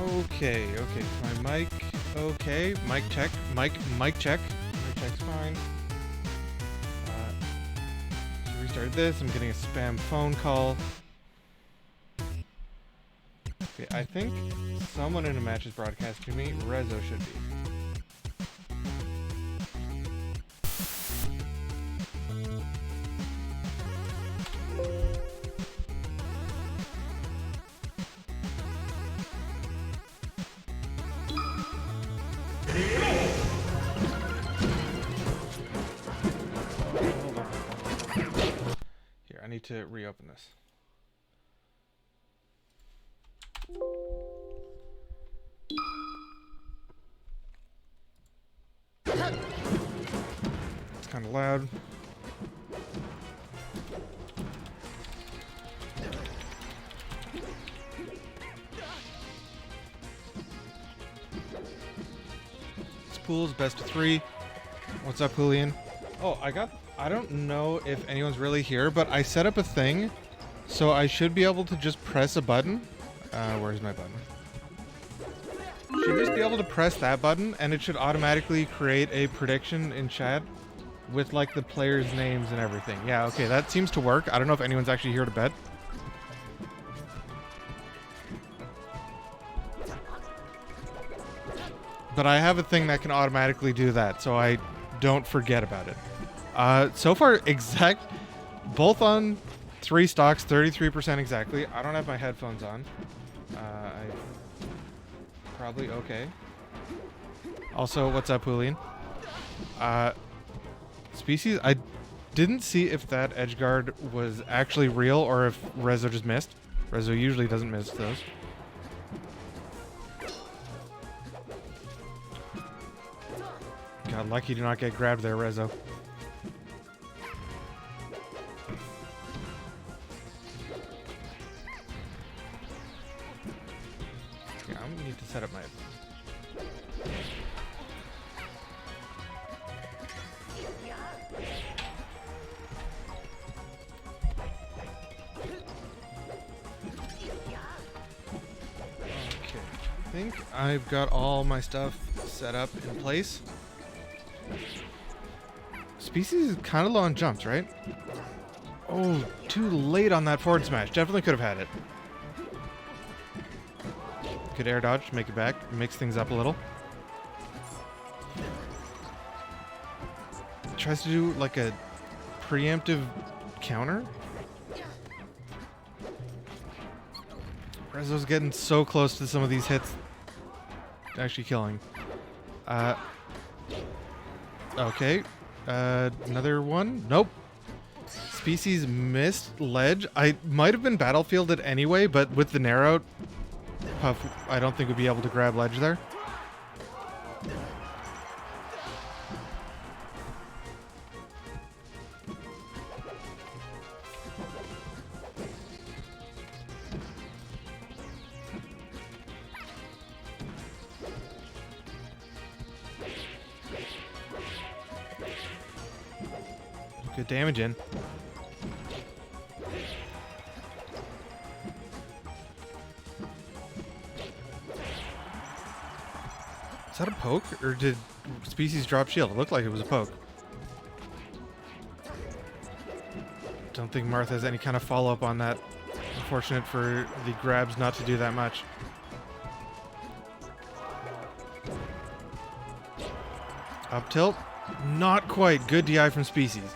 Okay, okay. My mic, okay. Mic check. Mic check. Mic check's fine. To restart this, I'm getting a spam phone call. Okay, I think someone in a match is broadcasting to me. Rezo should be. Hold on. Here, I need to reopen this. It's kind of loud. This pool's best of 3. What's up, Julian? Oh, I don't know if anyone's really here, but I set up a thing, so I should be able to just press a button. Where's my button? Should just be able to press that button, and it should automatically create a prediction in chat with, like, the players' names and everything. Yeah, okay, that seems to work. I don't know if anyone's actually here to bet. But I have a thing that can automatically do that, so I don't forget about it. So far, both on 3 stocks, 33% exactly. I don't have my headphones on. Probably okay. Also, what's up, Julian? Species, I didn't see if that edge guard was actually real or if Rezo just missed. Rezo usually doesn't miss those. God, lucky to not get grabbed there, Rezo. Yeah, I'm gonna need to set up my... Okay, I think I've got all my stuff set up in place. Species is kind of low on jumps, right? Oh, too late on that forward smash. Definitely could have had it. Good air dodge, make it back, mix things up a little. Tries to do like a preemptive counter. Rezo's getting so close to some of these hits. Actually killing. Okay. Another one? Nope. Species missed ledge. I might have been battlefielded anyway, but with the narrow, Puff, I don't think would be able to grab ledge there. Good damage in. Is that a poke? Or did Species drop shield? It looked like it was a poke. Don't think Marth has any kind of follow-up on that. Unfortunate for the grabs not to do that much. Up tilt? Not quite. Good DI from Species.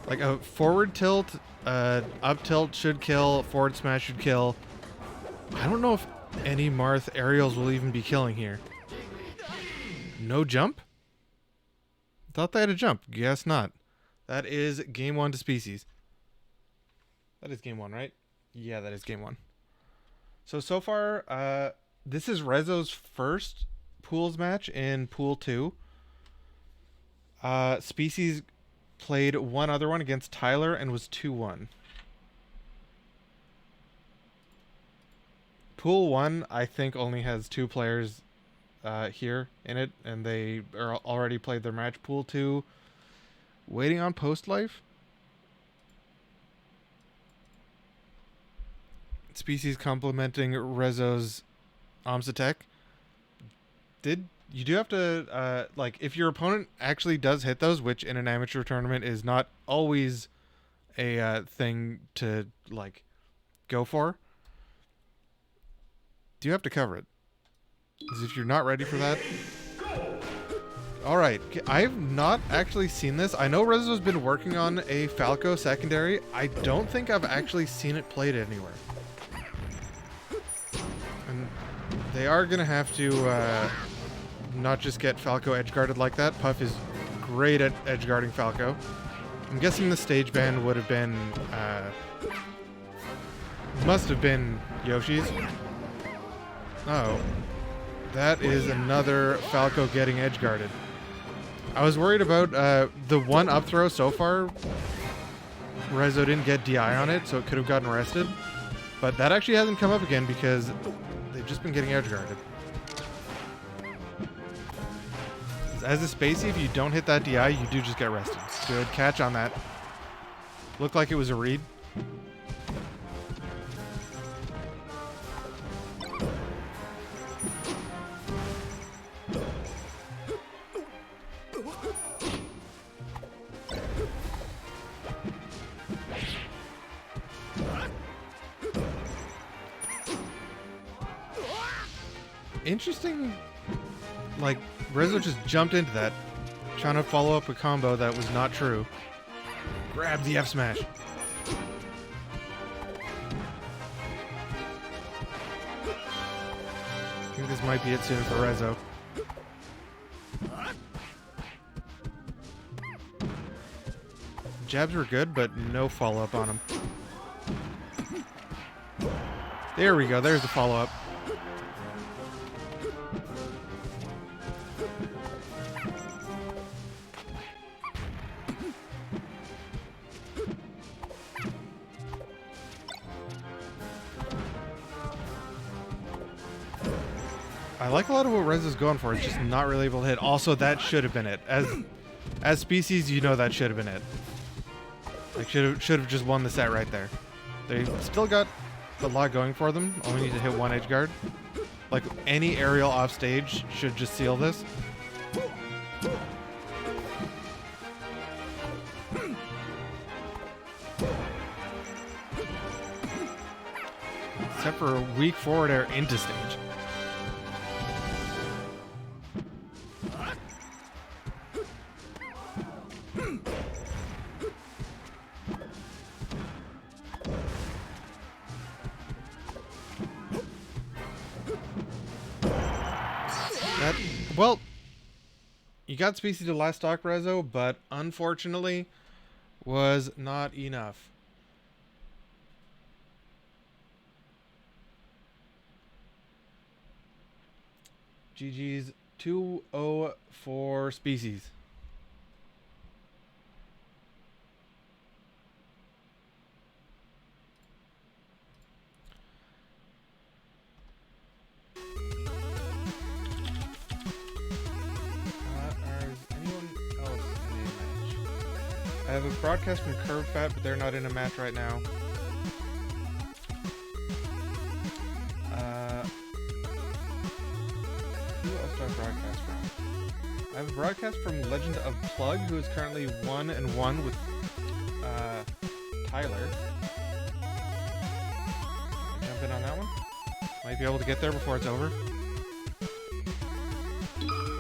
Like a forward tilt, up tilt should kill, forward smash should kill. I don't know if any Marth aerials will even be killing here. No jump? Thought they had a jump. Guess not. That is game 1 to Species. That is game 1, right? Yeah, that is game 1. So far, this is Rezo's first pools match in pool 2. Species played one other one against Tyler and was 2-1. Pool 1, I think, only has 2 players here in it, and they are already played their match. Pool 2, waiting on post life. species complementing Rezo's Om's attack. You do have to, like, if your opponent actually does hit those, which in an amateur tournament is not always a thing to, like, go for, do you have to cover it? Because if you're not ready for that... Alright, I've not actually seen this. I know Rezo's been working on a Falco secondary. I don't think I've actually seen it played anywhere. And they are going to have to not just get Falco edge-guarded like that. Puff is great at edge-guarding Falco. I'm guessing the stage ban would have been... must have been Yoshi's. Oh. That is another Falco getting edge-guarded. I was worried about the one up throw so far. Rezo didn't get DI on it, so it could have gotten arrested. But that actually hasn't come up again because they've just been getting edge-guarded. As a spacey, if you don't hit that DI, you do just get arrested. Good catch on that. Looked like it was a read. Interesting, like, Rezo just jumped into that, trying to follow up a combo that was not true. Grab the F smash. I think this might be it soon for Rezo. Jabs were good, but no follow-up on him. There we go, there's the follow-up. I like a lot of what Rezo's going for. It's just not really able to hit. Also, that should have been it. As species, you know that should have been it. Like, should have just won the set right there. They still got a lot going for them. Only need to hit one edge guard. Like, any aerial off stage should just seal this. Except for a weak forward air into stage. Well, you got species to last stock Rezo, but unfortunately was not enough. GG's 2-0 for species. I have a broadcast from Curve Fat, but they're not in a match right now. Who else do I broadcast from? I have a broadcast from Legend of Plug, who is currently 1-1 with Tyler. Jump in on that one. Might be able to get there before it's over.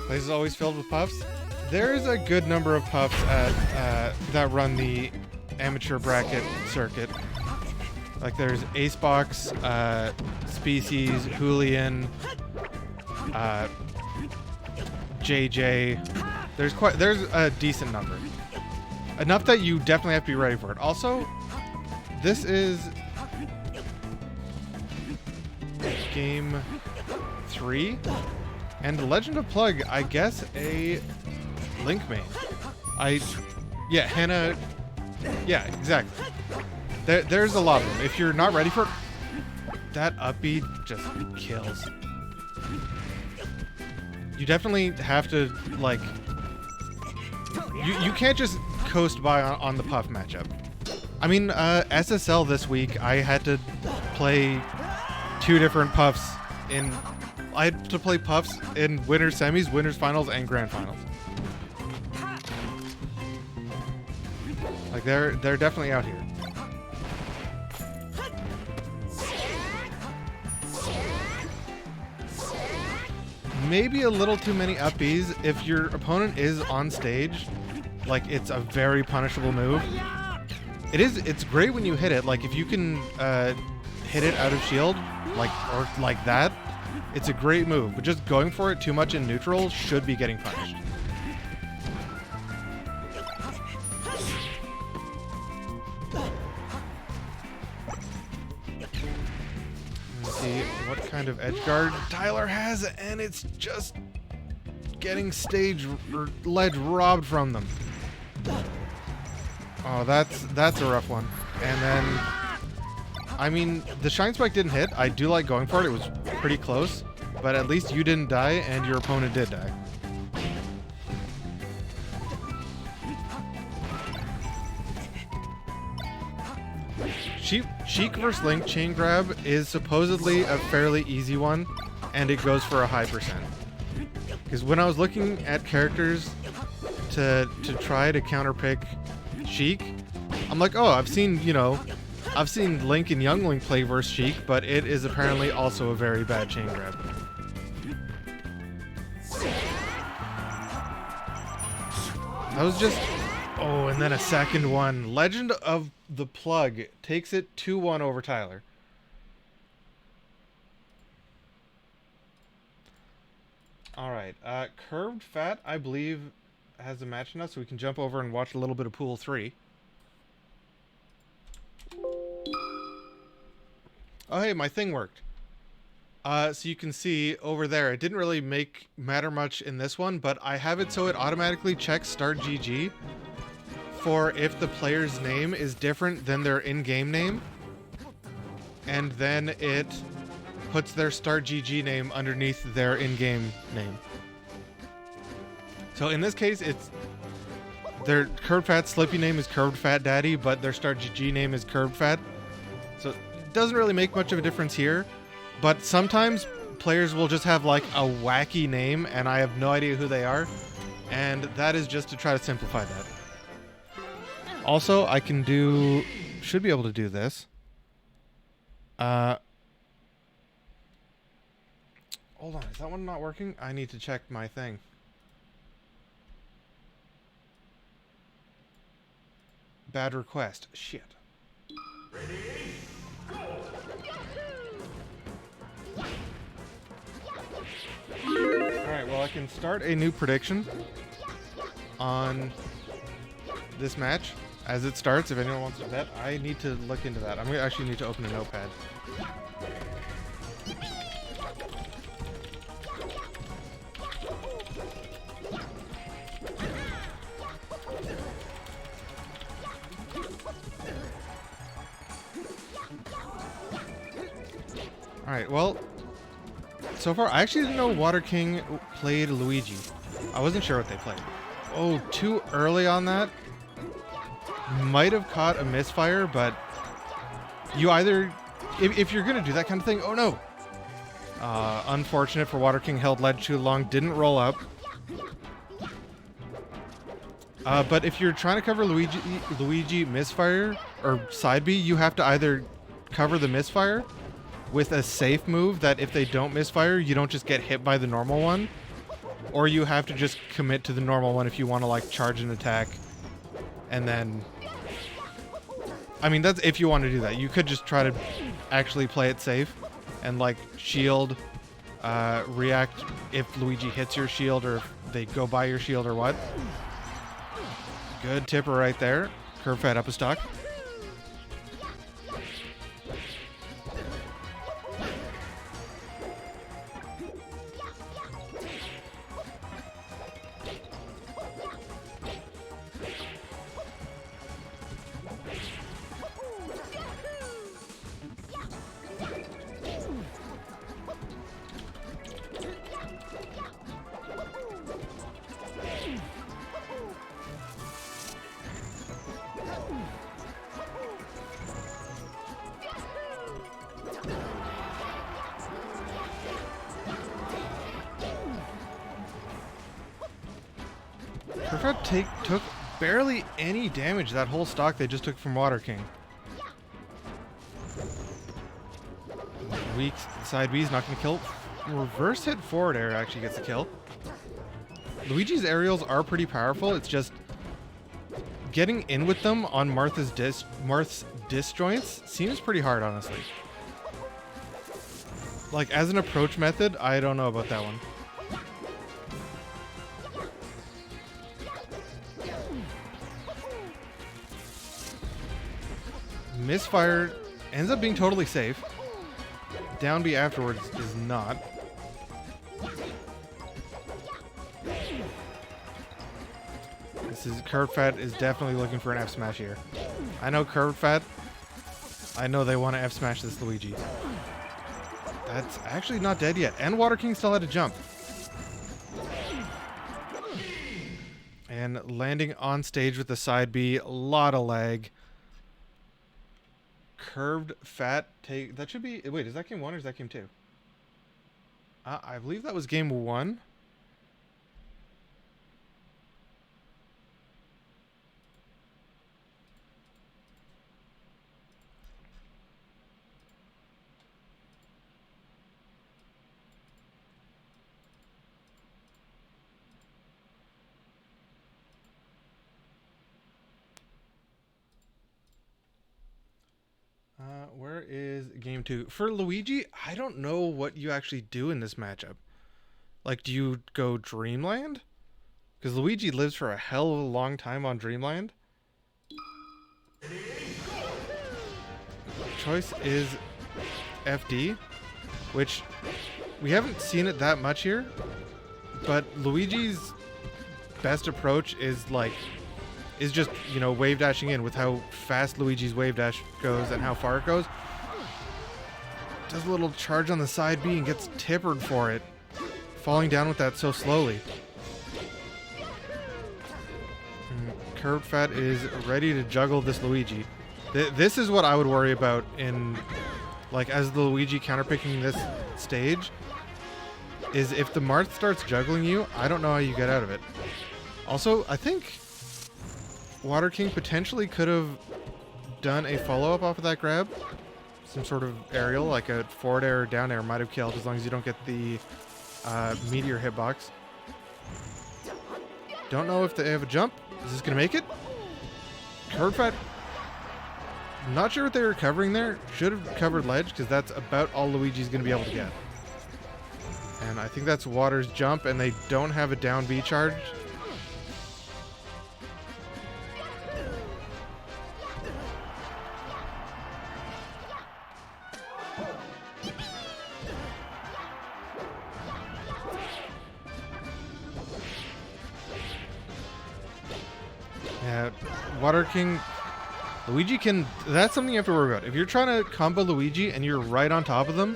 Place is always filled with puffs. There's a good number of puffs at, that run the amateur bracket circuit. Like there's Acebox, Species, Julian, JJ. There's a decent number. Enough that you definitely have to be ready for it. Also, this is game 3, and Legend of Plug, I guess, a Link main. Yeah, Hannah. Yeah, exactly. There's a lot of them. If you're not ready for it, that up B just kills. You definitely have to, like, you can't just coast by on the Puff matchup. I mean, SSL this week, I had to play two different puffs in... I had to play puffs in winners semis, winners finals, and grand finals. Like they're definitely out here. Maybe a little too many up Bs. If your opponent is on stage, like it's a very punishable move. It's great when you hit it. Like if you can hit it out of shield, or like that, it's a great move. But just going for it too much in neutral should be getting punished. See what kind of edge guard Tyler has, and it's just getting stage or ledge robbed from them. Oh, that's a rough one. And then, I mean, the Shine Spike didn't hit. I do like going for it. It was pretty close, but at least you didn't die and your opponent did die. Sheik vs. Link chain grab is supposedly a fairly easy one, and it goes for a high percent. Because when I was looking at characters to try to counterpick Sheik, I'm like, oh, I've seen Link and Young Link play versus Sheik, but it is apparently also a very bad chain grab. That was just... Oh, and then a second one. Legend of the Plug takes it 2-1 over Tyler. Alright, Curved Fat, I believe, has a match now, so we can jump over and watch a little bit of Pool 3. Oh, hey, my thing worked. So you can see over there, it didn't really matter much in this one, but I have it so it automatically checks Start GG for if the player's name is different than their in-game name, and then it puts their Start GG name underneath their in-game name. So in this case, it's their Curved Fat Slippy name is Curved Fat Daddy, but their Start GG name is Curved Fat. So it doesn't really make much of a difference here, but sometimes players will just have like a wacky name and I have no idea who they are, and that is just to try to simplify that. Also, I should be able to do this. Hold on, is that one not working? I need to check my thing. Bad request. Shit. Ready? Go. Alright, well I can start a new prediction on this match. As it starts, if anyone wants to bet, I need to look into that. I'm going to actually need to open a notepad. Alright, well, so far, I actually didn't know Water King played Luigi. I wasn't sure what they played. Oh, too early on that? Might have caught a misfire, but you either... If you're going to do that kind of thing... Oh, no! Unfortunate for Water King, held ledge too long, didn't roll up. But if you're trying to cover Luigi misfire, or side B, you have to either cover the misfire with a safe move that if they don't misfire, you don't just get hit by the normal one, or you have to just commit to the normal one if you want to, like, charge an attack, and then... I mean, that's if you want to do that. You could just try to actually play it safe and, like, shield, react if Luigi hits your shield or if they go by your shield or what. Good tipper right there. Curve Fat up a stock. Curved took barely any damage that whole stock they just took from Water King. Weak side B is not going to kill. Reverse hit forward air actually gets a kill. Luigi's aerials are pretty powerful. It's just getting in with them on Marth's disjoints seems pretty hard, honestly. Like, as an approach method, I don't know about that one. Misfire ends up being totally safe. Down B afterwards is not. This is Curved Fat is definitely looking for an F smash here. I know Curved Fat. I know they want to F smash this Luigi. That's actually not dead yet. And Water King still had to jump. And landing on stage with the side B, a lot of lag. Curved Fat take that should be wait, is that game 1 or is that game 2? I believe that was game 1. Where is game 2? For Luigi, I don't know what you actually do in this matchup. Like, do you go Dreamland? Because Luigi lives for a hell of a long time on Dreamland. Choice is FD, which we haven't seen it that much here, but Luigi's best approach is just, you know, wave dashing in with how fast Luigi's wave dash goes and how far it goes. Does a little charge on the side B and gets tippered for it. Falling down with that so slowly. Curved Fat is ready to juggle this Luigi. This is what I would worry about in, like, as the Luigi counterpicking this stage, is if the Marth starts juggling you, I don't know how you get out of it. Also, I think Water King potentially could have done a follow-up off of that grab. Some sort of aerial, like a forward air or down air might have killed, as long as you don't get the meteor hitbox. Don't know if they have a jump. Is this going to make it? Curved Fat. Not sure what they were covering there. Should have covered ledge, because that's about all Luigi's going to be able to get. And I think that's Water's jump, and they don't have a down B charge. Yeah, Water King, Luigi can, that's something you have to worry about. If you're trying to combo Luigi and you're right on top of them,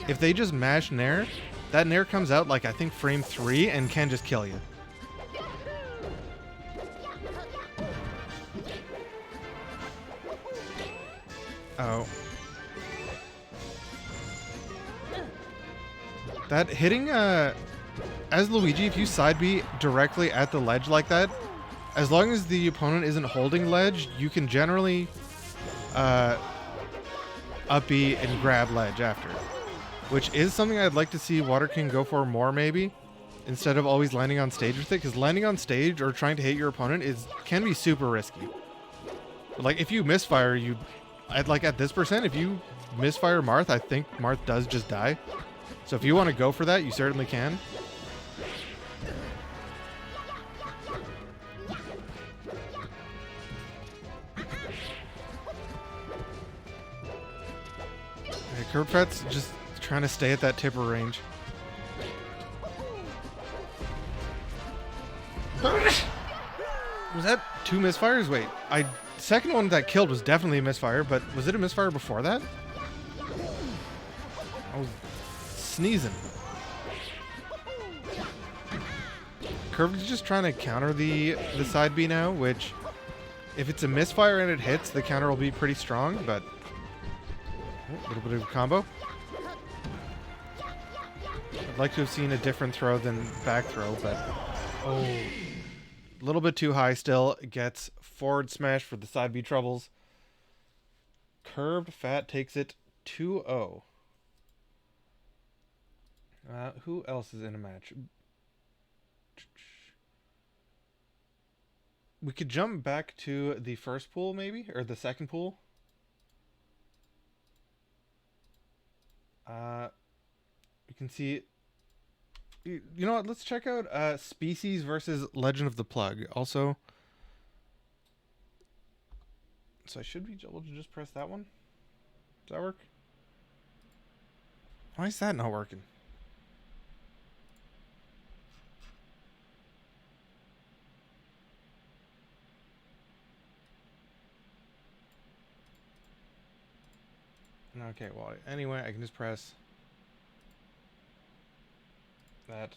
if they just mash Nair, that Nair comes out like I think frame 3 and can just kill you. Oh. That hitting, as Luigi, if you side B directly at the ledge like that, as long as the opponent isn't holding ledge, you can generally up B and grab ledge after. Which is something I'd like to see Water King go for more, maybe, instead of always landing on stage with it, because landing on stage or trying to hit your opponent can be super risky. But like, if you misfire, at this percent, if you misfire Marth, I think Marth does just die. So if you want to go for that, you certainly can. Curved Fat's just trying to stay at that tipper range. Was that 2 misfires? Wait, second one that killed was definitely a misfire, but was it a misfire before that? I was sneezing. Curved is just trying to counter the side B now, which if it's a misfire and it hits, the counter will be pretty strong, but a little bit of a combo. I'd like to have seen a different throw than back throw, but oh, A little bit too high still. Gets forward smash for the side B troubles. Curved Fat takes it 2-0. Who else is in a match? We could jump back to the first pool, maybe? Or the second pool? We can see... You know what? Let's check out Species versus Legend of the Plug. Also... So I should be able to just press that one? Does that work? Why is that not working? Okay, well, anyway, I can just press that.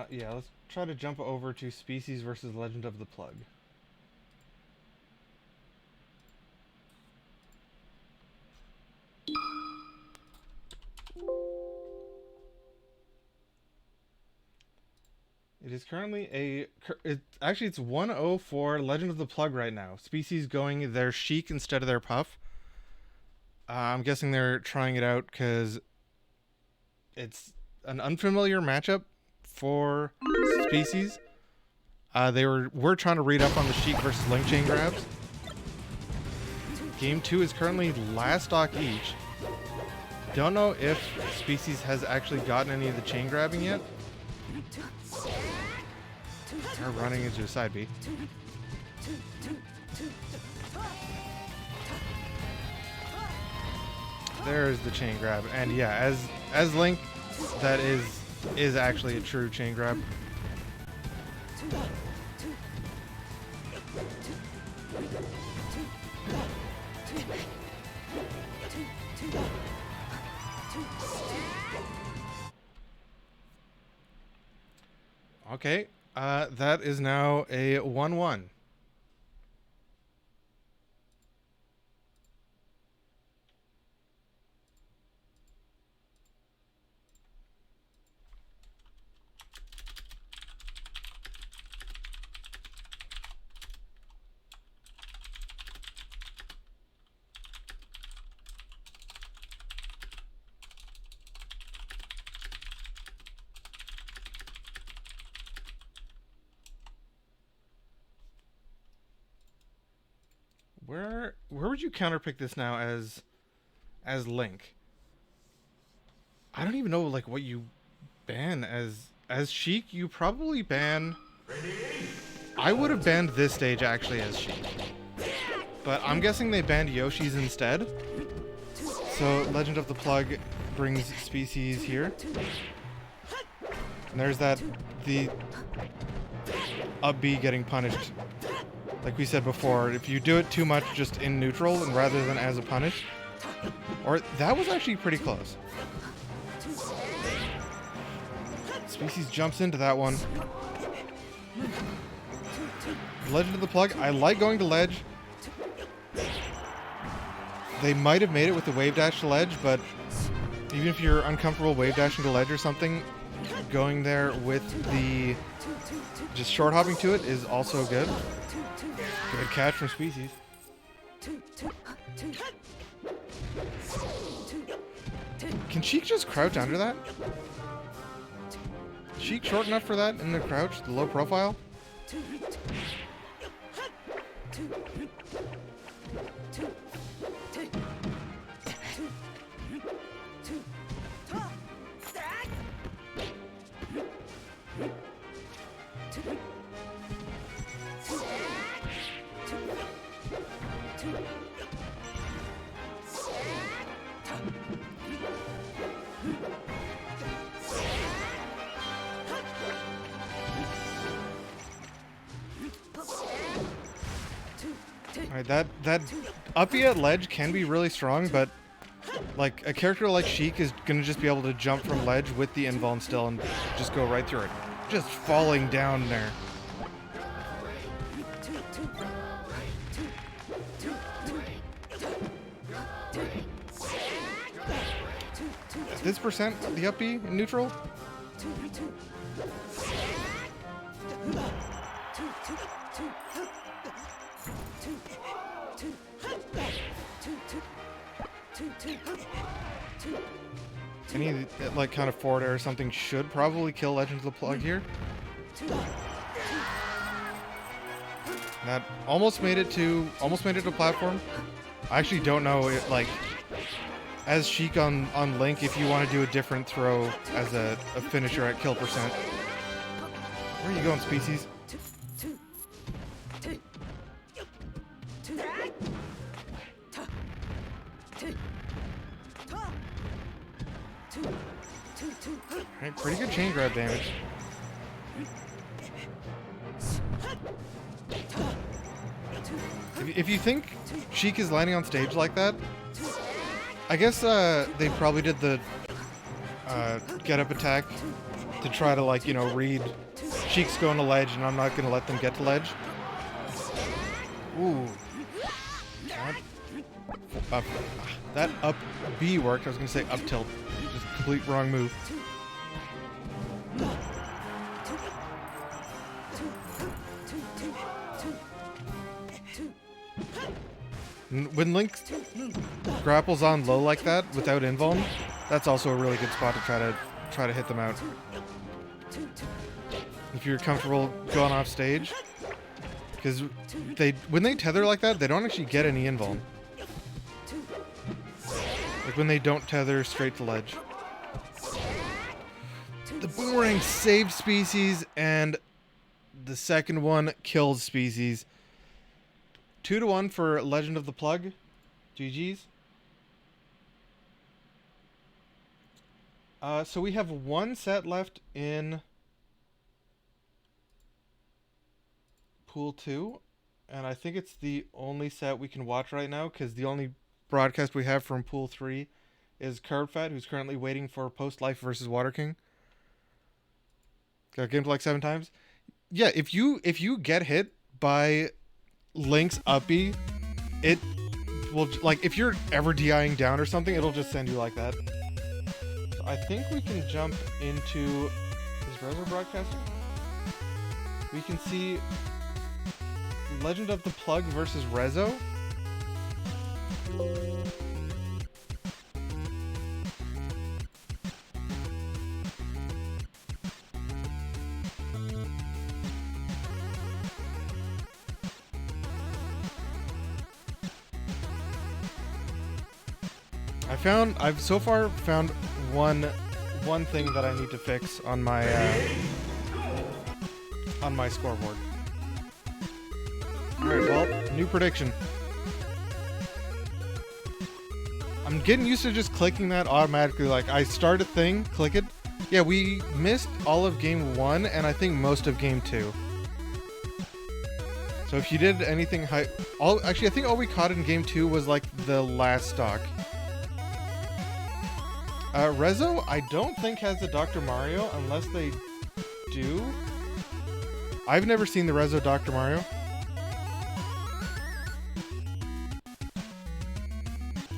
Yeah, let's try to jump over to Species versus Legend of the Plug. It is currently it's 1-0 for Legend of the Plug right now. Species going their Sheik instead of their Puff. I'm guessing they're trying it out because it's an unfamiliar matchup for Species. They were trying to read up on the Sheik versus Link Chain grabs. Game 2 is currently last stock each. Don't know if Species has actually gotten any of the chain grabbing yet. They're running into a side B. There's the chain grab, and yeah, as Link, that is actually a true chain grab. Okay, that is now a 1-1. Where would you counterpick this now as Link? I don't even know like what you ban as Sheik. You probably ban. I would have banned this stage actually as Sheik, but I'm guessing they banned Yoshi's instead. So Legend of the Plug brings Species here, and there's the up B getting punished. Like we said before, if you do it too much just in neutral and rather than as a punish, or that was actually pretty close. Species jumps into that one. Legend of the Plug, I like going to ledge. They might have made it with the wave dash to ledge, but even if you're uncomfortable wave dashing to ledge or something, going there with the just short hopping to it is also good. Good catch from Species. Can Sheik just crouch under that? Sheik short enough for that in the crouch, the low profile? Alright, that uppy at ledge can be really strong, but like a character like Sheik is gonna just be able to jump from ledge with the invuln still and just go right through it. Just falling down there. At this percent, the up B in neutral? Any like kind of forward air or something should probably kill Legend of the Plug here. That almost made it to platform. I actually don't know it, like as Sheik on Link if you want to do a different throw as a finisher at kill percent. Where are you going, Species? Right, pretty good chain grab damage. If you think Sheik is landing on stage like that, I guess they probably did the get up attack to try to, like, you know, read Sheik's going to ledge and I'm not going to let them get to ledge. Ooh. That up B worked. I was going to say up tilt. Just complete wrong move. When Link grapples on low like that without invuln, that's also a really good spot to try to hit them out. If you're comfortable going off stage, because when they tether like that, they don't actually get any invuln. Like when they don't tether straight to ledge. The boomerang saved Species, and the second one kills Species. 2-1 for Legend of the Plug. GG's. So we have one set left in Pool 2. And I think it's the only set we can watch right now, because the only broadcast we have from Pool 3 is Carbfat, who's currently waiting for Post-Life versus Water King. Got gamed like 7 times. Yeah, if you get hit by Link's uppy, it will, like, if you're ever DIing down or something, it'll just send you like that. So I think we can jump into this Rezo broadcaster. We can see Legend of the Plug versus Rezo. I've so far found one thing that I need to fix on my scoreboard. Alright, well, new prediction. I'm getting used to just clicking that automatically. Like, I start a thing, click it. Yeah, we missed all of game 1 and I think most of game 2. So if you did anything actually, I think all we caught in game 2 was like the last stock. Rezo, I don't think has a Dr. Mario unless they do. I've never seen the Rezo Dr. Mario.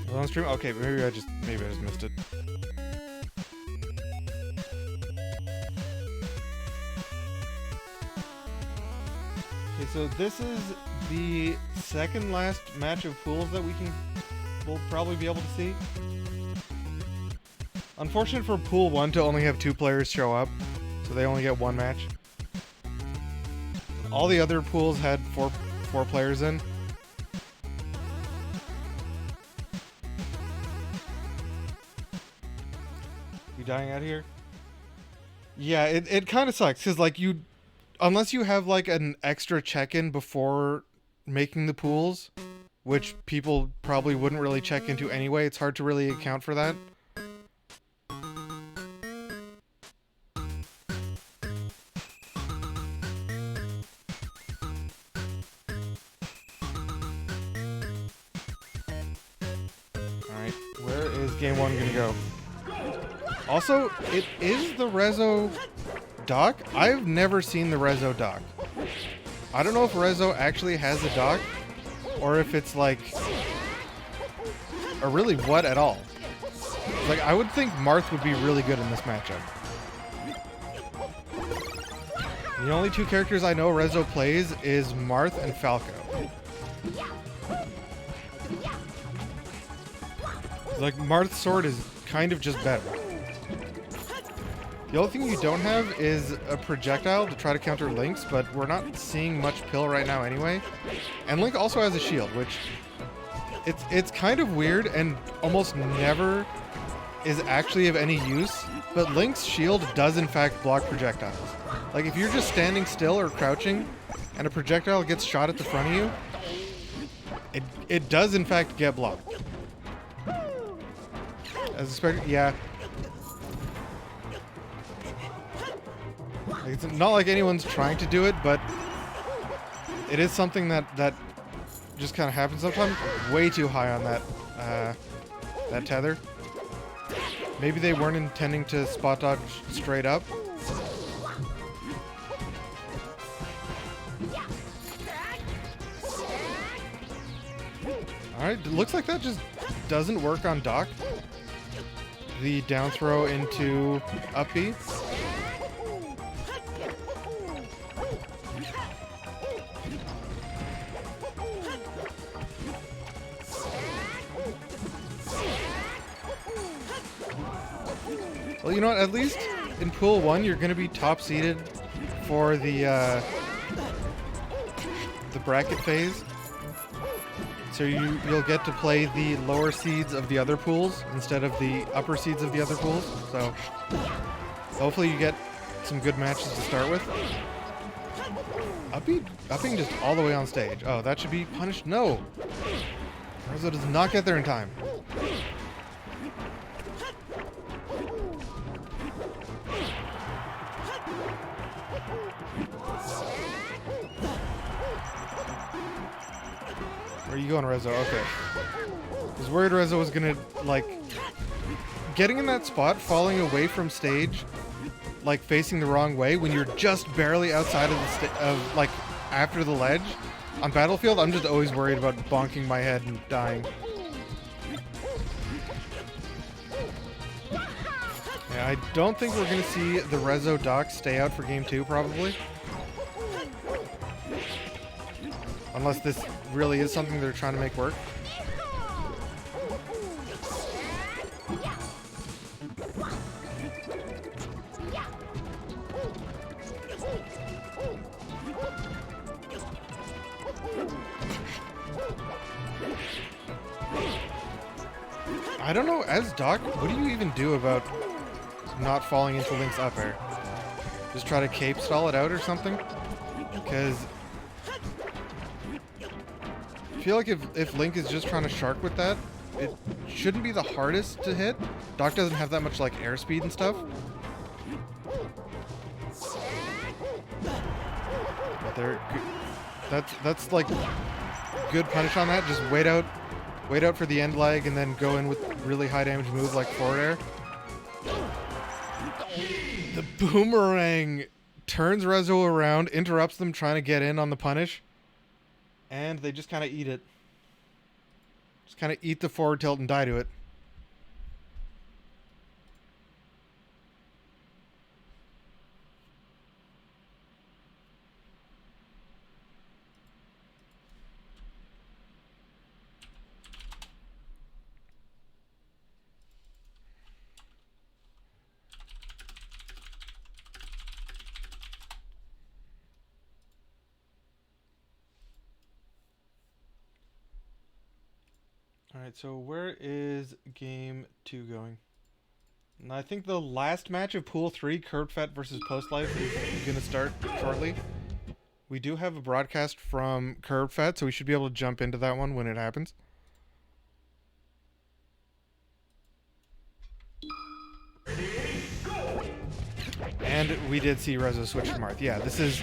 Was it on stream? Okay, maybe I just missed it. Okay, so this is the second last match of pools that we'll probably be able to see. Unfortunate for Pool 1 to only have 2 players show up, so they only get 1 match. All the other pools had four players in. You dying out here? Yeah, it kind of sucks, because, like, unless you have, like, an extra check-in before making the pools, which people probably wouldn't really check into anyway, it's hard to really account for that. Alright, where is game 1 gonna go? Also, it is the Rezo dock. I've never seen the Rezo dock. I don't know if Rezo actually has a dock, or if it's like, or really what at all. Like, I would think Marth would be really good in this matchup. The only 2 characters I know Rezo plays is Marth and Falco. Like, Marth's sword is kind of just better. The only thing you don't have is a projectile to try to counter Link's, but we're not seeing much pill right now anyway. And Link also has a shield, which it's kind of weird and almost never is actually of any use, but Link's shield does in fact block projectiles. Like, if you're just standing still or crouching and a projectile gets shot at the front of you, it does in fact get blocked. As expected, yeah. Like, it's not like anyone's trying to do it, but it is something that just kind of happens sometimes. Way too high on that tether. Maybe they weren't intending to spot dodge straight up. Alright, looks like that just doesn't work on Doc. The down throw into up B. Well, you know what? At least in Pool 1, you're going to be top-seeded for the bracket phase. So you'll get to play the lower seeds of the other pools instead of the upper seeds of the other pools. So hopefully you get some good matches to start with. Upping just all the way on stage. Oh, that should be punished? No! Rezo does not get there in time. Where are you going, Rezo? Okay. I was worried Rezo was gonna, like, getting in that spot, falling away from stage, like facing the wrong way when you're just barely outside of the like after the ledge. On Battlefield, I'm just always worried about bonking my head and dying. Yeah, I don't think we're gonna see the Rezo Doc stay out for game 2, probably. Unless this really is something they're trying to make work. I don't know, as Doc, what do you even do about not falling into Link's up air? Just try to cape stall it out or something? Because I feel like if Link is just trying to shark with that, it shouldn't be the hardest to hit. Doc doesn't have that much like airspeed and stuff. But that's like good punish on that. Just wait out for the end lag and then go in with really high damage move like forward air. The boomerang turns Rezo around, interrupts them trying to get in on the punish. And they just kind of eat it. Just kind of eat the forward tilt and die to it. Alright, so where is game 2 going? And I think the last match of Pool 3, Curved Fat versus Post Life, is going to start shortly. We do have a broadcast from Curved Fat, so we should be able to jump into that one when it happens. And we did see Rezo switch to Marth. Yeah, this is...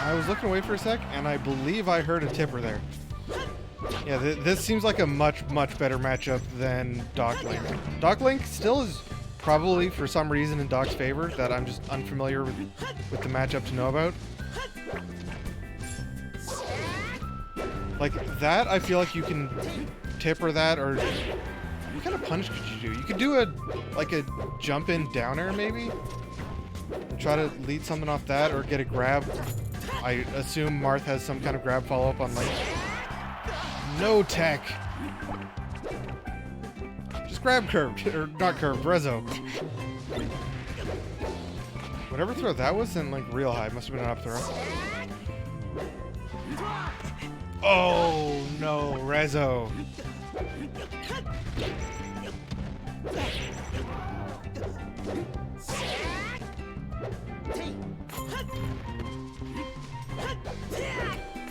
I was looking away for a sec, and I believe I heard a tipper there. Yeah, this seems like a much, much better matchup than Doc Link. Doc Link still is probably, for some reason, in Doc's favor that I'm just unfamiliar with the matchup to know about. Like, that, I feel like you can tipper that, or... What kind of punch could you do? You could do like a jump in down air, maybe? And try to lead something off that, or get a grab. I assume Marth has some kind of grab follow-up on Link. No tech! Just grab curved, or not curved, Rezo. Whatever throw that was in, like, real high. Must have been an up throw. Oh, no, Rezo.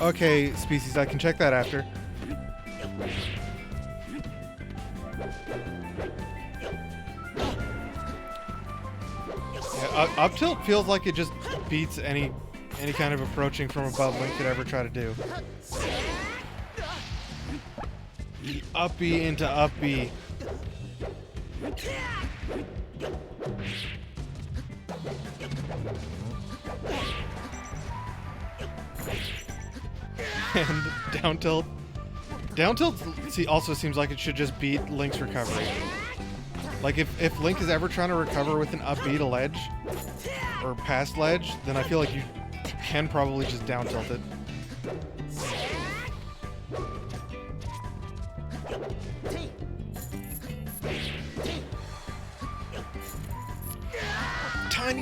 Okay, Species, I can check that after. Yeah, up tilt feels like it just beats any kind of approaching from above Link could ever try to do. The up B into up B. And down tilt. Down tilt also seems like it should just beat Link's recovery. Like if Link is ever trying to recover with an up B to ledge, or past ledge, then I feel like you can probably just down tilt it.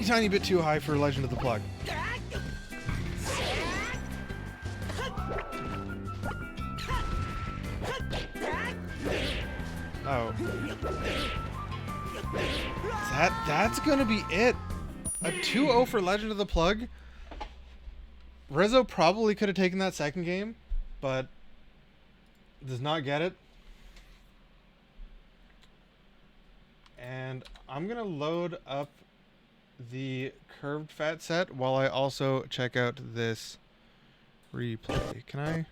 Tiny bit too high for Legend of the Plug. Oh. That's gonna be it. A 2-0 for Legend of the Plug. Rezo probably could have taken that second game, but does not get it. And I'm gonna load up the curved fat set while I also check out this replay. Can I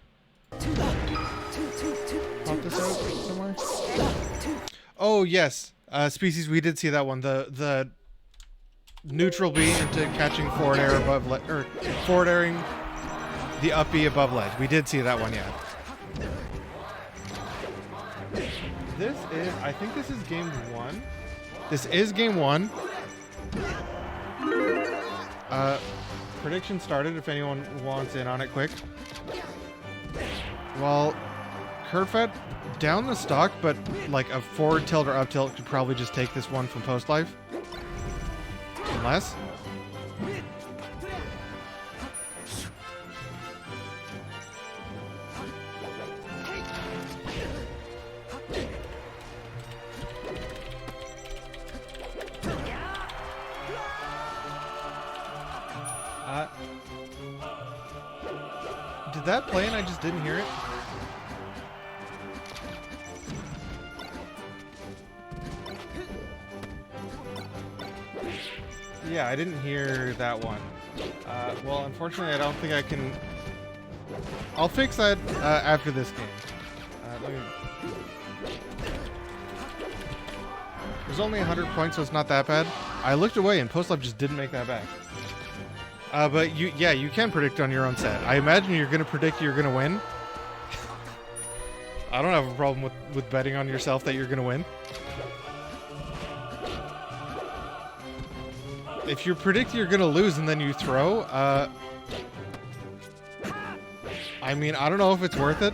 pop this out somewhere? Oh yes, Species, we did see that one. The neutral B into catching forward air above or forward airing the up B above ledge. We did see that one, yeah. This is, I think this is game one. This is game one. Prediction started if anyone wants in on it quick. Well, Curvefed down the stock, but like a forward tilt or up tilt could probably just take this one from post life. Unless. Did that play and I just didn't hear it? Yeah, I didn't hear that one. Well, unfortunately, I don't think I can... I'll fix that after this game. There's only 100 points, so it's not that bad. I looked away and Post Life just didn't make that back. But you can predict on your own set. I imagine you're going to predict you're going to win. I don't have a problem with betting on yourself that you're going to win. If you predict you're going to lose and then you throw, I mean, I don't know if it's worth it.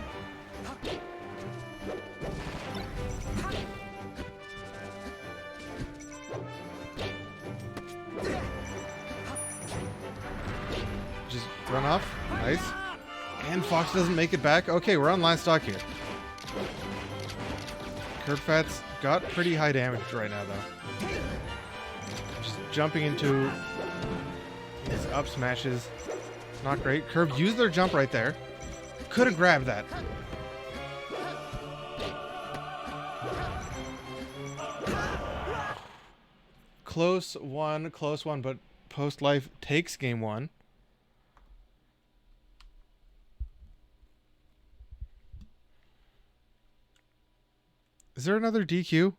Just run off. Nice. And Fox doesn't make it back. Okay, we're on line stock here. Curvefat's got pretty high damage right now, though. Just jumping into his up smashes. Not great. Curve used their jump right there. Could have grabbed that. Close one, but Post Life takes game one. Is there another DQ?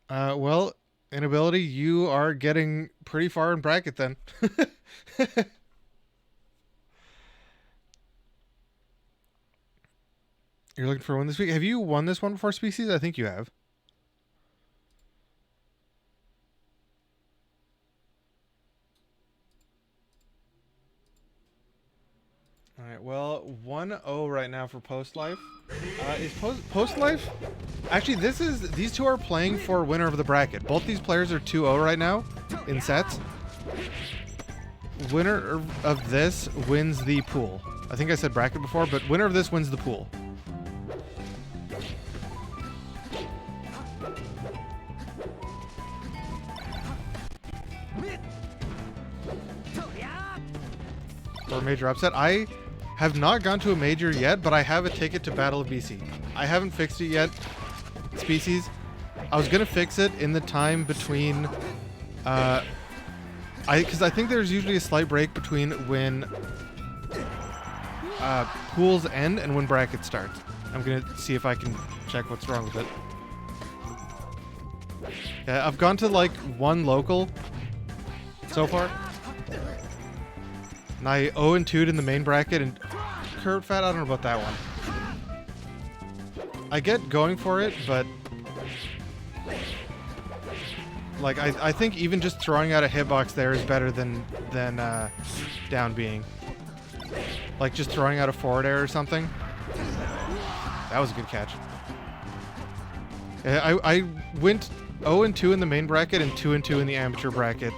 Well, Inability, you are getting pretty far in bracket then. You're looking for one this week. Have you won this one before, Species? I think you have. All right. Well, 1-0 right now for Post Life. Is Post Life? Actually, these two are playing for winner of the bracket. Both these players are 2-0 right now in sets. Winner of this wins the pool. I think I said bracket before, but winner of this wins the pool. For a major upset, I have not gone to a major yet, but I have a ticket to Battle of BC. I haven't fixed it yet, Species. I was gonna fix it in the time between, because I think there's usually a slight break between when pools end and when bracket starts. I'm gonna see if I can check what's wrong with it. Yeah, I've gone to like one local so far. And I 0-2'd in the main bracket, and Curved Fat, I don't know about that one. I get going for it, but like I think even just throwing out a hitbox there is better than down being. Like just throwing out a forward air or something. That was a good catch. I went 0-2 in the main bracket and 2-2 in the amateur bracket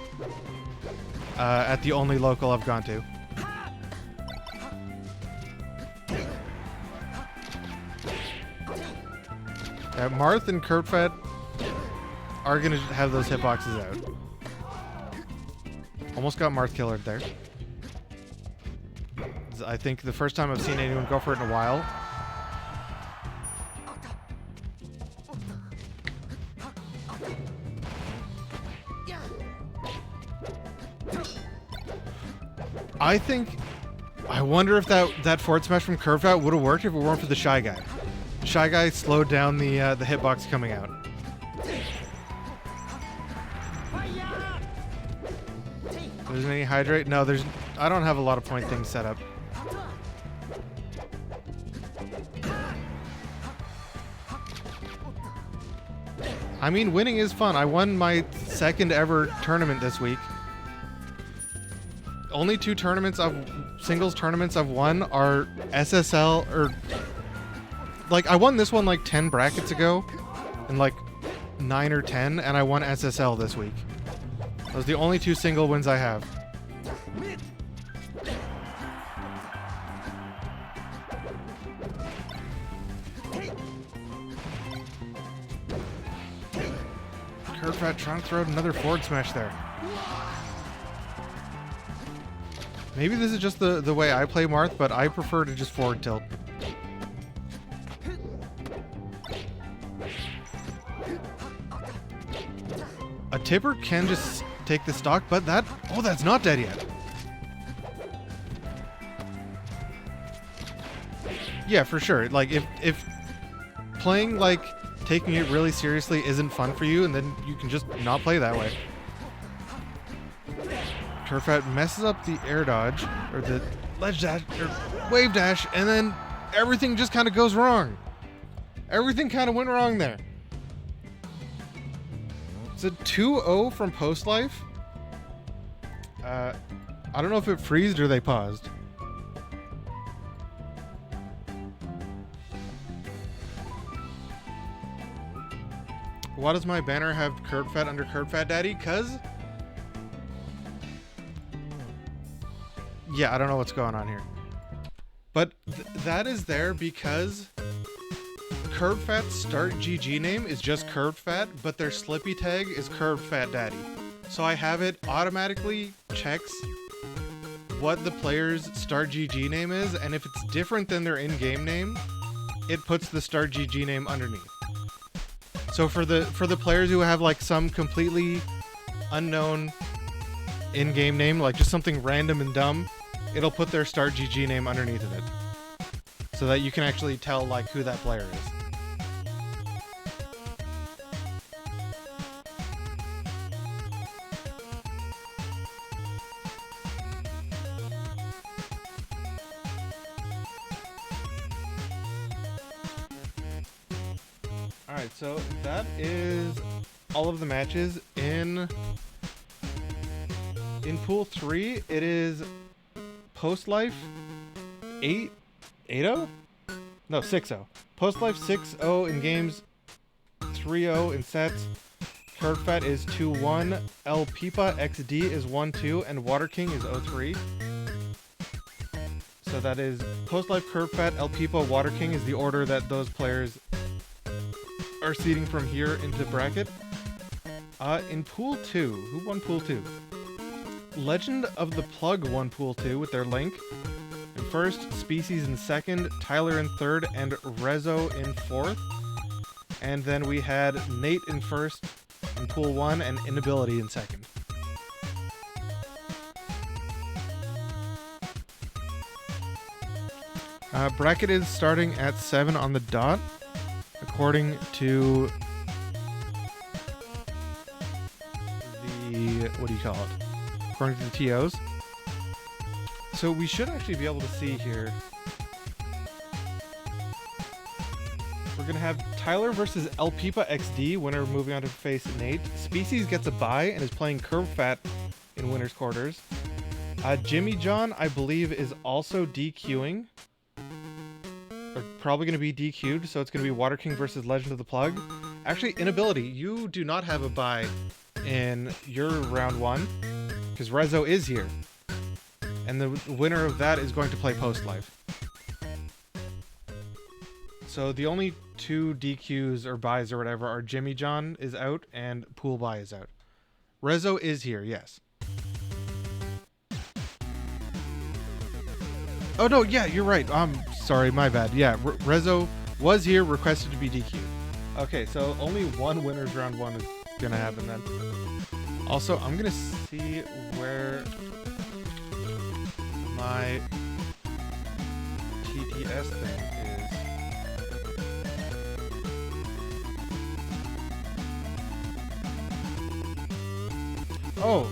at the only local I've gone to. Marth and Kurtfat are going to have those hitboxes out. Almost got Marth killered there. I think the first time I've seen anyone go for it in a while. I wonder if that forward smash from Kurtfat would have worked if it weren't for the Shy Guy. Shy Guy slowed down the hitbox coming out. There's any hydrate? No, I don't have a lot of point things set up. I mean, winning is fun. I won my second ever tournament this week. Only two singles tournaments I've won are SSL or like I won this one like 10 brackets ago in like 9 or 10, and I won SSL this week. Those are the only two single wins I have. Kurtfat trying to throw another forward smash there. Maybe this is just the way I play Marth, but I prefer to just forward tilt. A tipper can just take the stock, but that's not dead yet. Yeah, for sure. Like if playing like taking it really seriously isn't fun for you, and then you can just not play that way. Kurtfat messes up the air dodge, or the ledge dash, or wave dash, and then everything just kind of goes wrong. Everything kind of went wrong there. It's a 2-0 from Post Life. I don't know if it freezed or they paused. Why does my banner have Kurtfat under Kurtfat Daddy? 'Cause yeah, I don't know what's going on here. But that is there because Kurtfat's start GG name is just Kurtfat, but their Slippy tag is Kurtfat Daddy. So I have it automatically checks what the player's start GG name is, and if it's different than their in-game name, it puts the start GG name underneath. So for the players who have like some completely unknown in-game name, like just something random and dumb, it'll put their start GG name underneath of it, so that you can actually tell like who that player is. Alright, so that is all of the matches. In Pool 3, it is Post-Life 8-0? No, 6-0. Post-Life 6-0 in games, 3-0 in sets. Curved Fat is 2-1. El Pipa XD is 1-2, and Water King is 0-3. So that is Post-Life, Curved Fat, El Pipa, Water King is the order that those players are seeding from here into the bracket. In Pool 2, who won Pool 2? Legend of the Plug won Pool 2 with their Link in first, Species in second, Tyler in third, and Rezo in fourth. And then we had Nate in first in Pool 1 and Inability in second. Bracket is starting at 7 on the dot, according to the, what do you call it? According to the TOs. So we should actually be able to see here. We're going to have Tyler versus El Pipa XD, winner moving on to face Nate. Species gets a bye and is playing Curve Fat in winner's quarters. Jimmy John, I believe, is also DQing. Or probably going to be DQ'd, so it's going to be Water King versus Legend of the Plug. Actually, Inability, you do not have a bye in your round 1, because Rezo is here. And the winner of that is going to play Post-Life. So the only 2 DQs or buys or whatever are Jimmy John is out and Pool Bye is out. Rezo is here, yes. Oh no, yeah, you're right. Sorry, my bad. Yeah, Rezo was here, requested to be DQ'd. Okay, so only one winner's round 1 is gonna happen then. Also, I'm gonna see where my TTS thing is. Oh,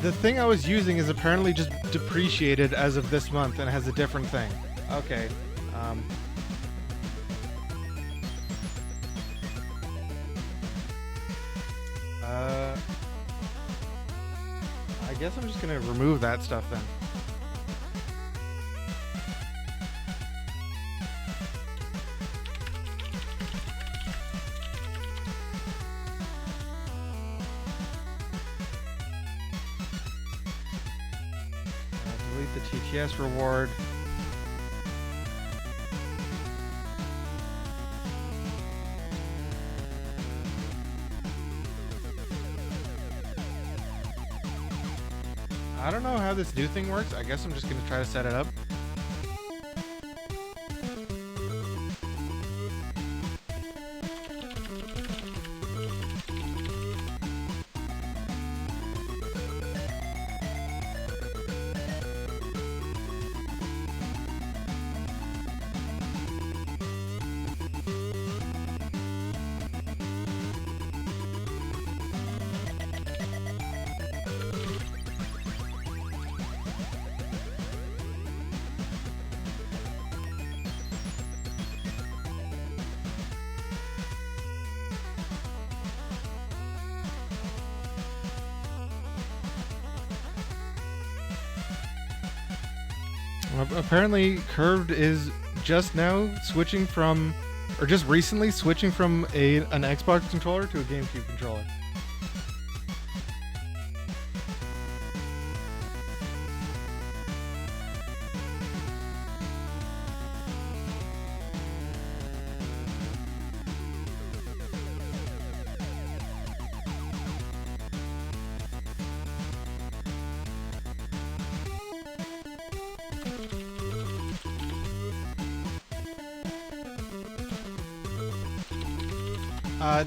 the thing I was using is apparently just depreciated as of this month and has a different thing. Okay. I guess I'm just gonna remove that stuff then. Delete the TTS reward. I don't know how this new thing works. I guess I'm just gonna try to set it up. Apparently, Curved is just now switching from, or just recently switching from an Xbox controller to a GameCube controller.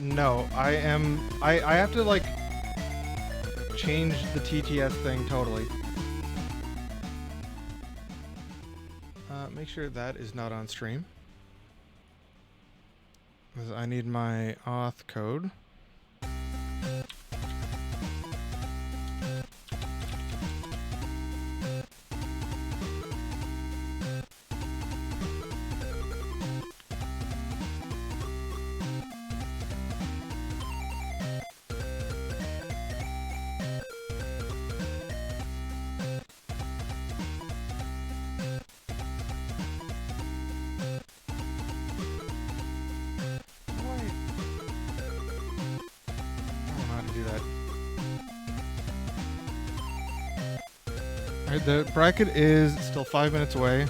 No, I have to like change the TTS thing totally. Make sure that is not on stream, because I need my auth code. do that. Alright, the bracket is still 5 minutes away.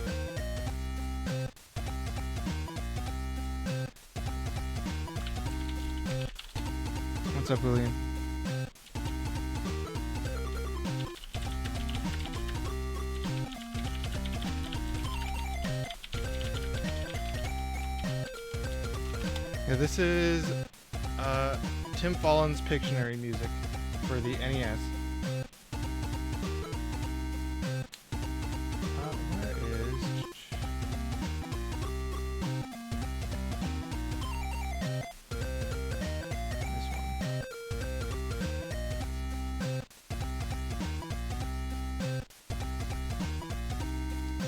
What's up, William? Yeah, this is Tim Follin's Pictionary music for the NES. Where is... this one?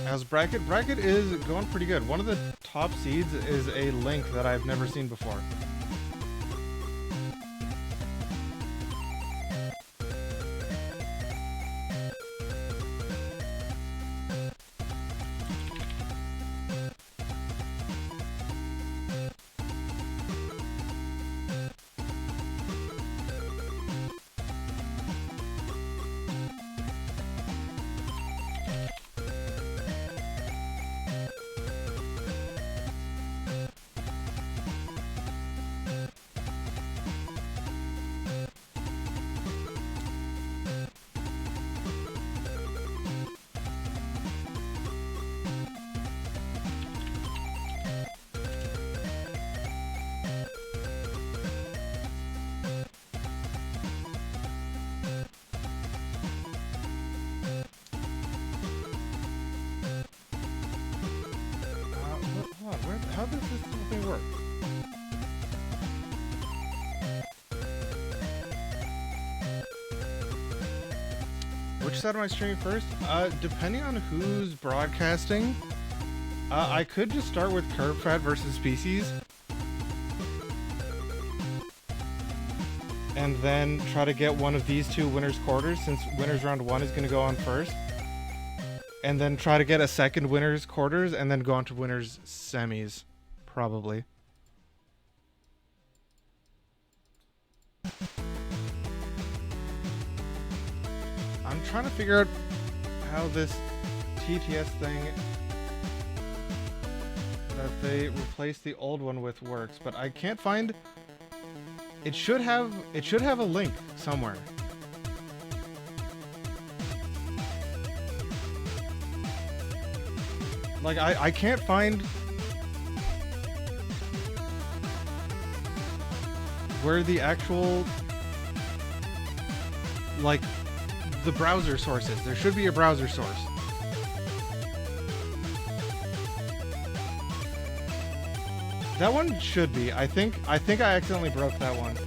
How's Bracket? Bracket is going pretty good. One of the top seeds is a Link that I've never seen before. How does this thing work? Which side am I streaming first? Depending on who's broadcasting, I could just start with Curb Fat versus Species. And then try to get one of these two winners quarters, since winners round 1 is going to go on first. And then try to get a second winners quarters, and then go on to winners semis, probably. I'm trying to figure out how this TTS thing that they replaced the old one with works, but I can't find. It should have a link somewhere. Like, I can't find where the actual, like, the browser source is. There should be a browser source. That one should be. I think I accidentally broke that one.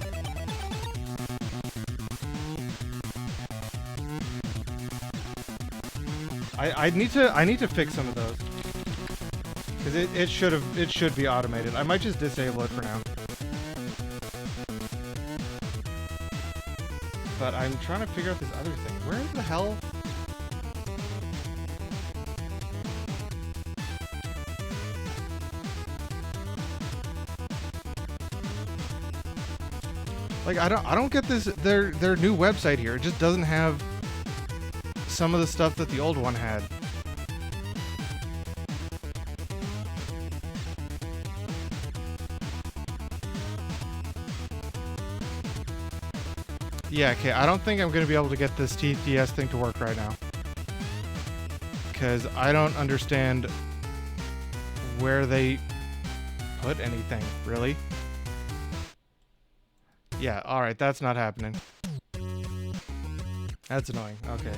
I need to fix some of those. Because it should be automated. I might just disable it for now. But I'm trying to figure out this other thing. Where the hell? Like, I don't get this their new website here. It just doesn't have some of the stuff that the old one had. Yeah, okay, I don't think I'm going to be able to get this TTS thing to work right now. Because I don't understand where they put anything, really. Yeah, alright, that's not happening. That's annoying, okay.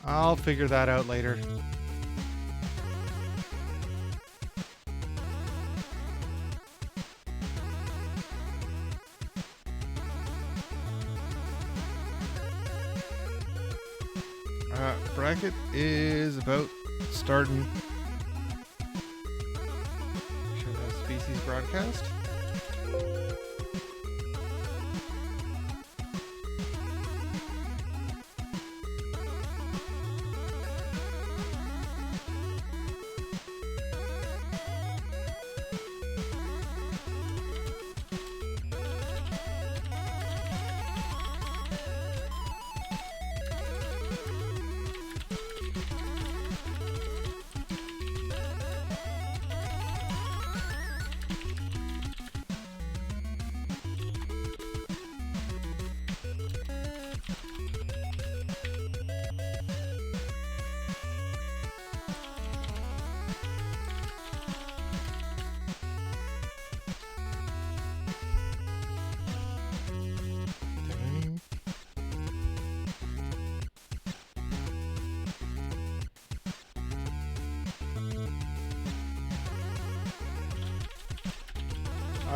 I'll figure that out later. Bracket is about starting. Show that Species broadcast.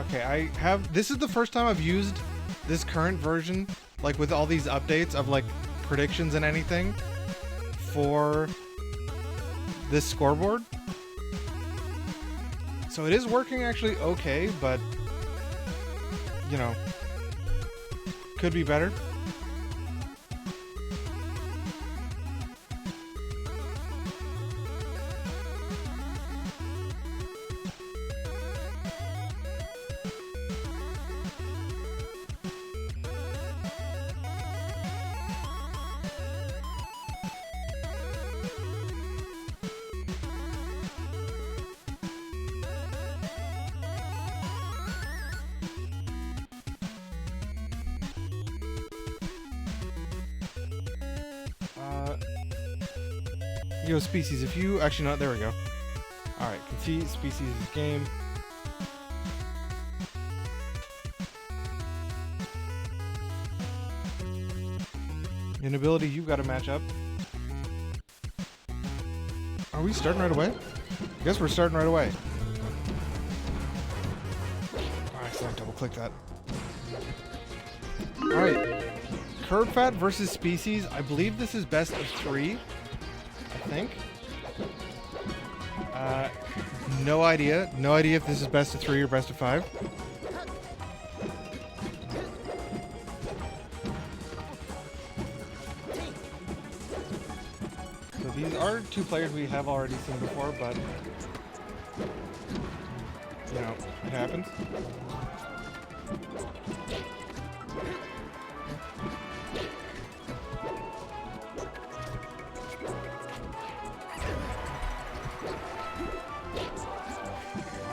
Okay, this is the first time I've used this current version, like with all these updates of like predictions and anything for this scoreboard. So it is working actually okay, but you know, could be better. Yo, species, if you actually no, there we go. Alright, concede species game. Inability, you've got to match up. Are we starting right away? I guess we're starting right away. Alright, so I double click that. Alright. Curb Fat versus Species. I believe this is best of 3. I think. No idea. No idea if this is best of 3 or best of 5. So these are 2 players we have already seen before, but you know, it happens.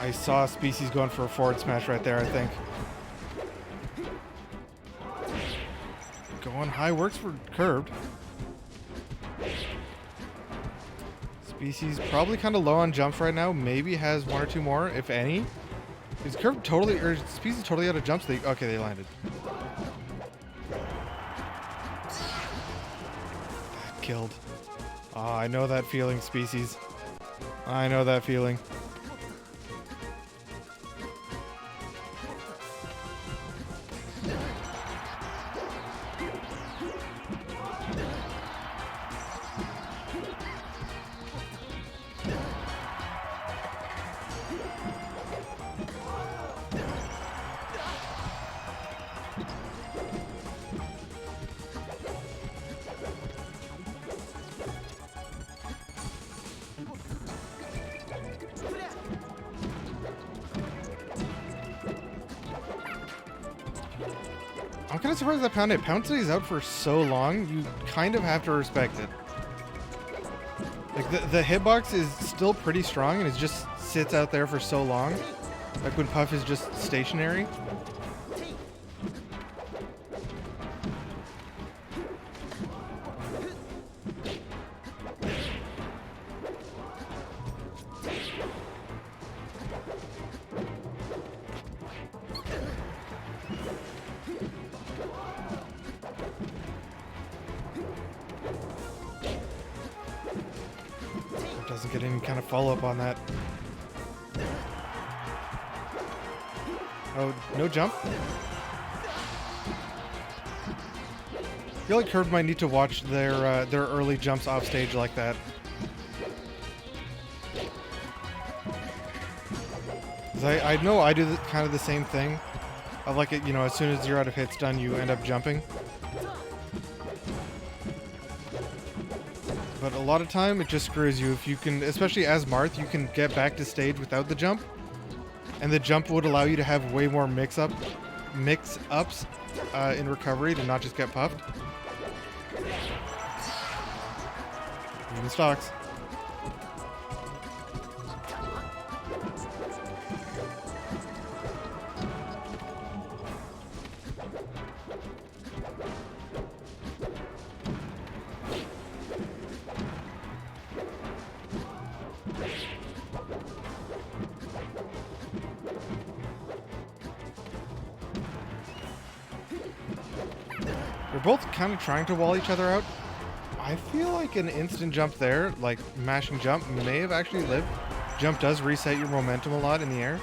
I saw Species going for a forward smash right there, I think. Going high works for Curved. Species probably kind of low on jumps right now. Maybe has 1 or 2 more, if any. Is Curved totally, or Species totally out of jumps? Okay, they landed. That killed. Ah, I know that feeling, Species. I know that feeling. I'm kind of surprised that Pound City's out for so long. You kind of have to respect it. Like, the hitbox is still pretty strong, and it just sits out there for so long. Like when Puff is just stationary. Doesn't get any kind of follow-up on that. Oh, no jump? I feel like Curved might need to watch their early jumps off stage like that. I know I do kind of the same thing. Of like, you know, as soon as you're out of hits done, you end up jumping. But a lot of time, it just screws you. If you can, especially as Marth, you can get back to stage without the jump. And the jump would allow you to have way more mix-ups in recovery to not just get puffed. Even stocks. They're both kind of trying to wall each other out. I feel like an instant jump there, like mashing jump, may have actually lived. Jump does reset your momentum a lot in the air.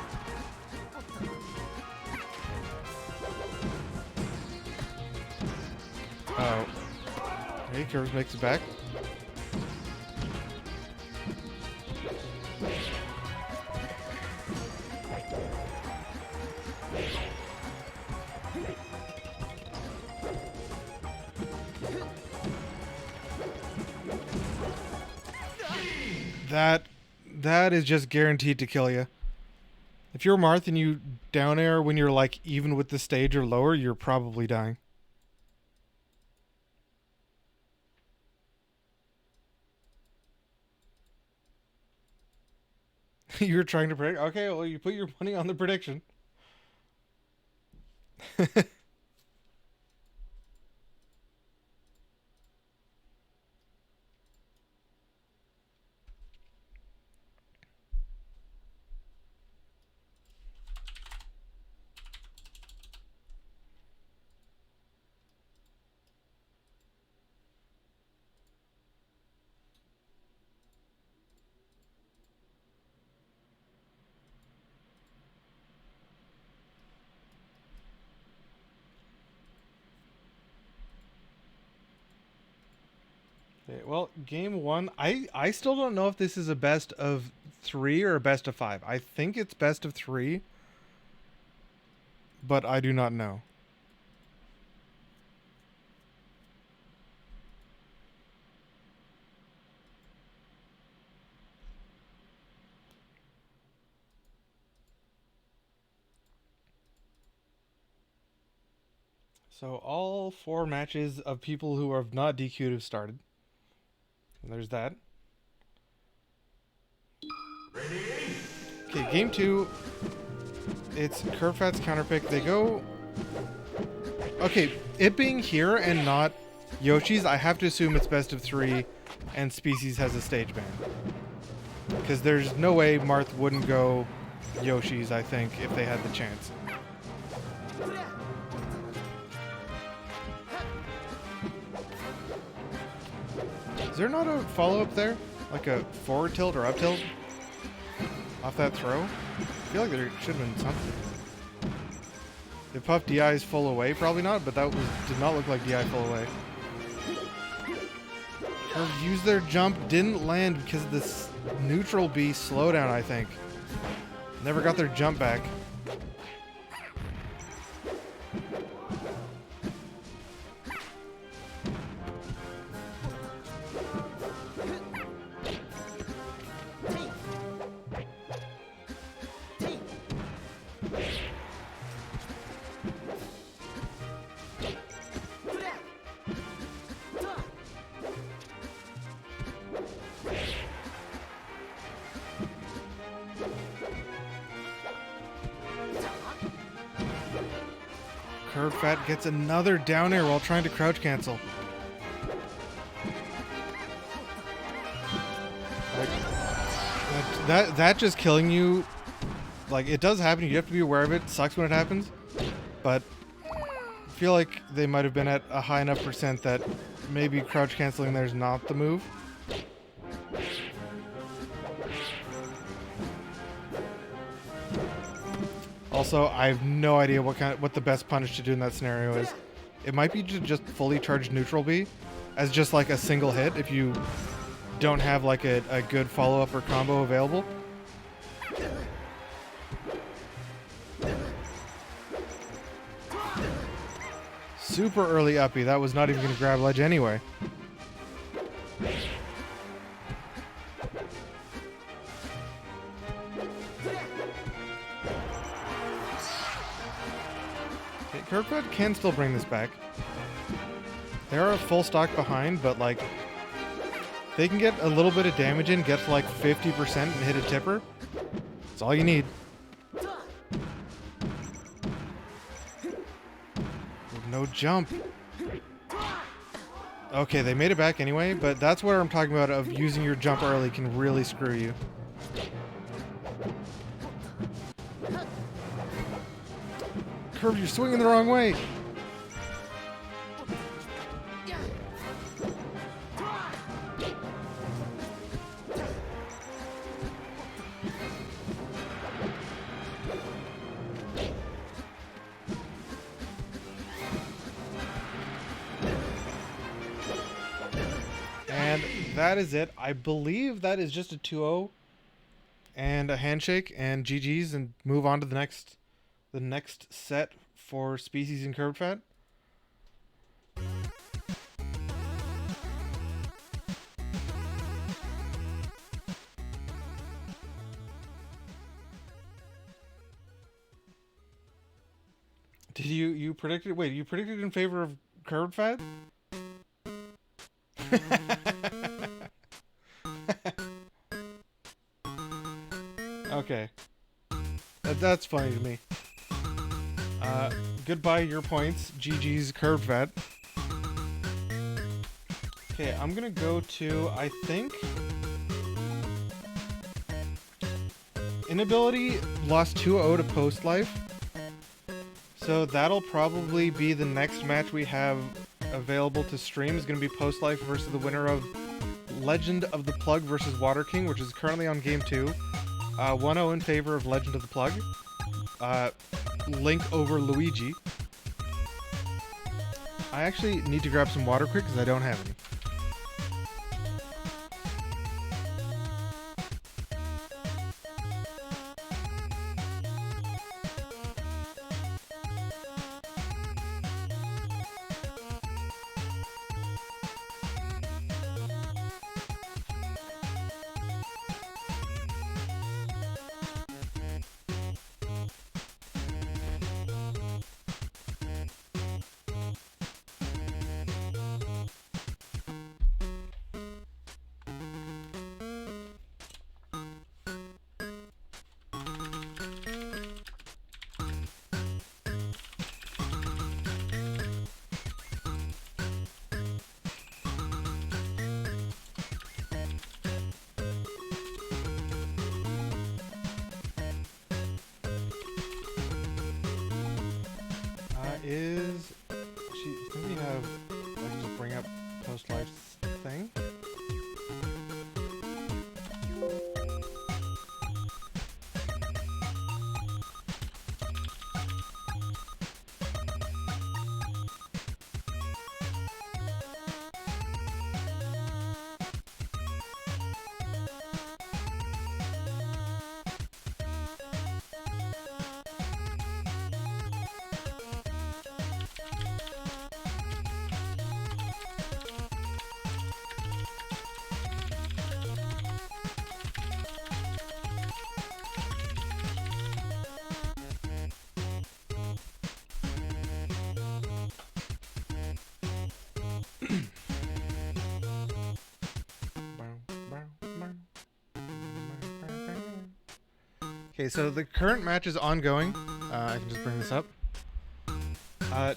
Okay, Curves makes it back. That is just guaranteed to kill you. If you're Marth and you down air when you're like even with the stage or lower, you're probably dying. You were trying to predict? Okay, well, you put your money on the prediction. Okay, well, game one, I still don't know if this is a best of 3 or a best of 5. I think it's best of 3, but I do not know. So all 4 matches of people who have not DQ'd have started. And there's that. Okay, game 2. It's Curvefat's counterpick. They go... Okay, it being here and not Yoshi's, I have to assume it's best of 3 and Species has a stage ban. Because there's no way Marth wouldn't go Yoshi's, I think, if they had the chance. Is there not a follow-up there? Like a forward tilt or up tilt? Off that throw? I feel like there should have been something. If Puff DI is full away, probably not, but that did not look like DI full away. Curve used their jump, didn't land because of this neutral B slowdown, I think. Never got their jump back. Curvefat gets another down air while trying to crouch cancel. Like, that just killing you, like, it does happen. You have to be aware of it. Sucks when it happens. But I feel like they might have been at a high enough percent that maybe crouch canceling there's not the move. Also, I have no idea what the best punish to do in that scenario is. It might be to just fully charge neutral B as just like a single hit if you don't have like a good follow-up or combo available. Super early uppy. That was not even going to grab ledge anyway. Curvefat can still bring this back. They are a full stock behind, but like they can get a little bit of damage in, get to like 50% and hit a tipper. That's all you need. No jump. Okay, they made it back anyway, but that's what I'm talking about of using your jump early can really screw you. Curve, you're swinging the wrong way. that is it. I believe that is just a 2-0 and a handshake and GG's, and move on to the next set for Species and Curved Fat. Did you predicted? Wait, you predicted in favor of Curved Fat? Okay. That's funny to me. Goodbye your points. GG's Curved Fat. Okay, I'm gonna go to, I think... Inability lost 2-0 to Post Life. So that'll probably be the next match we have available to stream. Is going to be Post Life versus the winner of Legend of the Plug versus Water King, which is currently on game 2. 1-0 in favor of Legend of the Plug. Link over Luigi. I actually need to grab some water quick because I don't have any. I think we have, I can just bring up Post Life's thing. Okay, so the current match is ongoing. I can just bring this up.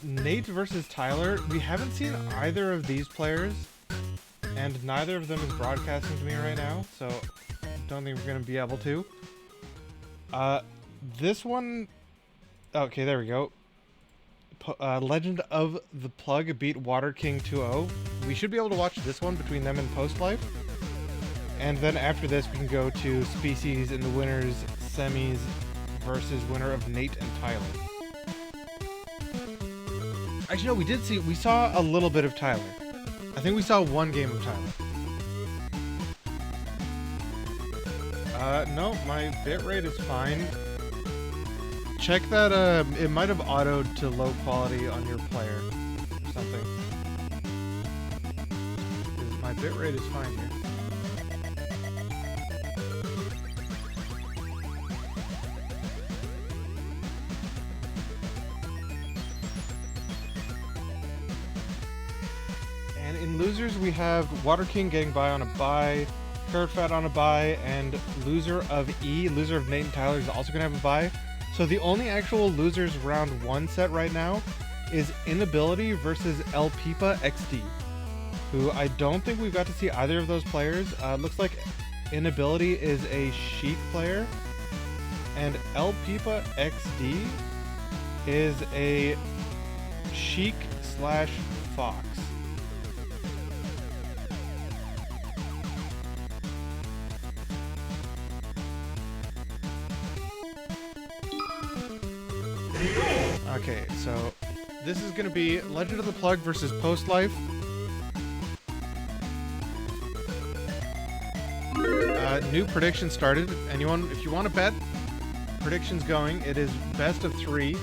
Nate versus Tyler. We haven't seen either of these players, and neither of them is broadcasting to me right now, so don't think we're going to be able to. This one... Okay, there we go. Legend of the Plug beat Water King 2-0. We should be able to watch this one between them and Post Life. And then after this, we can go to Species in the winners semis versus winner of Nate and Tyler. Actually, no, we saw a little bit of Tyler. I think we saw one game of Tyler. No, my bitrate is fine. Check that, it might have autoed to low quality on your player or something. My bitrate is fine here. And in losers, we have Water King getting by on a bye, Curved Fat on a bye, and loser of loser of Nate and Tyler is also going to have a bye. So the only actual losers round 1 set right now is Inability versus El Pipa XD, who I don't think we've got to see either of those players. Looks like Inability is a Sheik player, and El Pipa XD is a Sheik / Fox. Okay, so this is going to be Legend of the Plug versus Post Life. new prediction started. Anyone, if you want to bet, predictions going. It is best of 3.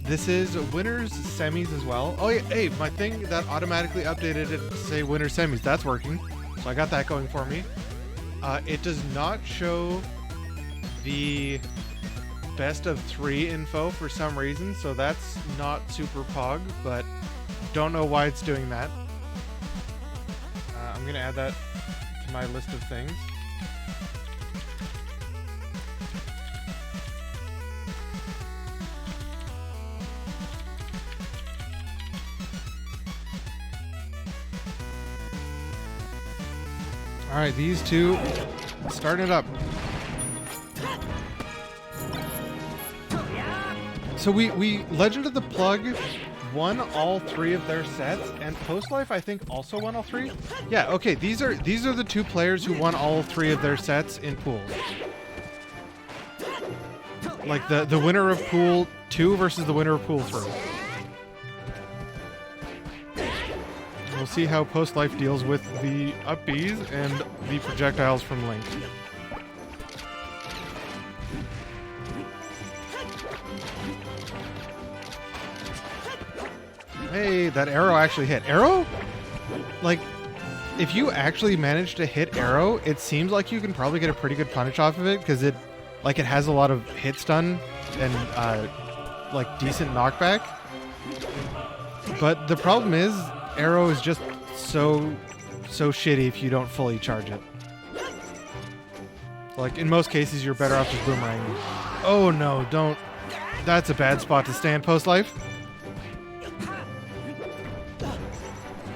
This is winners semis as well. Oh yeah, hey, my thing that automatically updated it to say winners semis, that's working. So I got that going for me. It does not show the best of 3 info for some reason, so that's not super pog, but don't know why it's doing that. I'm gonna add that to my list of things. All right, these two, starting it up. So we Legend of the Plug won all 3 of their sets, and Post Life I think also won all 3. Yeah, okay, these are the 2 players who won all 3 of their sets in pools. Like the winner of pool 2 versus the winner of pool 3. We'll see how Post Life deals with the up Bs and the projectiles from Link. Hey, that arrow actually hit. Arrow? Like, if you actually manage to hit arrow, it seems like you can probably get a pretty good punish off of it, because it has a lot of hit stun and like decent knockback. But the problem is, arrow is just so shitty if you don't fully charge it. Like, in most cases, you're better off just boomeranging. Oh no, don't. That's a bad spot to stand, Post Life.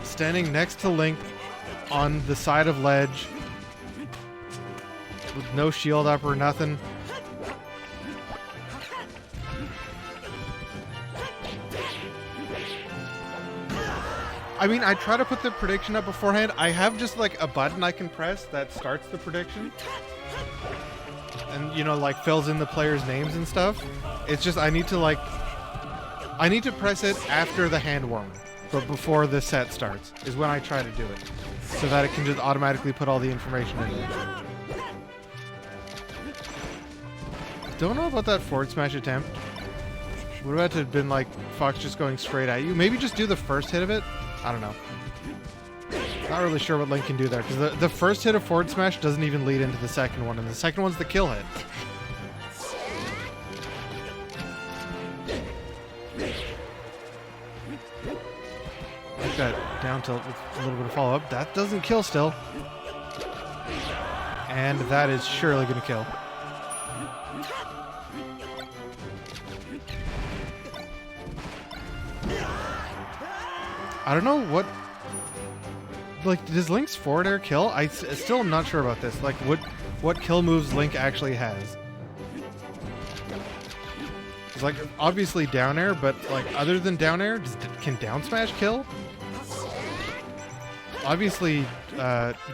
Standing next to Link on the side of ledge with no shield up or nothing. I mean, I try to put the prediction up beforehand. I have just like a button I can press that starts the prediction. And, you know, like fills in the players' names and stuff. It's just I need to press it after the hand warmer. But before the set starts is when I try to do it, so that it can just automatically put all the information in there. Don't know about that forward smash attempt. What about to have been like Fox just going straight at you? Maybe just do the first hit of it? I don't know. Not really sure what Link can do there, because the first hit of forward smash doesn't even lead into the second one, and the second one's the kill hit. That down tilt with a little bit of follow-up. That doesn't kill still. And that is surely going to kill. I don't know what... Like, does Link's forward air kill? I still am not sure about this. Like, what kill moves Link actually has. It's like, obviously down air, but like, other than down air, can down smash kill? Obviously,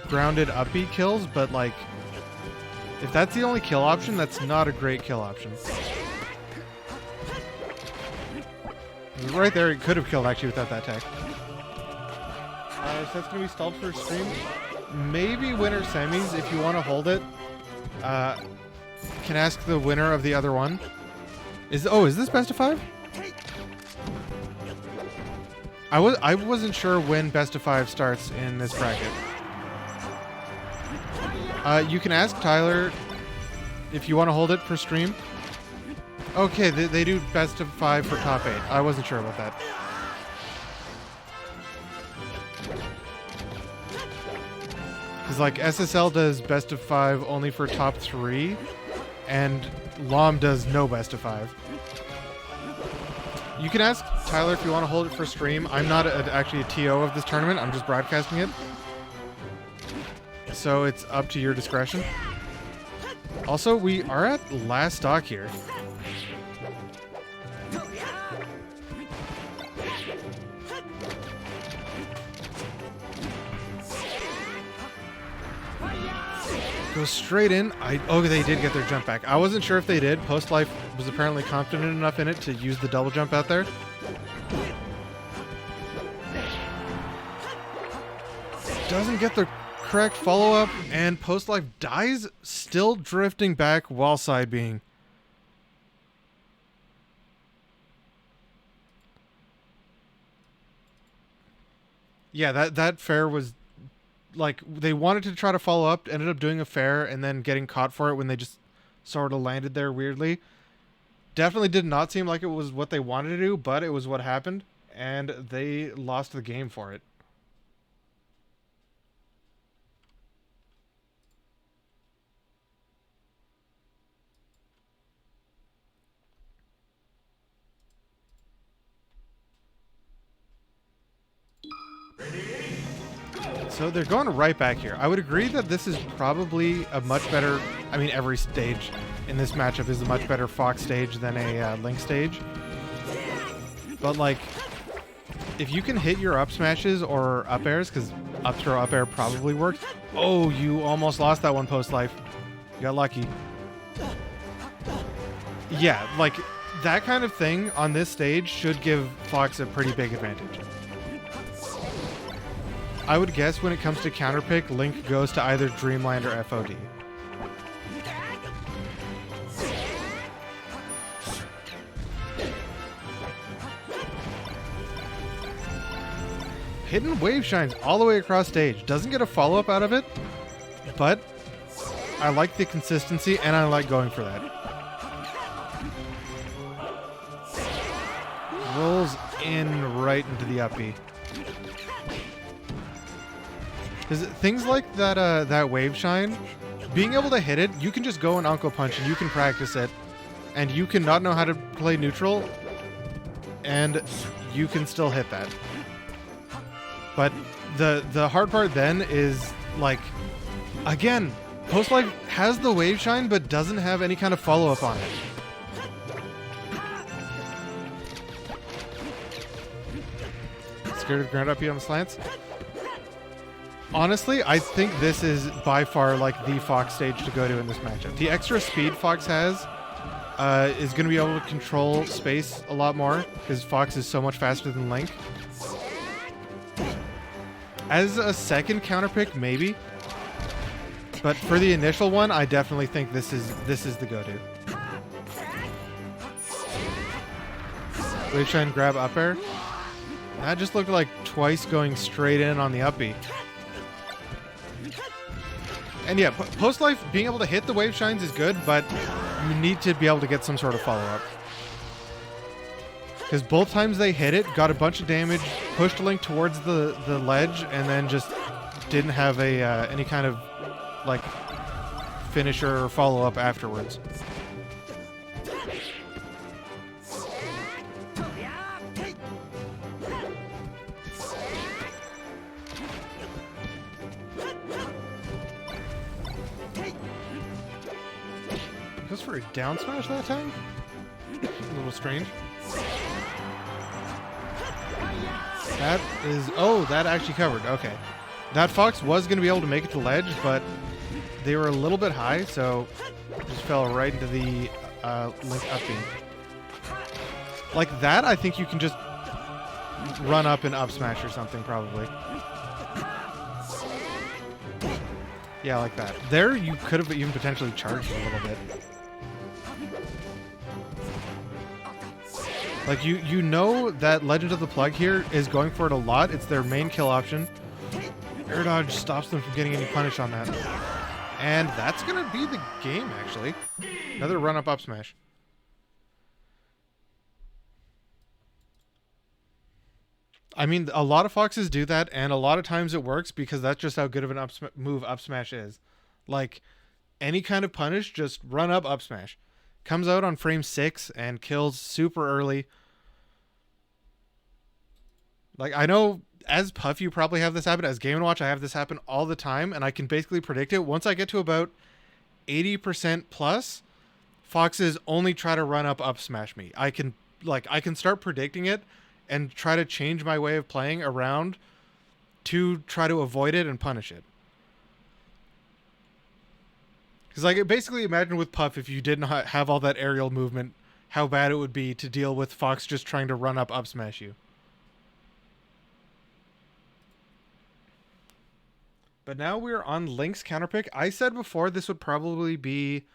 grounded up B kills, but like, if that's the only kill option, that's not a great kill option. Right there, it could have killed actually without that tech. So that's going to be stalled for stream. Maybe winner semis if you want to hold it. Can ask the winner of the other one. Is this best of 5? I wasn't sure when best of 5 starts in this bracket. You can ask Tyler if you want to hold it for stream. Okay, they do best of 5 for top 8. I wasn't sure about that. Because like SSL does best of 5 only for top 3, and LOM does no best of 5. You can ask Tyler if you want to hold it for stream. I'm not actually a TO of this tournament. I'm just broadcasting it. So it's up to your discretion. Also, we are at last stock here. Go straight in. Oh, they did get their jump back. I wasn't sure if they did. Post Life was apparently confident enough in it to use the double jump out there. Doesn't get the incorrect follow-up, and Post-Life dies, still drifting back while side being. Yeah, that fair was, like, they wanted to try to follow up, ended up doing a fair, and then getting caught for it when they just sort of landed there weirdly. Definitely did not seem like it was what they wanted to do, but it was what happened, and they lost the game for it. So they're going right back here. I would agree that this is probably a much better... I mean, every stage in this matchup is a much better Fox stage than a Link stage. But, like, if you can hit your up smashes or up airs, because up throw, up air probably works. Oh, you almost lost that one Post-Life. You got lucky. Yeah, like, that kind of thing on this stage should give Fox a pretty big advantage. I would guess when it comes to counterpick, Link goes to either Dreamland or FOD. Hidden Wave Shines all the way across stage. Doesn't get a follow-up out of it, but I like the consistency and I like going for that. Rolls in right into the up B. Because things like that that Wave Shine, being able to hit it, you can just go and Uncle Punch and you can practice it. And you can not know how to play neutral, and you can still hit that. But the hard part then is, like, again, Post-Life has the Wave Shine but doesn't have any kind of follow-up on it. Scared of ground up here on the slants? Honestly, I think this is by far like the Fox stage to go to in this matchup. The extra speed Fox has is going to be able to control space a lot more because Fox is so much faster than Link. As a second counterpick, maybe. But for the initial one, I definitely think this is the go-to. Wave Shine, grab up air. That just looked like twice going straight in on the up B. And yeah, Post-Life, being able to hit the Wave Shines is good, but you need to be able to get some sort of follow-up. Because both times they hit it, got a bunch of damage, pushed Link towards the ledge, and then just didn't have a any kind of, like, finisher or follow-up afterwards. Goes for a down smash that time? A little strange. That is... Oh, that actually covered. Okay. That Fox was going to be able to make it to ledge, but they were a little bit high, so just fell right into the Link up B. Like that, I think you can just run up and up smash or something, probably. Yeah, like that. There, you could have even potentially charged a little bit. Like, you know that Legend of the Plug here is going for it a lot. It's their main kill option. Air dodge stops them from getting any punish on that. And that's going to be the game, actually. Another run-up up smash. I mean, a lot of Foxes do that, and a lot of times it works because that's just how good of an move up smash is. Like, any kind of punish, just run up smash. Comes out on frame 6 and kills super early. Like, I know as Puff you probably have this happen. As Game & Watch I have this happen all the time, and I can basically predict it. Once I get to about 80% plus, Foxes only try to run up smash me. I can start predicting it and try to change my way of playing around to try to avoid it and punish it. Because, like, basically imagine with Puff, if you didn't have all that aerial movement, how bad it would be to deal with Fox just trying to run up smash you. But now we're on Link's counterpick. I said before this would probably be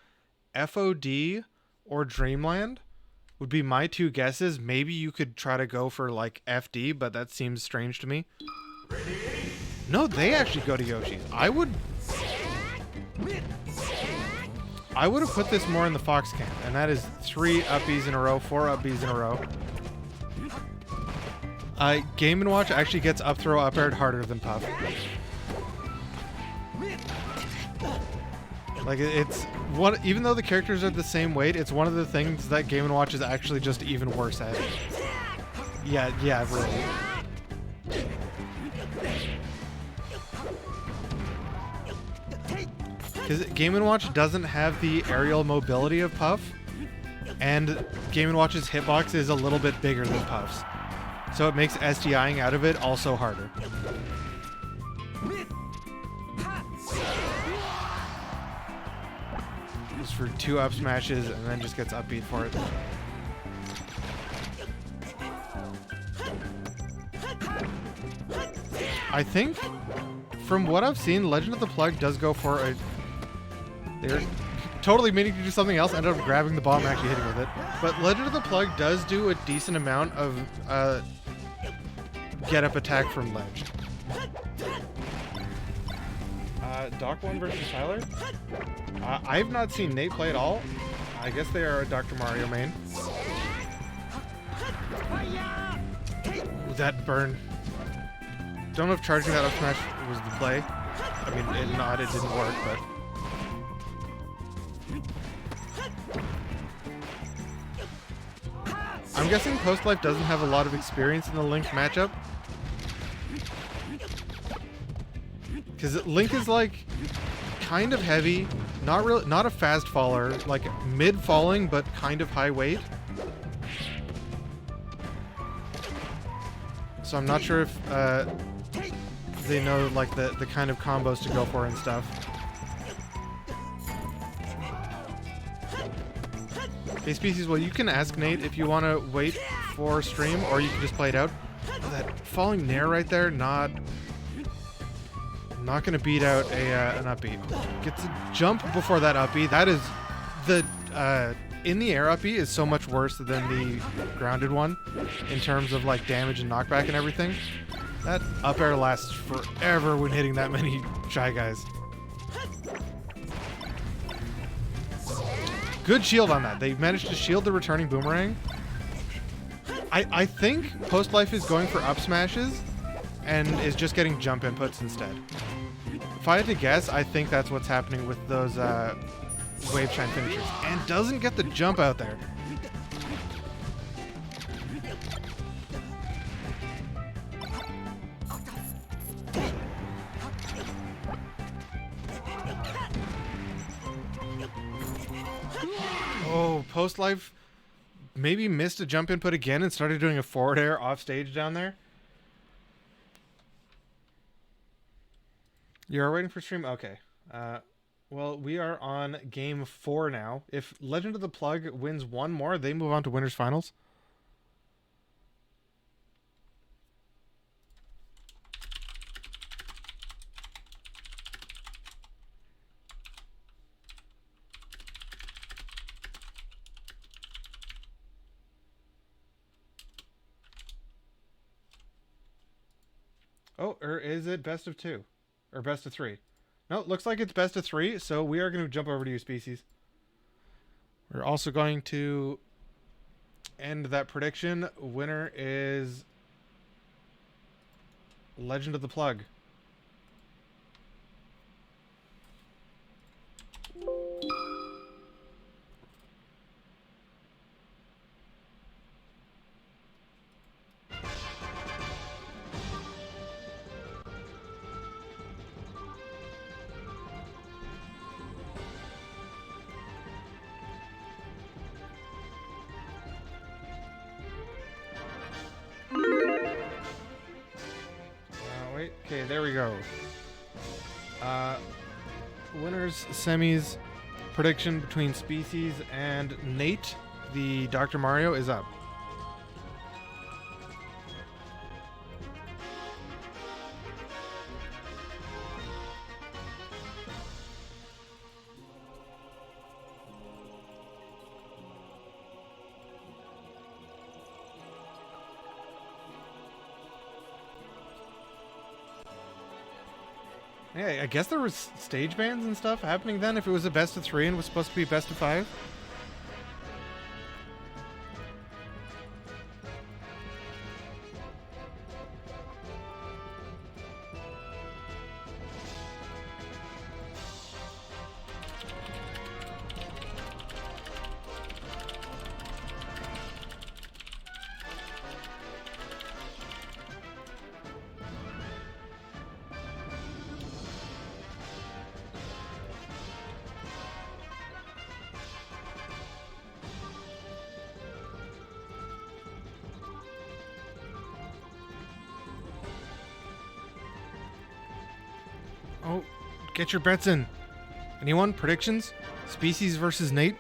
FOD or Dreamland would be my two guesses. Maybe you could try to go for like FD, but that seems strange to me. No, they actually go to Yoshi's. I would have put this more in the Fox camp, and that is 3 uppies in a row, 4 uppies in a row. Game & Watch actually gets up throw up aired harder than Puff. Like, it's one, even though the characters are the same weight, it's one of the things that Game & Watch is actually just even worse at. Yeah, really. Because Game & Watch doesn't have the aerial mobility of Puff, and Game & Watch's hitbox is a little bit bigger than Puff's. So it makes SDIing out of it also harder. Just for 2 up smashes and then just gets upbeat for it. I think, from what I've seen, Legend of the Plug does go for a... They're totally meaning to do something else, ended up grabbing the ball and actually hitting with it. But Legend of the Plug does do a decent amount of get-up attack from ledge. Doc 1 versus Tyler? I've not seen Nate play at all. I guess they are a Dr. Mario main. Ooh, that burn. Don't know if charging that up smash was the play. I mean, it didn't work, but... I'm guessing Post Life doesn't have a lot of experience in the Link matchup. Because Link is like kind of heavy, not a fast faller, like mid falling but kind of high weight. So I'm not sure if they know like the kind of combos to go for and stuff. Hey Species, well you can ask Nate if you want to wait for stream or you can just play it out. Oh, that falling nair right there, not gonna beat out an upbeat. Gets a jump before that upbeat. That is the in the air upbeat is so much worse than the grounded one in terms of like damage and knockback and everything. That up air lasts forever when hitting that many Shy Guys. Good shield on that. They managed to shield the returning boomerang. I think Post Life is going for up smashes and is just getting jump inputs instead. If I had to guess, I think that's what's happening with those wave shine finishers. And doesn't get the jump out there. Oh, Post Life maybe missed a jump input again and started doing a forward air off stage down there. You're waiting for stream? Okay. Well, we are on game 4 now. If Legend of the Plug wins one more, they move on to winners finals. Oh, or is it best of 2? Or best of 3? No, it looks like it's best of 3, so we are going to jump over to you, Species. We're also going to end that prediction. Winner is Legend of the Plug. Okay, there we go. Winners, semis, prediction between Species and Nate, the Dr. Mario, is up. Yeah, I guess there was stage bans and stuff happening then if it was a best of 3 and was supposed to be best of 5. Oh, get your bets in. Anyone? Predictions? Species versus Nate?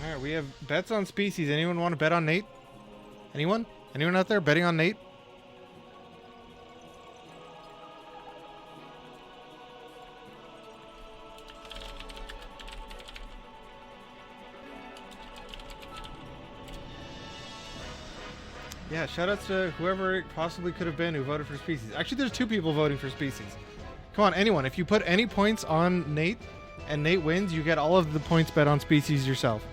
Alright, we have bets on Species. Anyone want to bet on Nate? Anyone? Anyone out there betting on Nate? Yeah, shoutouts to whoever it possibly could have been who voted for Species. Actually, there's 2 people voting for Species. Come on, anyone. If you put any points on Nate and Nate wins, you get all of the points bet on Species yourself.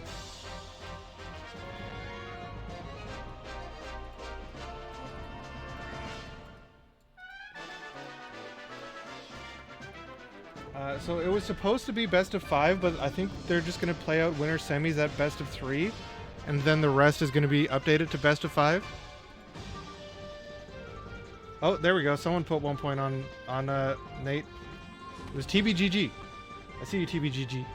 So it was supposed to be best of 5, but I think they're just going to play out winner semis at best of 3, and then the rest is going to be updated to best of 5. Oh, there we go. Someone put 1 point on Nate. It was TBGG. I see you, TBGG.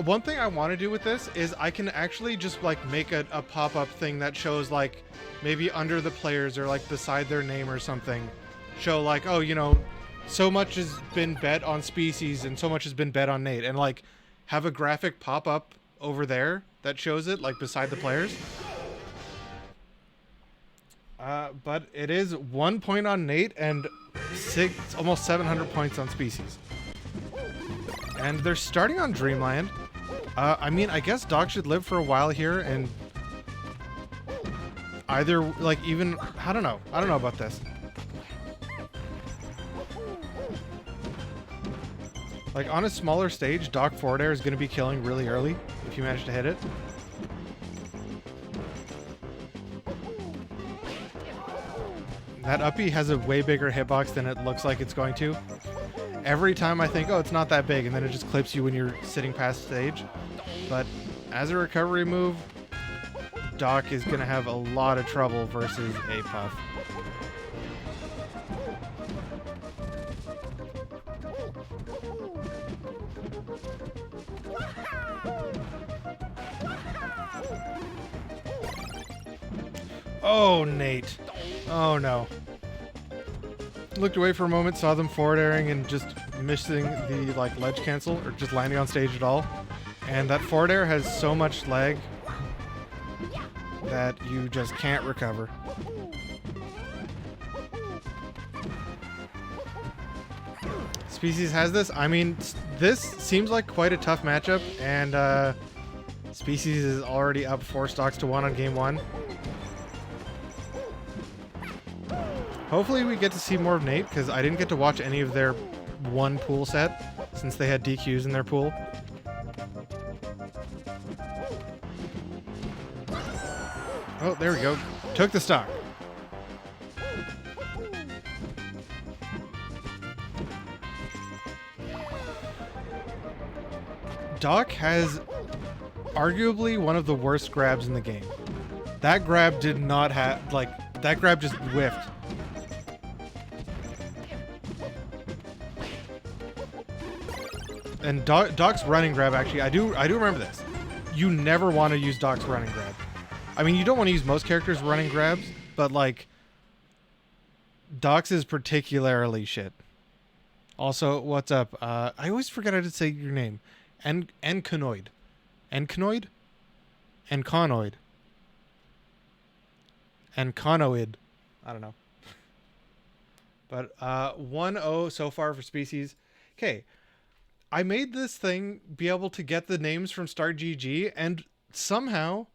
One thing I want to do with this is I can actually just like make a pop-up thing that shows like maybe under the players or like beside their name or something. Show like, oh, you know, so much has been bet on Species and so much has been bet on Nate, and like have a graphic pop up over there that shows it like beside the players. But it is 1 point on Nate and almost 700 points on Species. And they're starting on Dreamland. I mean, I guess Doc should live for a while here and either like even I don't know about this. Like, on a smaller stage, Doc Forward Air is going to be killing really early if you manage to hit it. That uppie has a way bigger hitbox than it looks like it's going to. Every time I think, oh, it's not that big, and then it just clips you when you're sitting past stage. But as a recovery move, Doc is going to have a lot of trouble versus a Puff. Oh, Nate. Oh, no. Looked away for a moment, saw them forward airing and just missing the like ledge cancel or just landing on stage at all. And that forward air has so much lag that you just can't recover. Species has this. I mean, this seems like quite a tough matchup, and Species is already up 4 stocks to 1 on game 1. Hopefully we get to see more of Nate, because I didn't get to watch any of their one pool set, since they had DQs in their pool. Oh, there we go. Took the stock. Doc has arguably one of the worst grabs in the game. That grab did not have, like, that grab just whiffed. And Doc's running grab, actually, I do remember this. You never want to use Doc's running grab. I mean, you don't want to use most characters' running grabs, but, like, Doc's is particularly shit. Also, what's up? I always forget how to say your name. Enconoid. Enconoid? Enconoid. and conoid. I don't know. But 1-0 so far for species. Okay, I made this thing be able to get the names from Start GG, and somehow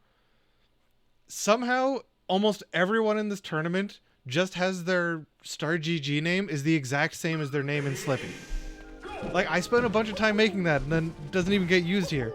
almost everyone in this tournament just has their Start GG name is the exact same as their name in Slippy. Like, I spent a bunch of time making that, and then it doesn't even get used here.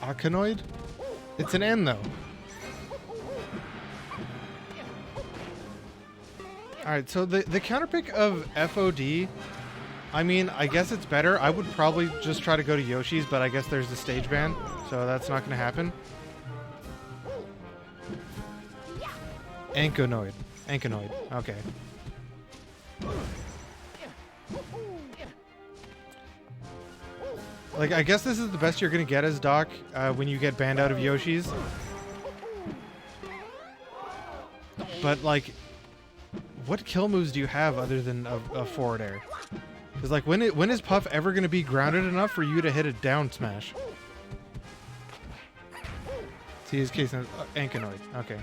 Aconoid? It's an N, though. Alright, so the counterpick of FOD, I mean, I guess it's better. I would probably just try to go to Yoshi's, but I guess there's the stage ban, so that's not going to happen. Ankonoid. Ankonoid. Okay. Like, I guess this is the best you're going to get as Doc when you get banned out of Yoshi's. But, like, what kill moves do you have other than a forward air? Because, like, when is Puff ever going to be grounded enough for you to hit a down smash? See, his case, Ankonoid. Okay.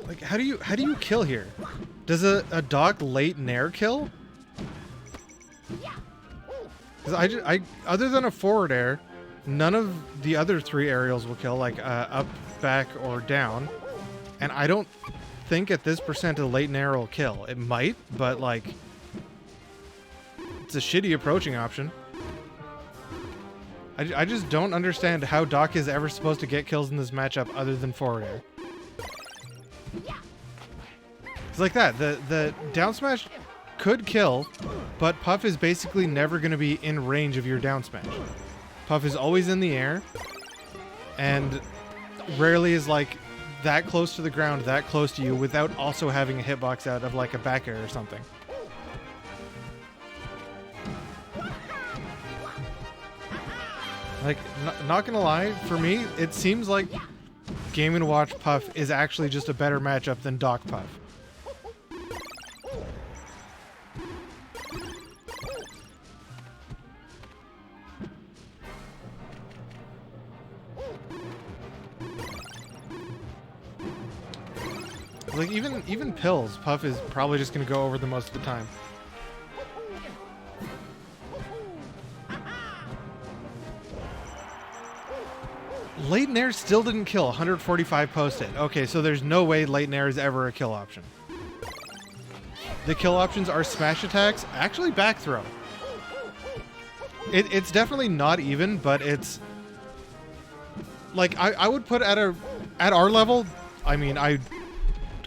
Like, how do you kill here? Does a Doc late nair kill? Because I other than a forward air, none of the other three aerials will kill, like up, back, or down. And I don't think at this percent a late nair will kill. It might, but like, it's a shitty approaching option. I just don't understand how Doc is ever supposed to get kills in this matchup other than forward air. It's like that. The down smash could kill, but Puff is basically never going to be in range of your down smash. Puff is always in the air, and rarely is like that close to the ground, that close to you, without also having a hitbox out of like a back air or something. Like, not gonna lie, for me, it seems like Game & Watch Puff is actually just a better matchup than Doc Puff. Like, even pills, Puff is probably just gonna go over them most of the time. Late Nair still didn't kill. 145 post-hit. Okay, so there's no way Late Nair is ever a kill option. The kill options are smash attacks, actually back throw. It's definitely not even, but it's like I would put at our level. I mean, I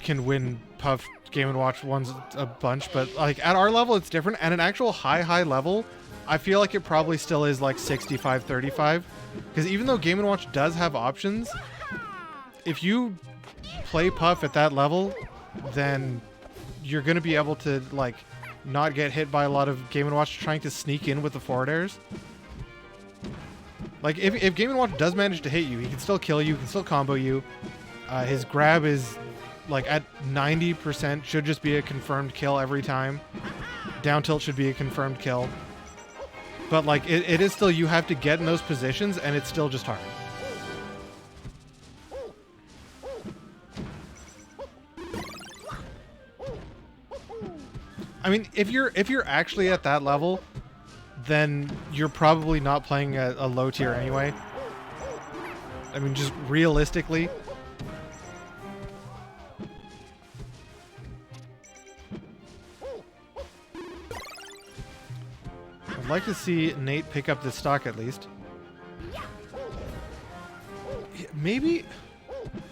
can win Puff Game & Watch ones a bunch, but like at our level it's different. At an actual high level, I feel like it probably still is like 65-35, because even though Game & Watch does have options, if you play Puff at that level, then you're going to be able to like not get hit by a lot of Game & Watch trying to sneak in with the forward airs. Like if Game & Watch does manage to hit you, he can still kill you, can still combo you. His grab is like at 90%, should just be a confirmed kill every time. Down tilt should be a confirmed kill. But like it is still, you have to get in those positions, and it's still just hard. I mean, if you're actually at that level, then you're probably not playing a low tier anyway. I mean, just realistically. I'd like to see Nate pick up this stock at least. Maybe,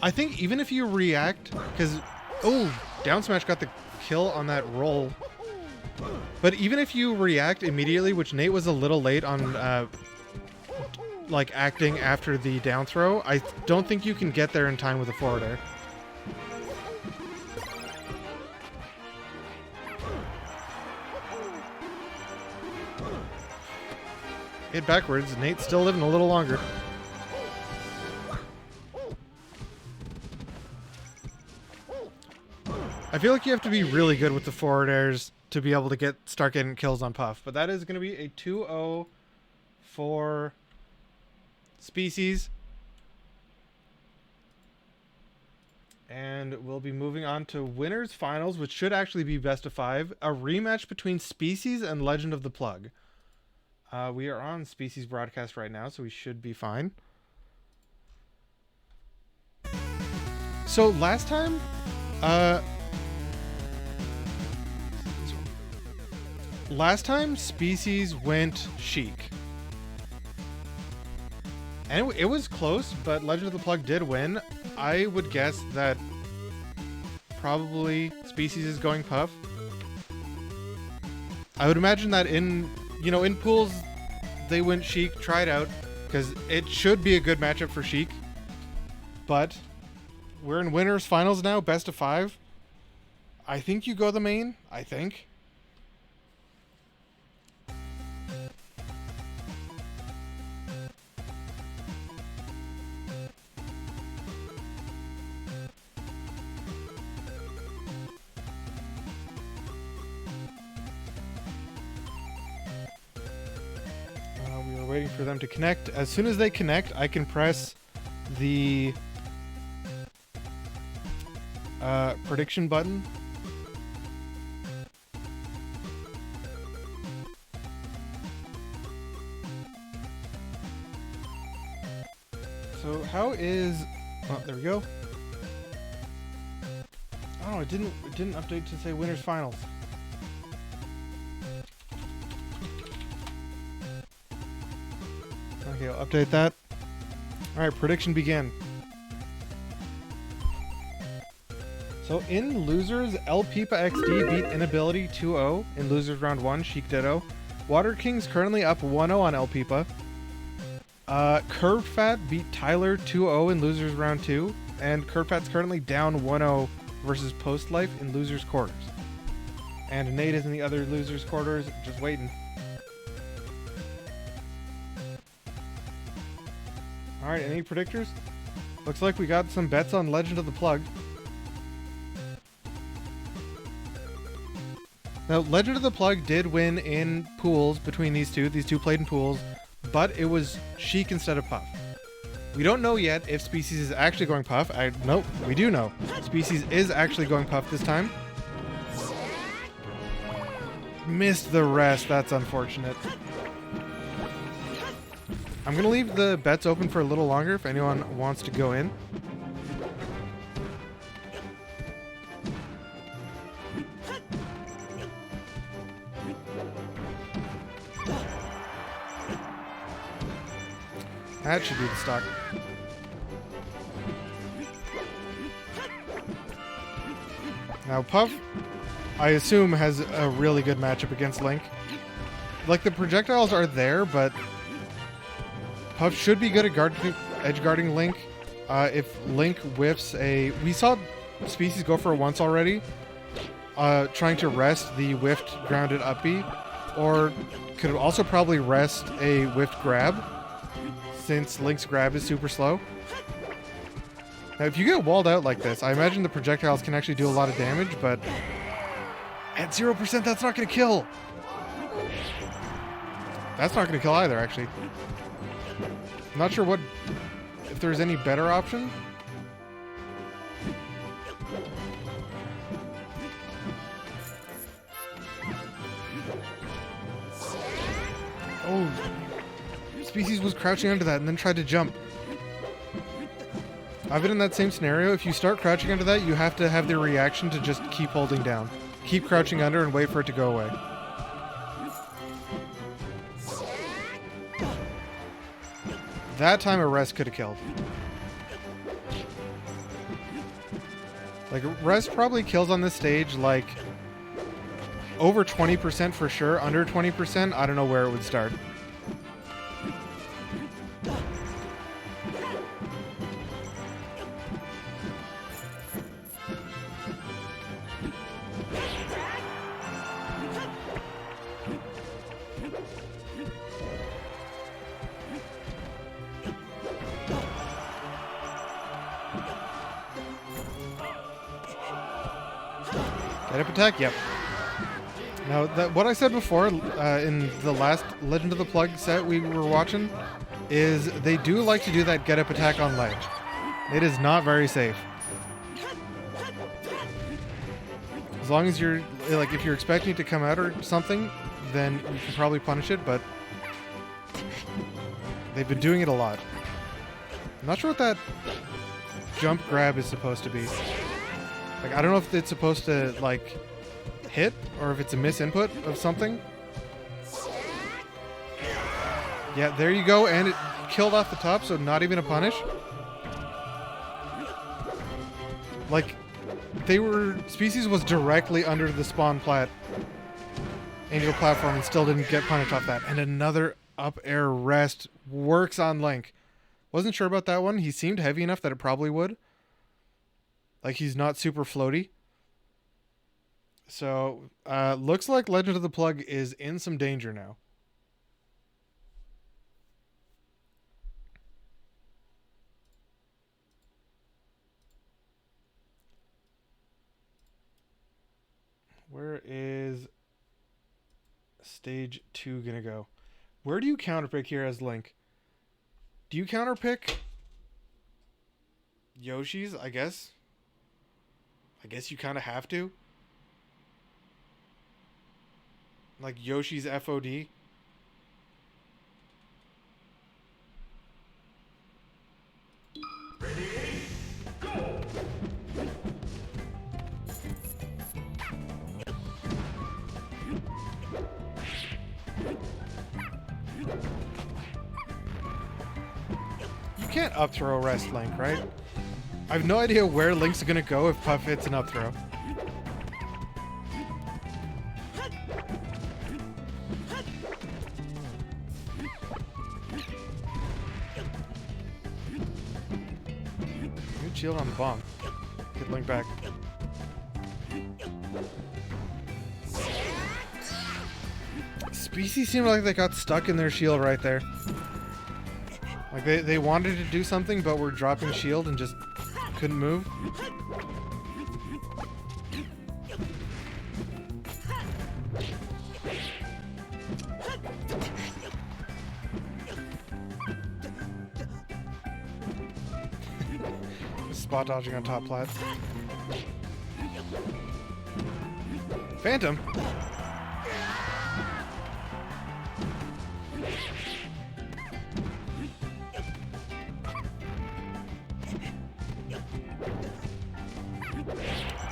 I think even if you react, because, oh, down smash got the kill on that roll. But even if you react immediately, which Nate was a little late on like acting after the down throw, I don't think you can get there in time with a forward air. Hit backwards. Nate's still living a little longer. I feel like you have to be really good with the forward airs to be able to start getting kills on Puff. But that is going to be a 2-0 for Species. And we'll be moving on to winners finals, which should actually be best of 5. A rematch between Species and Legend of the Plug. We are on Species broadcast right now, so we should be fine. So last time, Species went Sheik. And it was close, but Legend of the Plug did win. I would guess that probably Species is going Puff. I would imagine that in pools, they went Sheik, try it out, because it should be a good matchup for Sheik. But we're in winners finals now, best of 5. I think you go the main, I think. Waiting for them to connect. As soon as they connect, I can press the prediction button. So how is... Oh, there we go. Oh, it didn't update to say winners finals. Okay, I'll update that. Alright, prediction begin. So in losers, El Pipa XD beat Inability 2-0 in losers round 1, Sheik Ditto. Water King's currently up 1-0 on El Pipa. Curved Fat beat Tyler 2-0 in losers round 2. And Curved Fat's currently down 1-0 versus Post Life in losers quarters. And Nate is in the other losers quarters, just waiting. Alright, any predictors? Looks like we got some bets on Legend of the Plug. Now, Legend of the Plug did win in pools between these two. These two played in pools, but it was Sheik instead of Puff. We don't know yet if Species is actually going Puff. Nope, we do know. Species is actually going Puff this time. Missed the rest, that's unfortunate. I'm going to leave the bets open for a little longer if anyone wants to go in. That should be the stock. Now Puff, I assume, has a really good matchup against Link. Like, the projectiles are there, but Puff should be good at edge guarding Link. If Link whiffs we saw Species go for it once already, trying to rest the whiffed grounded up B, or could also probably rest a whiffed grab, since Link's grab is super slow. Now, if you get walled out like this, I imagine the projectiles can actually do a lot of damage, but at 0%, that's not going to kill. That's not going to kill either, actually. I'm not sure if there's any better option. Oh, Species was crouching under that and then tried to jump. I've been in that same scenario. If you start crouching under that, you have to have the reaction to just keep holding down. Keep crouching under and wait for it to go away. That time a rest could have killed. Like, rest probably kills on this stage like over 20% for sure. Under 20%, I don't know where it would start. Get up attack? Yep. Now, what I said before in the last Legend of the Plug set we were watching is they do like to do that get up attack on ledge. It is not very safe. As long as you're, like, if you're expecting it to come out or something, then you can probably punish it, but they've been doing it a lot. I'm not sure what that jump grab is supposed to be. Like, I don't know if it's supposed to, like, hit or if it's a misinput of something. Yeah, there you go, and it killed off the top, so not even a punish. Like, Species was directly under the spawn Angel platform and still didn't get punished off that. And another up air rest works on Link. Wasn't sure about that one. He seemed heavy enough that it probably would. Like, he's not super floaty. So, looks like Legend of the Plug is in some danger now. Where is stage 2 gonna go? Where do you counterpick here as Link? Do you counterpick Yoshi's, I guess? I guess you kind of have to. Like Yoshi's FOD. Ready, go! You can't up throw rest Link, right? I have no idea where Link's gonna go if Puff hits an up throw. Good shield on the bomb. Get Link back. Species seemed like they got stuck in their shield right there. Like they wanted to do something, but were dropping shield and just couldn't move. Spot dodging on top plat. Phantom.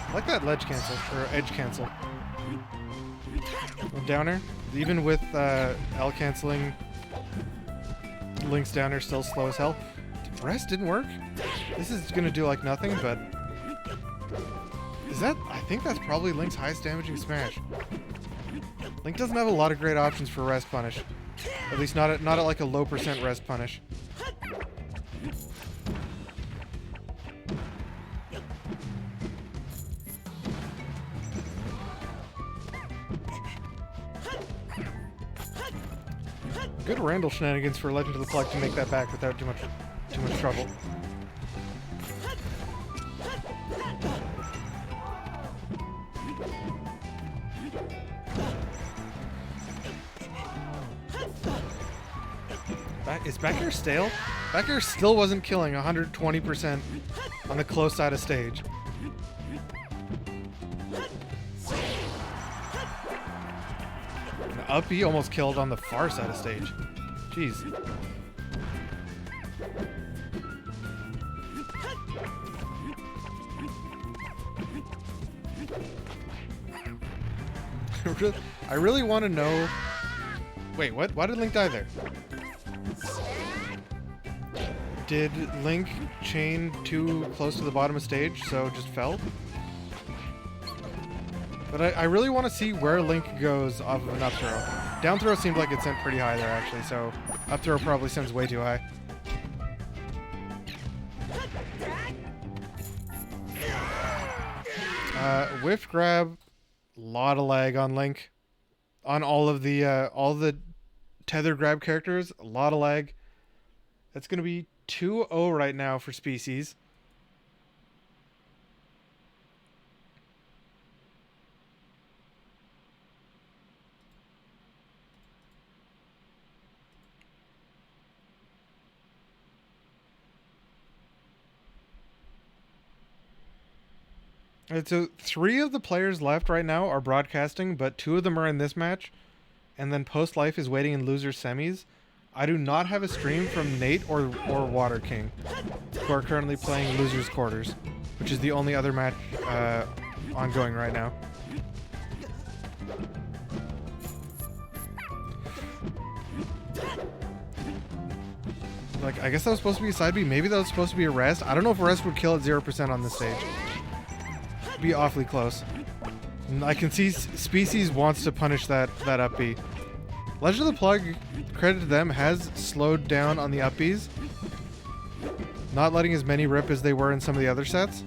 I like that ledge cancel, or edge cancel. Downer, even with L canceling, Link's downer still slow as hell. Rest didn't work. This is gonna do like nothing, but is that? I think that's probably Link's highest damaging smash. Link doesn't have a lot of great options for rest punish, at least not at like a low percent rest punish. Good Randall shenanigans for Legend of the Plug to make that back without too much trouble. Is back air stale? Back air still wasn't killing 120% on the close side of stage. Up B almost killed on the far side of stage. Jeez. I really want to know... Wait, what? Why did Link die there? Did Link chain too close to the bottom of stage, so just fell? But I really want to see where Link goes off of an up throw. Down throw seemed like it sent pretty high there, actually, so up throw probably sends way too high. Whiff grab, lot of lag on Link. On all the tether grab characters, a lot of lag. That's going to be 2-0 right now for Species. And so 3 of the players left right now are broadcasting, but 2 of them are in this match. And then Post Life is waiting in loser semis. I do not have a stream from Nate or Water King, who are currently playing losers quarters, which is the only other match ongoing right now. Like, I guess that was supposed to be a side B. Maybe that was supposed to be a rest. I don't know if rest would kill at 0% on this stage. Be awfully close. I can see Species wants to punish that up B. Legend of the Plug, credit to them, has slowed down on the up Bs, not letting as many rip as they were in some of the other sets.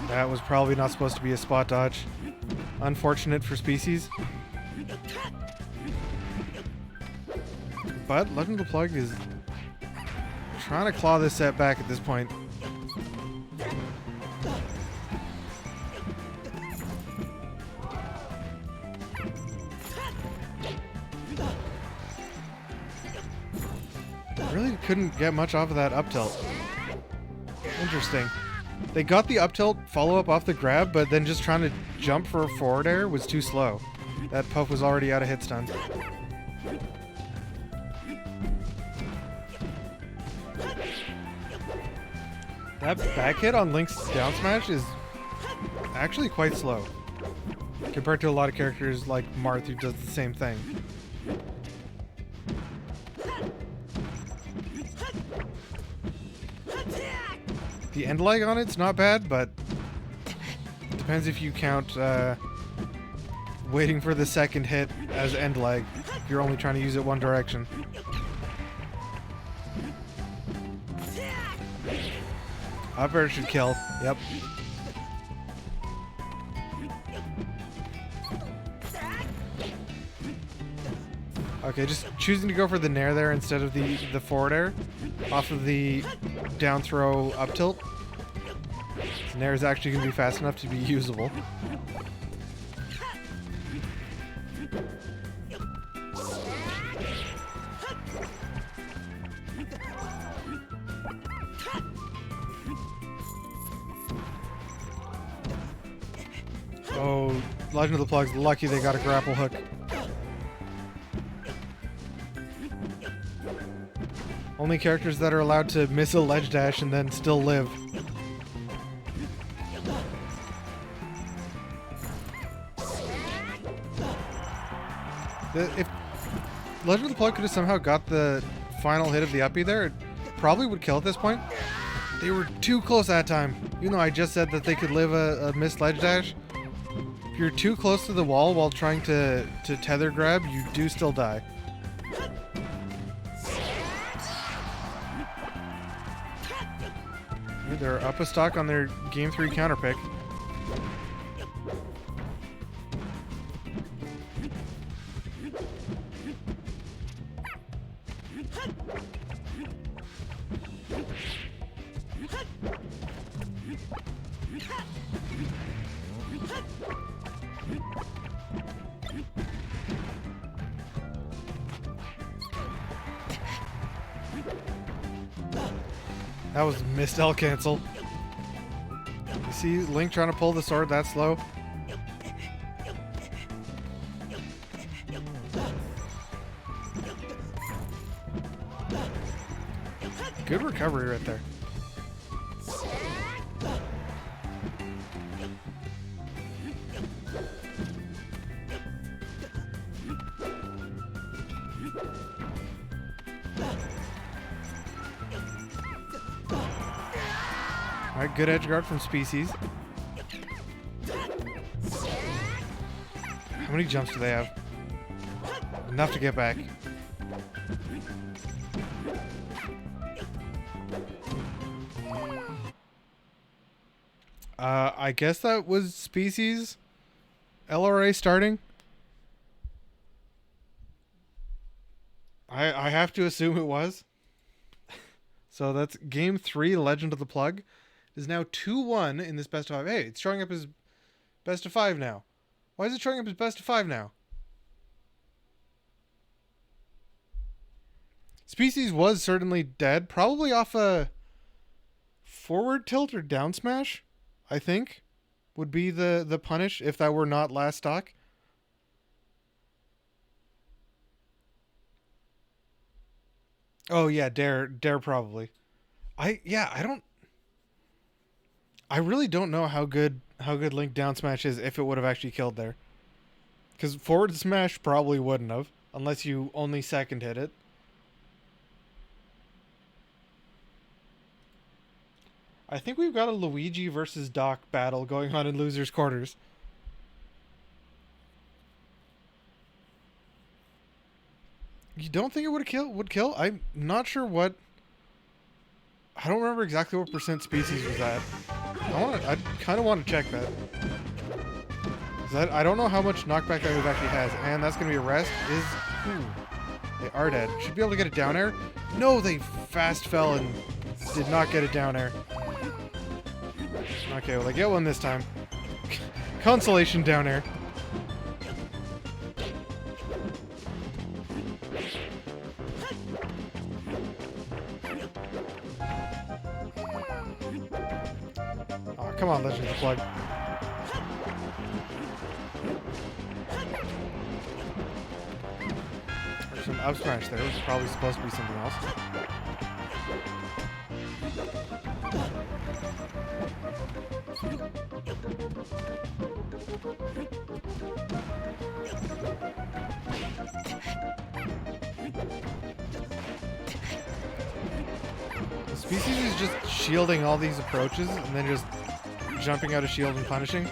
That was probably not supposed to be a spot dodge. Unfortunate for Species. But Legend of the Plug is trying to claw this set back at this point. Really couldn't get much off of that up tilt. Interesting. They got the up tilt follow-up off the grab, but then just trying to jump for a forward air was too slow. That puff was already out of hit stun. That back hit on Link's down smash is actually quite slow compared to a lot of characters like Marth who does the same thing. The end lag on it's not bad, but depends if you count waiting for the second hit as end lag if you're only trying to use it one direction. Up air should kill. Yep. Okay, just choosing to go for the nair there instead of the forward air off of the down throw up tilt. This nair is actually going to be fast enough to be usable. Oh, Legend of the Plug's lucky they got a grapple hook. Only characters that are allowed to miss a ledge dash and then still live. If Legend of the Plug could have somehow got the final hit of the uppie there, it probably would kill at this point. They were too close that time. Even though I just said that they could live a missed ledge dash. If you're too close to the wall while trying to tether grab, you do still die. They're up a stock on their game 3 counter pick. That was missed L cancel. You see Link trying to pull the sword that slow? Good recovery right there. Alright, good edge guard from Species. How many jumps do they have? Enough to get back. I guess that was Species LRA starting. I have to assume it was. So that's game 3, Legend of the Plug. It is now 2-1 in this best of 5. Hey, it's showing up as best of 5 now. Why is it showing up as best of 5 now? Species was certainly dead. Probably off a forward tilt or down smash, I think, would be the punish if that were not last stock. Oh yeah, Dare probably. I really don't know how good Link down smash is if it would have actually killed there. Cuz forward smash probably wouldn't have unless you only second hit it. I think we've got a Luigi versus Doc battle going on in losers quarters. You don't think it would kill? I'm not sure what. I don't remember exactly what percent Species was at. I kind of want to check that. I don't know how much knockback that move actually has, and that's gonna be a rest. They are dead. Should be able to get it down air. No, they fast fell and did not get it down air. Okay, well they get one this time. Consolation down air. Oh, come on, Legend of the Plug. There's some up smash there. It was probably supposed to be something else. Species is just shielding all these approaches and then just jumping out of shield and punishing.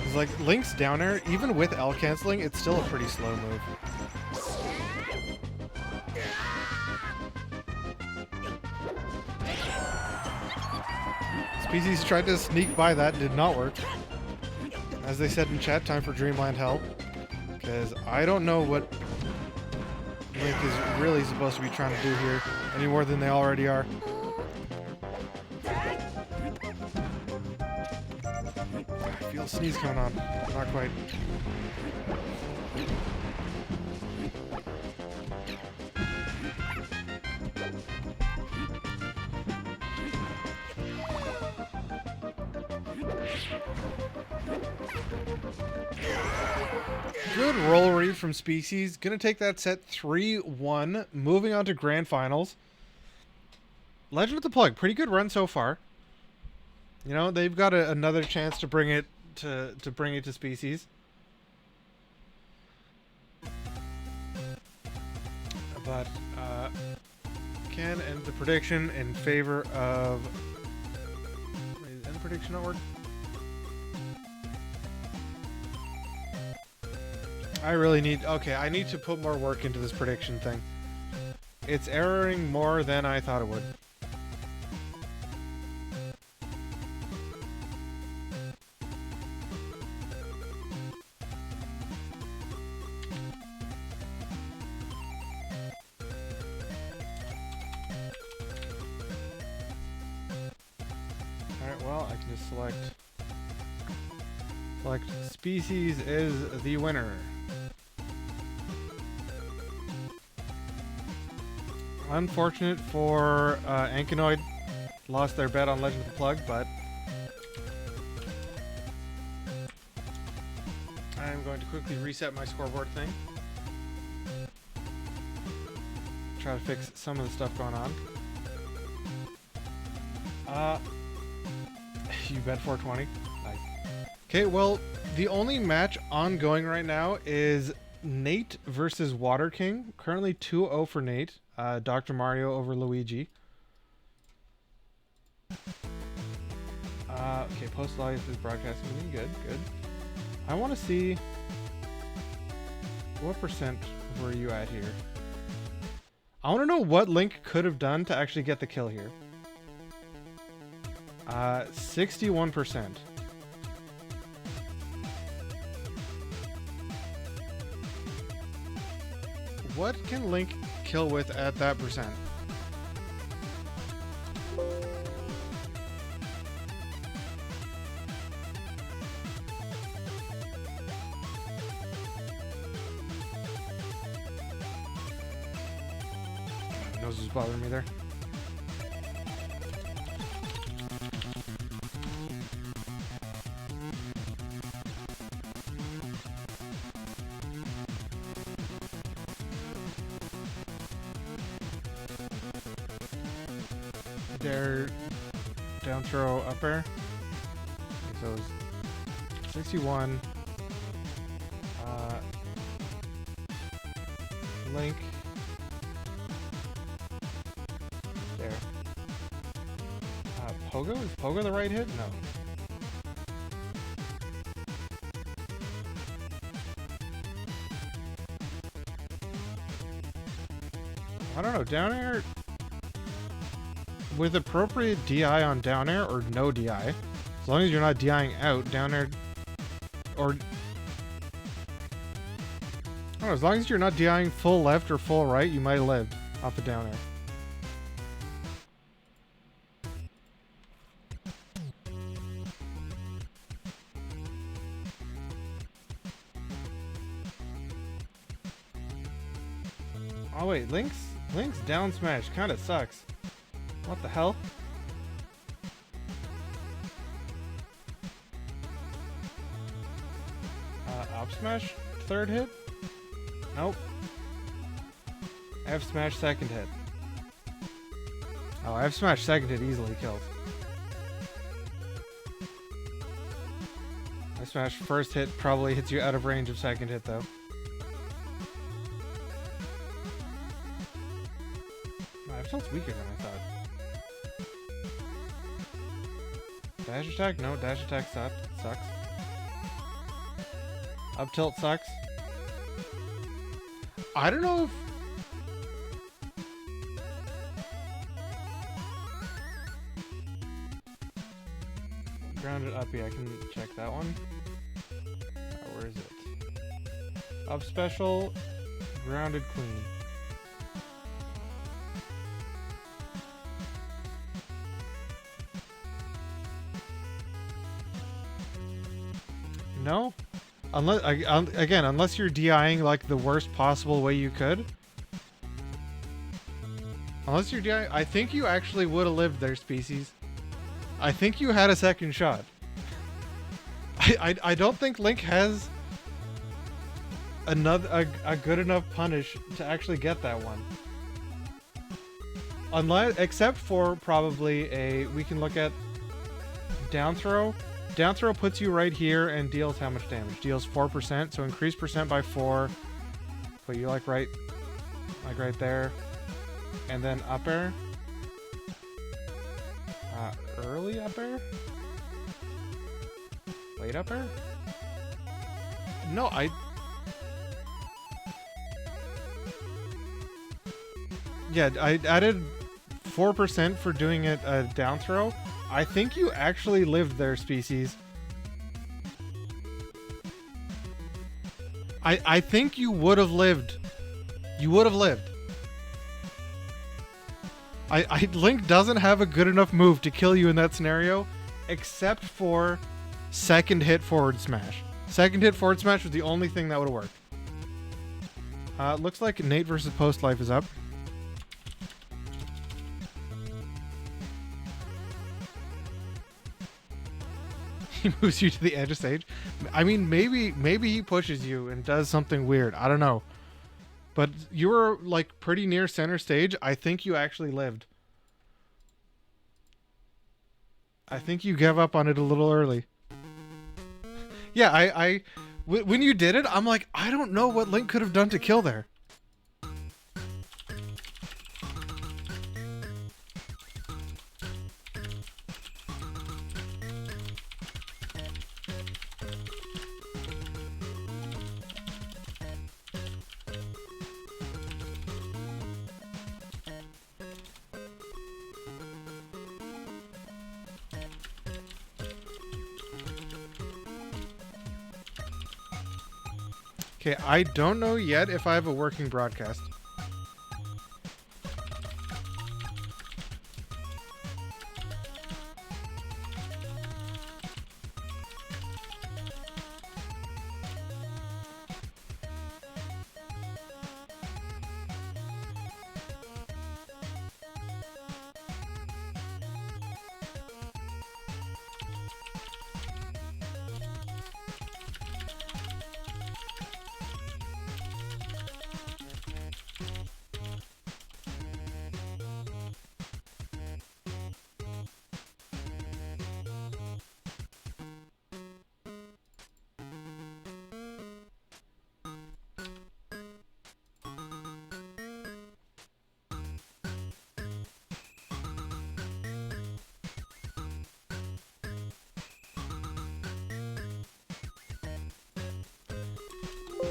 It's like Link's down air, even with L canceling, it's still a pretty slow move. Species tried to sneak by that, did not work. As they said in chat, time for Dreamland Hell. Because I don't know what Link is really supposed to be trying to do here, any more than they already are. I feel a sneeze coming on. Not quite. Good roll read from Species. Gonna take that set 3-1. Moving on to Grand Finals. Legend of the Plug. Pretty good run so far. You know, they've got another chance to bring it to bring it to Species. But can end the prediction in favor of. Wait, end the prediction not work? I really need. Okay, I need to put more work into this prediction thing. It's erroring more than I thought it would. Alright, well, I can just select Species is the winner. Unfortunate for Ankanoid. Lost their bet on Legend of the Plug, but I'm going to quickly reset my scoreboard thing. Try to fix some of the stuff going on. You bet 420. Nice. Okay, well, the only match ongoing right now is Nate versus Water King. Currently 2-0 for Nate. Dr. Mario over Luigi. Okay, post live is broadcasting. Good, good. I want to see what percent were you at here. I want to know what Link could have done to actually get the kill here. 61%. What can Link kill with at that percent? My nose is bothering me there. Dare down throw up air. Okay, so it's 61. Link. There. Pogo? Is Pogo the right hit? No. I don't know. Down air. With appropriate DI on down air or no DI, as long as you're not DIing out, down air, or I don't know, as long as you're not DIing full left or full right, you might have lived off the down air. Oh wait, Link's down smash kind of sucks. What the hell? Up smash? Third hit? Nope. F smash second hit. Oh, F smash second hit easily kills. F smash first hit probably hits you out of range of second hit though. F tilt's weaker than I thought. Dash attack? No, dash attack sucks. Up tilt sucks. I don't know if... Grounded uppy, I can check that one. Where is it? Up special, grounded clean. No? Unless again, unless you're DIing like the worst possible way you could. Unless you're DIing, I think you actually would have lived there, Species. I think you had a second shot. I don't think Link has a good enough punish to actually get that one. Unless, except for probably we can look at down throw. Down throw puts you right here and deals how much damage? Deals 4%, so increase percent by 4. Put you like right there. And then up air. Early up air? Late up air? No, yeah, I added 4% for doing it down throw. I think you actually lived there, Species. I think you would have lived. You would have lived. Link doesn't have a good enough move to kill you in that scenario, except for second hit forward smash. Second hit forward smash was the only thing that would have worked. Looks like Nate versus Post Life is up. He moves you to the edge of stage. I mean, maybe he pushes you and does something weird. I don't know. But you were like pretty near center stage. I think you actually lived. I think you gave up on it a little early. Yeah, when you did it, I'm like, I don't know what Link could have done to kill there. Okay, I don't know yet if I have a working broadcast.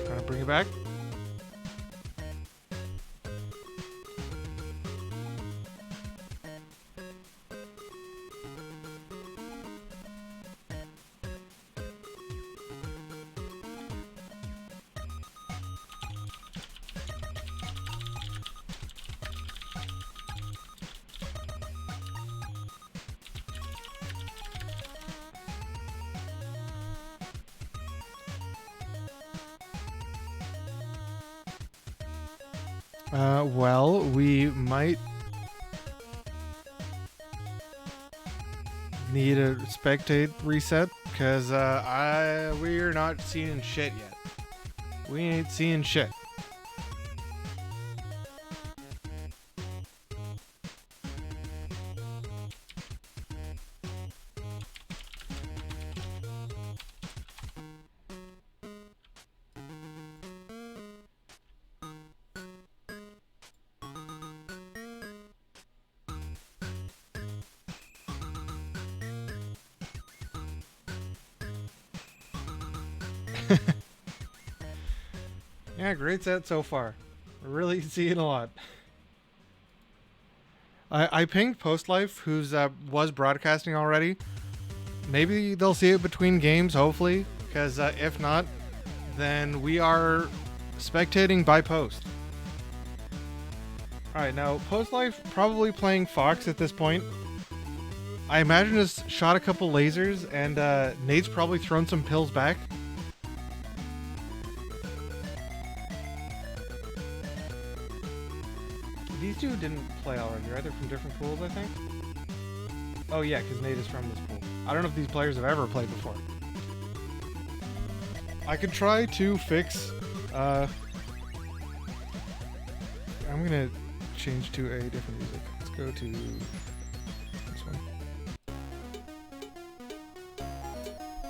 Trying to bring it back. Well, we might need a spectate reset because we're not seeing shit yet. We ain't seeing shit. Yeah, great set so far. We're really seeing a lot. I pinged Postlife, who's was broadcasting already. Maybe they'll see it between games, hopefully. Because if not, then we are spectating by post. Alright, now Postlife probably playing Fox at this point. I imagine has shot a couple lasers, and Nate's probably thrown some pills back. These two didn't play already, right? They're from different pools, I think? Oh yeah, because Nate is from this pool. I don't know if these players have ever played before. I could try to fix... I'm gonna change to a different music. Let's go to this one.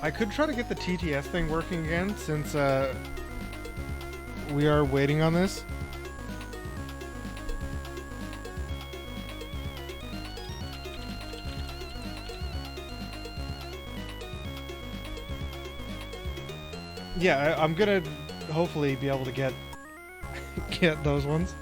I could try to get the TTS thing working again, since we are waiting on this. Yeah, I'm gonna hopefully be able to get those ones.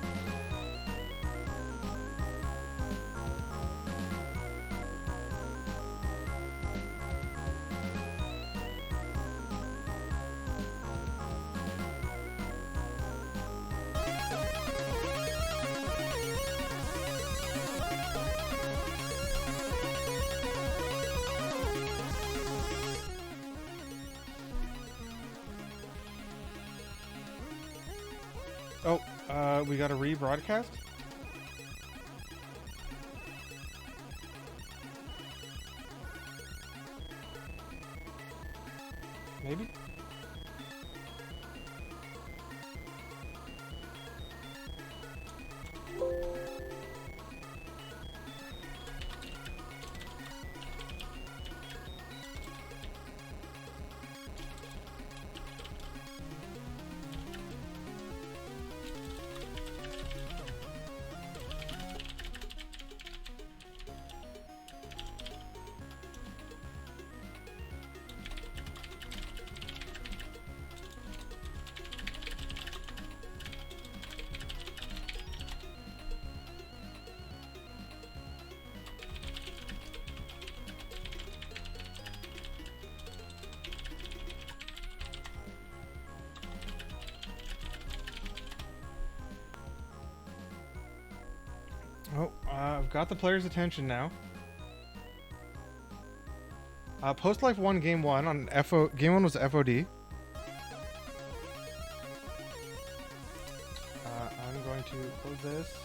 Oh, we got a rebroadcast? Maybe? I've got the player's attention now. Post Life 1 Game 1 on Game 1 was FOD. I'm going to close this.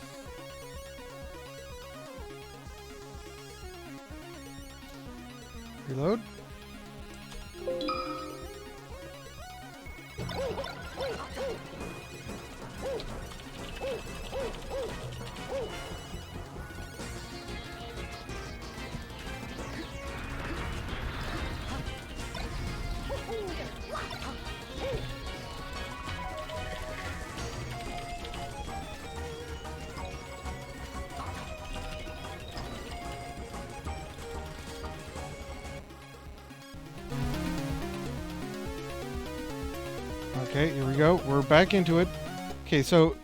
Reload. Okay, here we go. We're back into it. Okay, so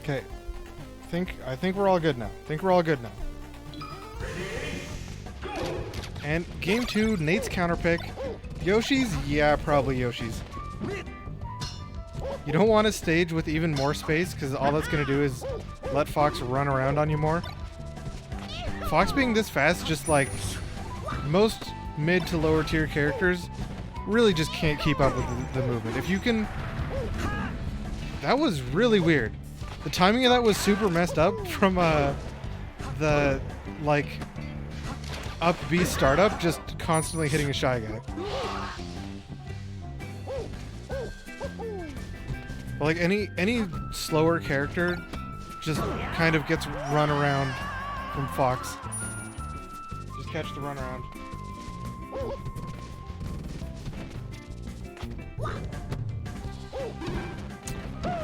okay. I think we're all good now. And game 2, Nate's counter pick. Yoshi's? Yeah, probably Yoshi's. You don't want a stage with even more space because all that's going to do is let Fox run around on you more. Fox being this fast, just like most mid to lower tier characters, really just can't keep up with the movement. If you can... That was really weird. The timing of that was super messed up from the, like, up B startup, just constantly hitting a Shy Guy. But like any slower character just kind of gets run around from Fox. Just catch the run around.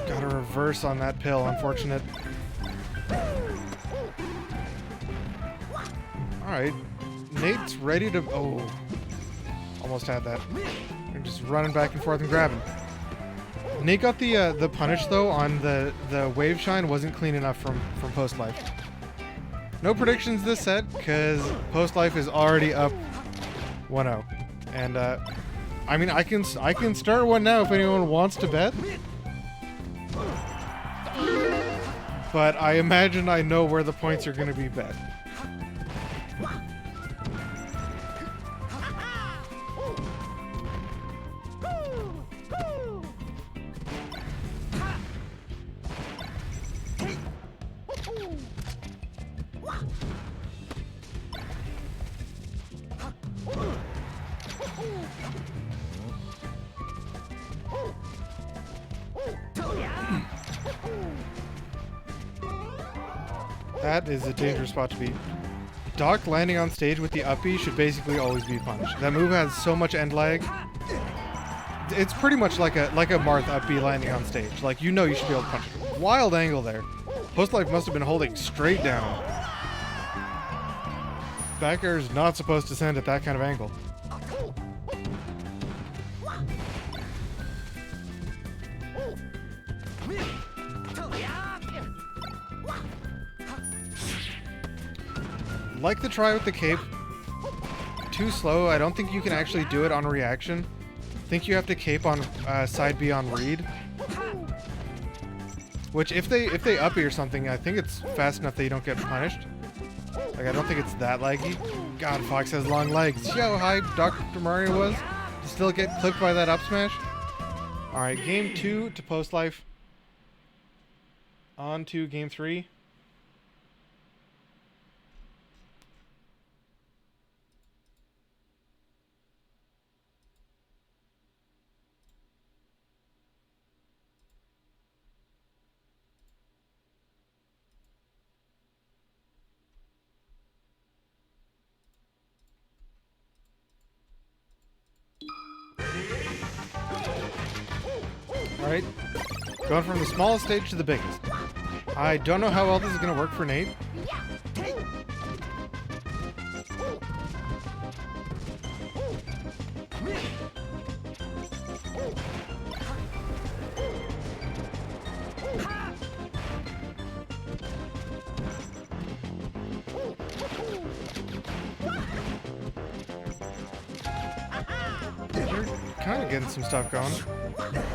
Got a reverse on that pill, unfortunate. Alright. Nate's ready to... Oh. Almost had that. They're just running back and forth and grabbing. Nate got the punish, though, on the Wave Shine wasn't clean enough from Post Life. No predictions this set, because Post Life is already up 1-0. And, I mean, I can start one now if anyone wants to bet. But I imagine I know where the points are going to be bet. That is a dangerous spot to be. Doc landing on stage with the up B should basically always be punished. That move has so much end lag. It's pretty much like a Marth up B landing on stage. Like, you know you should be able to punch it. Wild angle there. Post Life must have been holding straight down. Back air is not supposed to send at that kind of angle. Like the try with the cape. Too slow. I don't think you can actually do it on reaction. I think you have to cape on side B on read. Which if they up E or something, I think it's fast enough that you don't get punished. Like, I don't think it's that laggy. God, Fox has long legs. Yo, hi, Dr. Mario was. Still get clipped by that up smash. Alright, game 2 to Post Life. On to game 3. Alright. Going from the smallest stage to the biggest. I don't know how well this is going to work for Nate. You're kind of getting some stuff going.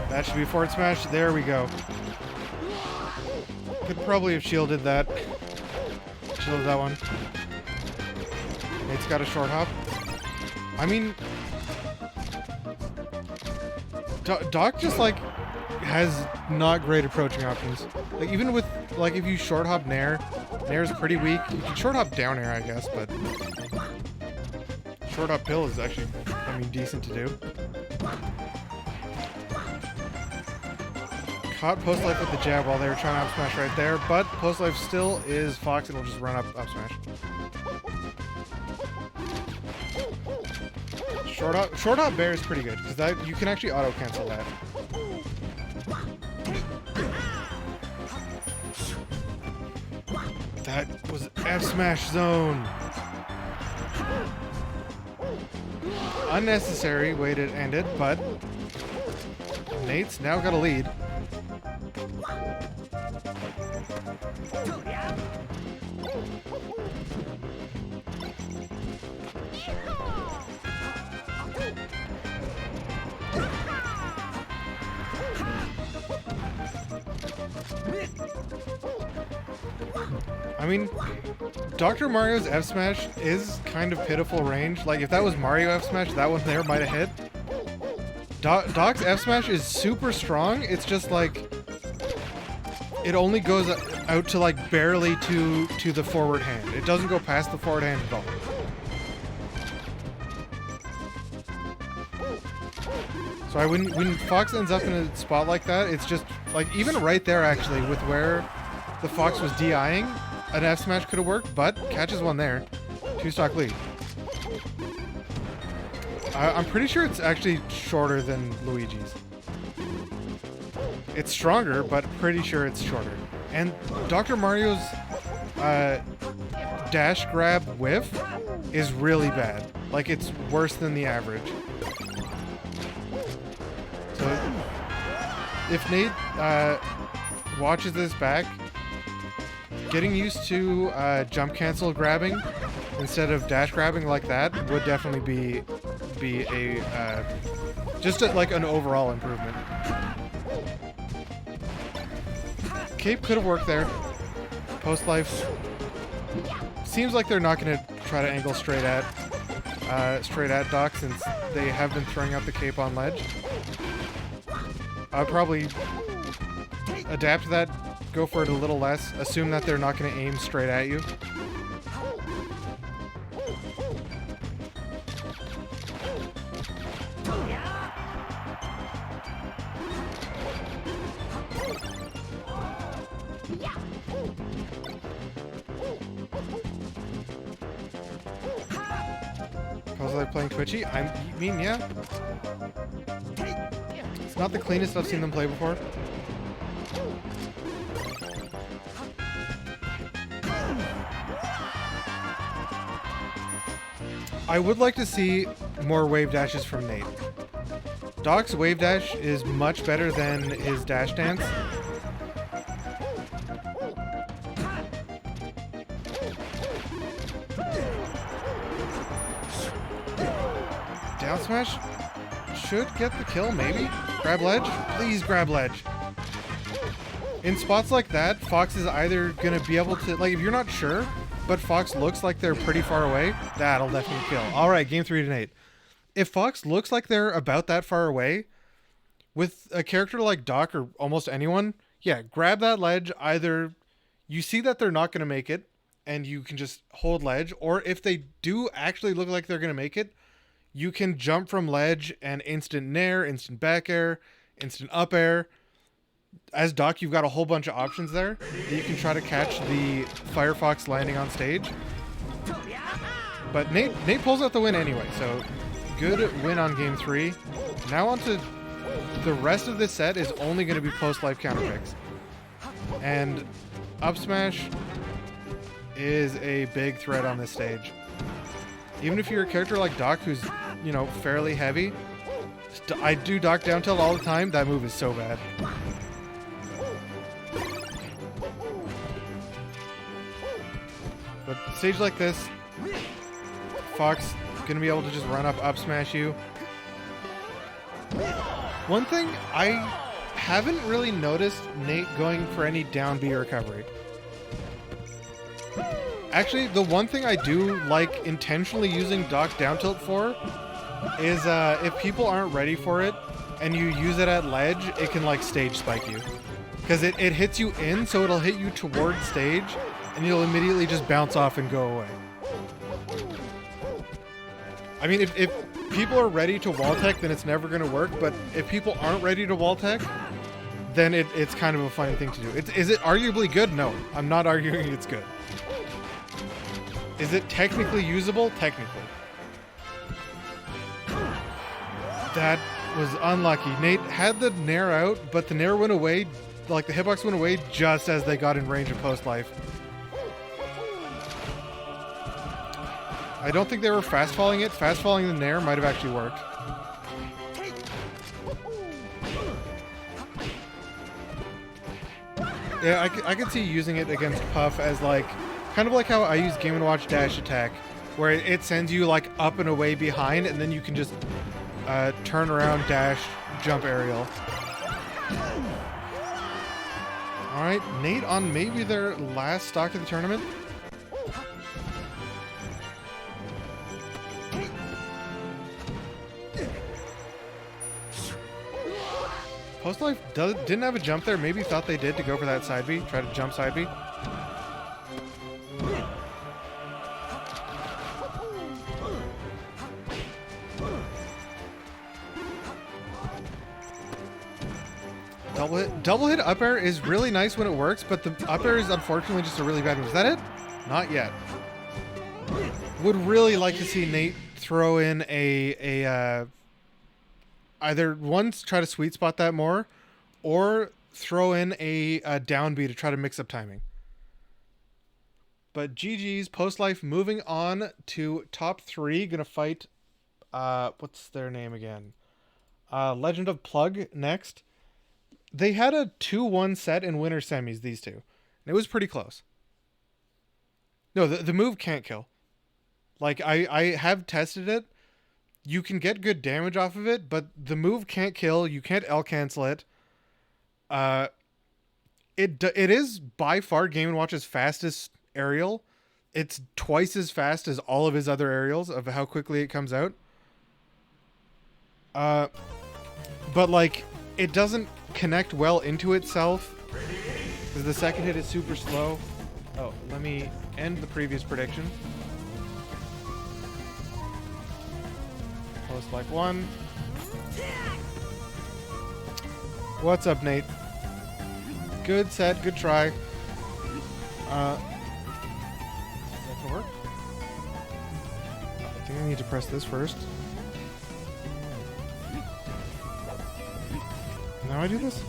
That should be forward smash. There we go. Could probably have shielded that. Shielded that one. Nate's got a short hop. I mean, Doc just like has not great approaching options. Like even with like if you short hop Nair, Nair's pretty weak. You can short hop down air, I guess, but short hop pill is actually, I mean, decent to do. Caught Post Life with the jab while they were trying to up smash right there, but Post Life still is Fox and will just run up smash. Short hop bear is pretty good because that you can actually auto cancel that. That was F smash zone. Unnecessary way to end it, but Nate's now got a lead. I mean, Dr. Mario's F Smash is kind of pitiful range. Like, if that was Mario F Smash, that one there might have hit. Doc's F Smash is super strong. It's just like it only goes out to like barely to the forward hand. It doesn't go past the forward hand at all. So when Fox ends up in a spot like that, it's just like even right there actually with where the Fox was DIing, an F Smash could have worked, but catches one there. 2-stock lead. I'm pretty sure it's actually shorter than Luigi's. It's stronger, but pretty sure it's shorter. And Dr. Mario's dash grab whiff is really bad. Like, it's worse than the average. So, if Nate watches this back, getting used to jump cancel grabbing instead of dash grabbing like that would definitely be a just like an overall improvement. Cape could have worked there. Post life seems like they're not going to try to angle straight at Doc since they have been throwing out the cape on ledge. I'd probably adapt to that, go for it a little less, assume that they're not going to aim straight at you. How's like playing Twitchy? I mean, yeah. It's not the cleanest I've seen them play before. I would like to see more wave dashes from Nate. Doc's wave dash is much better than his dash dance. Down smash should get the kill, maybe? Grab ledge? Please grab ledge. In spots like that, Fox is either going to be able to, like, if you're not sure, but Fox looks like they're pretty far away, that'll definitely kill. All right, game 3 to Nate. If Fox looks like they're about that far away, with a character like Doc or almost anyone, yeah, grab that ledge. Either you see that they're not going to make it, and you can just hold ledge, or if they do actually look like they're going to make it, you can jump from ledge and instant nair, instant back air, instant up air. As Doc, you've got a whole bunch of options there that you can try to catch the Firefox landing on stage. But Nate pulls out the win anyway, so good win on game 3. Now on to the rest of this set is only going to be post-life counter picks. And up smash is a big threat on this stage. Even if you're a character like Doc who's, you know, fairly heavy, I do Doc down tilt all the time. That move is so bad. But stage like this, Fox gonna be able to just run up smash you. One thing I haven't really noticed Nate going for any down B recovery. Actually, the one thing I do like intentionally using Doc down tilt for is if people aren't ready for it and you use it at ledge, it can like stage spike you. Because it hits you in, so it'll hit you towards stage and you'll immediately just bounce off and go away. I mean, if people are ready to wall tech, then it's never going to work. But if people aren't ready to wall tech, then it's kind of a funny thing to do. Is it arguably good? No, I'm not arguing it's good. Is it technically usable? Technically. That was unlucky. Nate had the Nair out, but the Nair went away, like the hitbox went away just as they got in range of post-life. I don't think they were fast-falling it. Fast-falling the Nair might have actually worked. Yeah, I could see using it against Puff as like, kind of like how I use Game & Watch dash attack, where it sends you like up and away behind, and then you can just turn around, dash, jump aerial. Alright, Nate on maybe their last stock of the tournament. Post-life didn't have a jump there. Maybe thought they did to go for that side B. Try to jump side B. Double hit up air is really nice when it works, but the up air is unfortunately just a really bad move. Is that it? Not yet. Would really like to see Nate throw in a either once try to sweet spot that more, or throw in a down B to try to mix up timing. But GG's post-life moving on to top 3. Gonna fight what's their name again? Legend of Plug next. They had a 2-1 set in winter semis, these two. And it was pretty close. No, the move can't kill. Like, I have tested it. You can get good damage off of it, but the move can't kill. You can't L cancel it. It is by far Game & Watch's fastest aerial. It's twice as fast as all of his other aerials of how quickly it comes out. But like, it doesn't connect well into itself because the second hit is super slow. Oh, let me end the previous prediction. Post like 1. What's up, Nate? Good set, good try. Does that work? I think I need to press this first. Now I do this?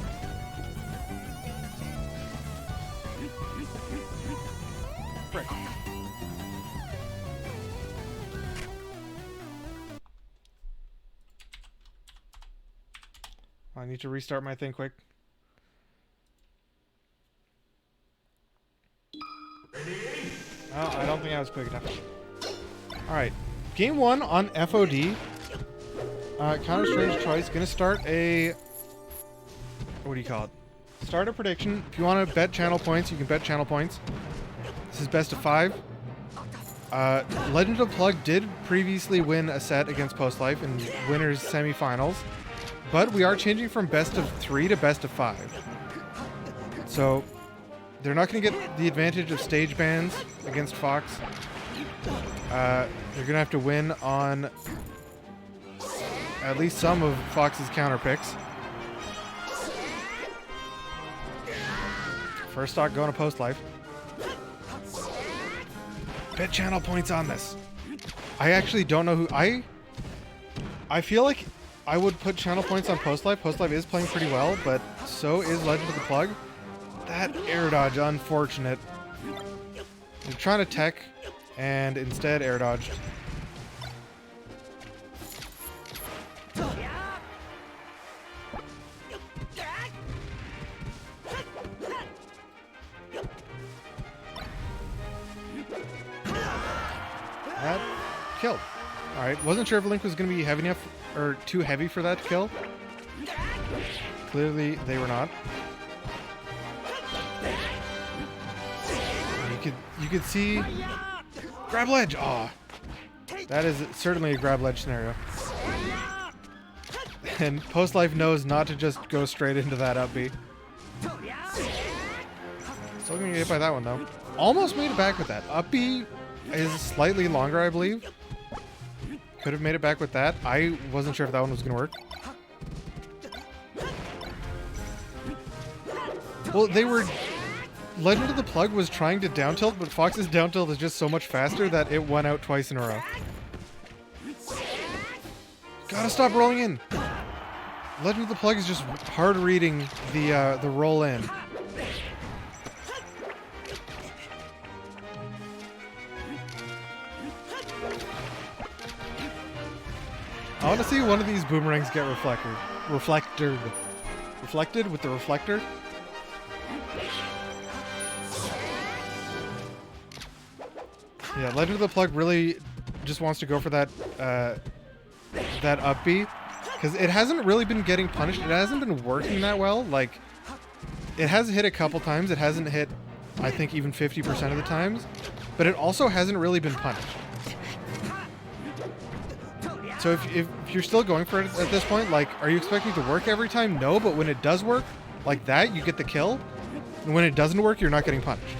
Right. I need to restart my thing quick. Oh, I don't think I was quick enough. Alright. Game 1 on FOD. Counter Strange Choice. Gonna start a... What do you call it? Start a prediction. If you want to bet channel points, you can bet channel points. This is best of 5. Legend of Plug did previously win a set against Post-Life in winners semifinals, but we are changing from best of 3 to best of 5. So they're not going to get the advantage of stage bans against Fox. They're going to have to win on at least some of Fox's counter picks. First stock going to Post-Life. Bet channel points on this. I actually don't know who... I feel like I would put channel points on Post Life. Post Life is playing pretty well, but so is Legend of the Plug. That air dodge, unfortunate. You're trying to tech, and instead air dodged. That killed. Alright, wasn't sure if Link was going to be heavy enough, or too heavy for that to kill. Clearly, they were not. You could see... Grab ledge! Aw. That is certainly a grab ledge scenario. And Post Life knows not to just go straight into that up B. Still gonna get hit by that one, though. Almost made it back with that. Up B is slightly longer, I believe. Could have made it back with that. I wasn't sure if that one was going to work. Well, they were... Legend of the Plug was trying to down tilt, but Fox's down tilt is just so much faster that it won out twice in a row. Gotta stop rolling in. Legend of the Plug is just hard reading the roll in. I want to see one of these boomerangs get reflected with the reflector. Yeah, Legend of the Plug really just wants to go for that that up B, because it hasn't really been getting punished. It hasn't been working that well. Like, it has hit a couple times. It hasn't hit, I think, even 50% of the times, but it also hasn't really been punished. So if you're still going for it at this point, like, are you expecting it to work every time? No, but when it does work, like that, you get the kill. And when it doesn't work, you're not getting punished.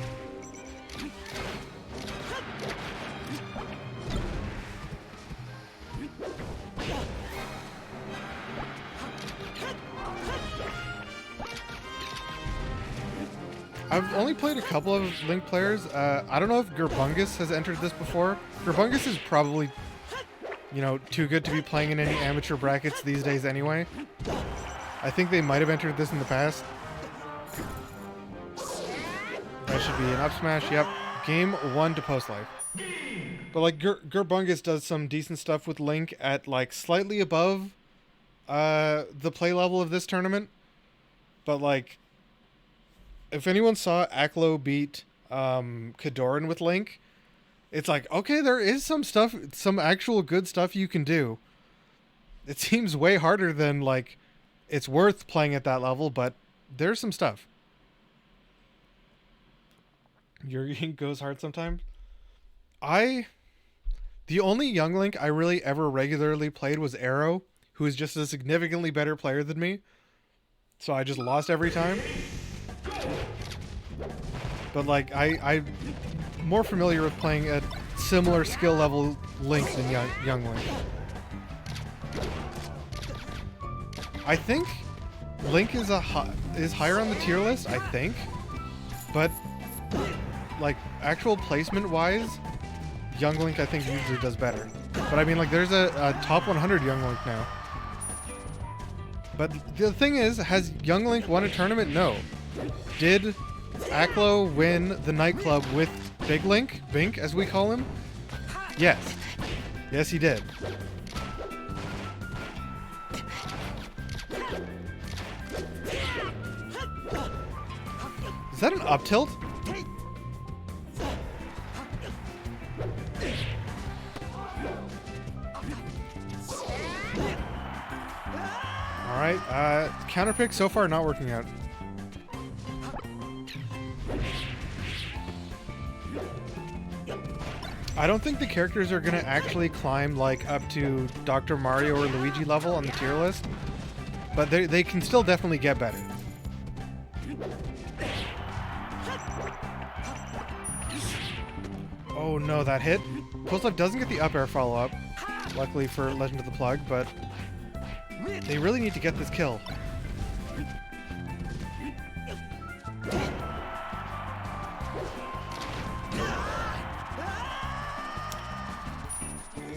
I've only played a couple of Link players. I don't know if Gerbungus has entered this before. Gerbungus is probably, you know, too good to be playing in any amateur brackets these days anyway. I think they might have entered this in the past. That should be an up smash. Yep. Game 1 to Post Life. But like Gerbungus does some decent stuff with Link at like slightly above the play level of this tournament. But like, if anyone saw Aklo beat Kadoran with Link, it's like, okay, there is some stuff, some actual good stuff you can do. It seems way harder than, like, it's worth playing at that level, but there's some stuff. Yuri goes hard sometimes. The only young Link I really ever regularly played was Arrow, who is just a significantly better player than me. So I just lost every time. But like, I'm more familiar with playing at similar skill level Link than young Link. I think Link is higher on the tier list, I think. But like, actual placement wise, young Link I think usually does better. But I mean, like, there's a top 100 young Link now. But the thing is, has young Link won a tournament? No. Did Aklo win the nightclub with Big Link? Bink, as we call him? Yes. Yes, he did. Is that an up tilt? Alright, counter pick so far not working out. I don't think the characters are going to actually climb like up to Dr. Mario or Luigi level on the tier list, but they can still definitely get better. Oh no, that hit. Post Life doesn't get the up air follow-up, luckily for Legend of the Plug, but they really need to get this kill.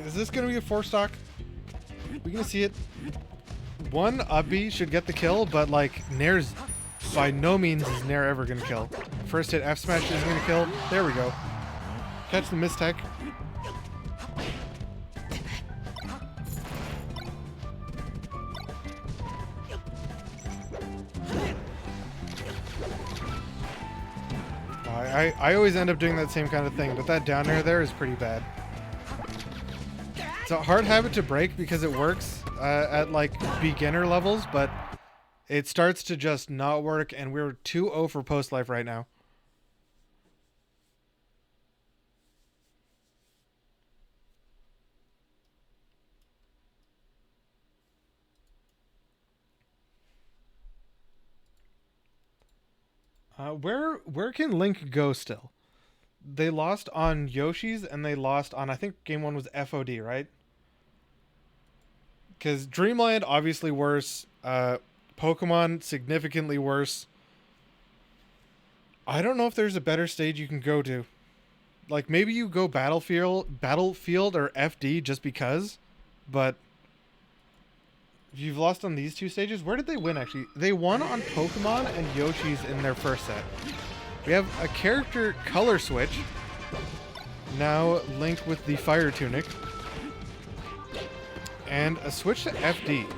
Is this going to be a 4-stock? We're going to see it. one uppy should get the kill, but like Nair's by no means is Nair ever gonna kill. First hit F smash isn't gonna kill. There we go. Catch the mistech. I always end up doing that same kind of thing, but that down air there is pretty bad. It's a hard habit to break because it works at like beginner levels, but it starts to just not work, and we're 2-0 for post life right now. Where can Link go still? They lost on Yoshi's and they lost on, I think game 1 was FOD, right? Because Dreamland obviously worse, Pokemon significantly worse. I don't know if there's a better stage you can go to. Like maybe you go Battlefield or FD just because, but you've lost on these two stages. Where did they win actually? They won on Pokemon and Yoshi's in their first set. We have a character color switch. Now Link with the Fire Tunic. And a switch to FD.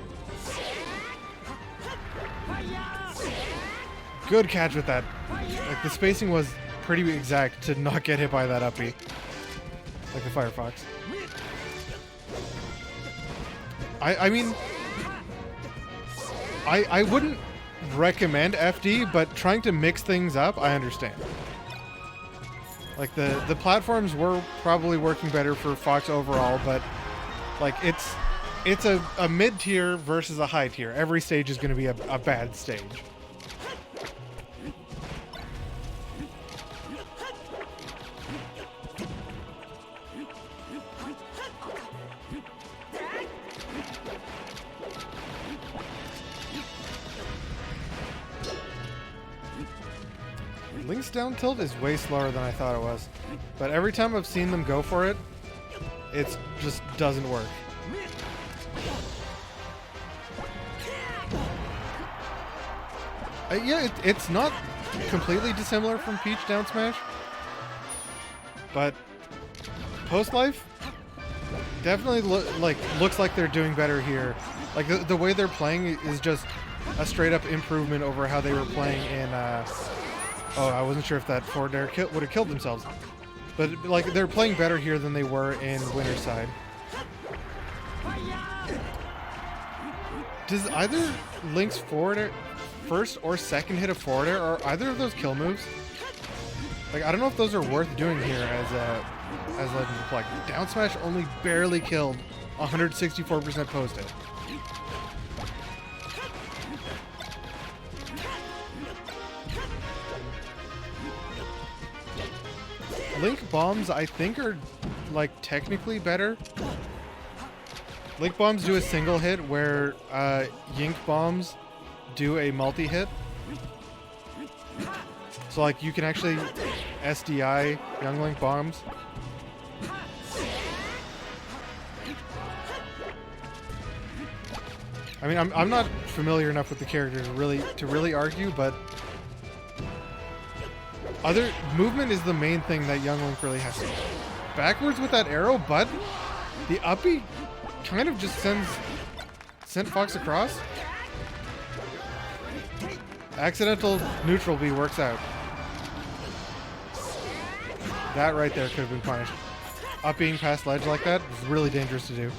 Good catch with that. Like the spacing was pretty exact to not get hit by that uppy. Like the Firefox. I mean, I wouldn't recommend FD, but trying to mix things up, I understand. Like the platforms were probably working better for Fox overall, but like it's a mid-tier versus a high tier. Every stage is going to be a bad stage. Link's down tilt is way slower than I thought it was. But every time I've seen them go for it, it just doesn't work. Yeah, it's not completely dissimilar from Peach down smash. But post-life definitely looks like they're doing better here. Like the way they're playing is just a straight up improvement over how they were playing in oh, I wasn't sure if that forward air would have killed themselves. But like they're playing better here than they were in Winter's Side. Does either Link's forward air, first or second hit of forward air, or either of those kill moves? Like I don't know if those are worth doing here as Legend of the Plague. Down smash only barely killed 164% post hit. Link bombs, I think, are like technically better. Link bombs do a single hit where Yink bombs do a multi-hit. So like you can actually SDI Young Link bombs. I mean, I'm not familiar enough with the characters to really argue, but other movement is the main thing that Young Link really has to do. Backwards with that arrow, but the uppy kind of just sent Fox across. Accidental neutral B works out. That right there could have been punished. Upping past ledge like that is really dangerous to do.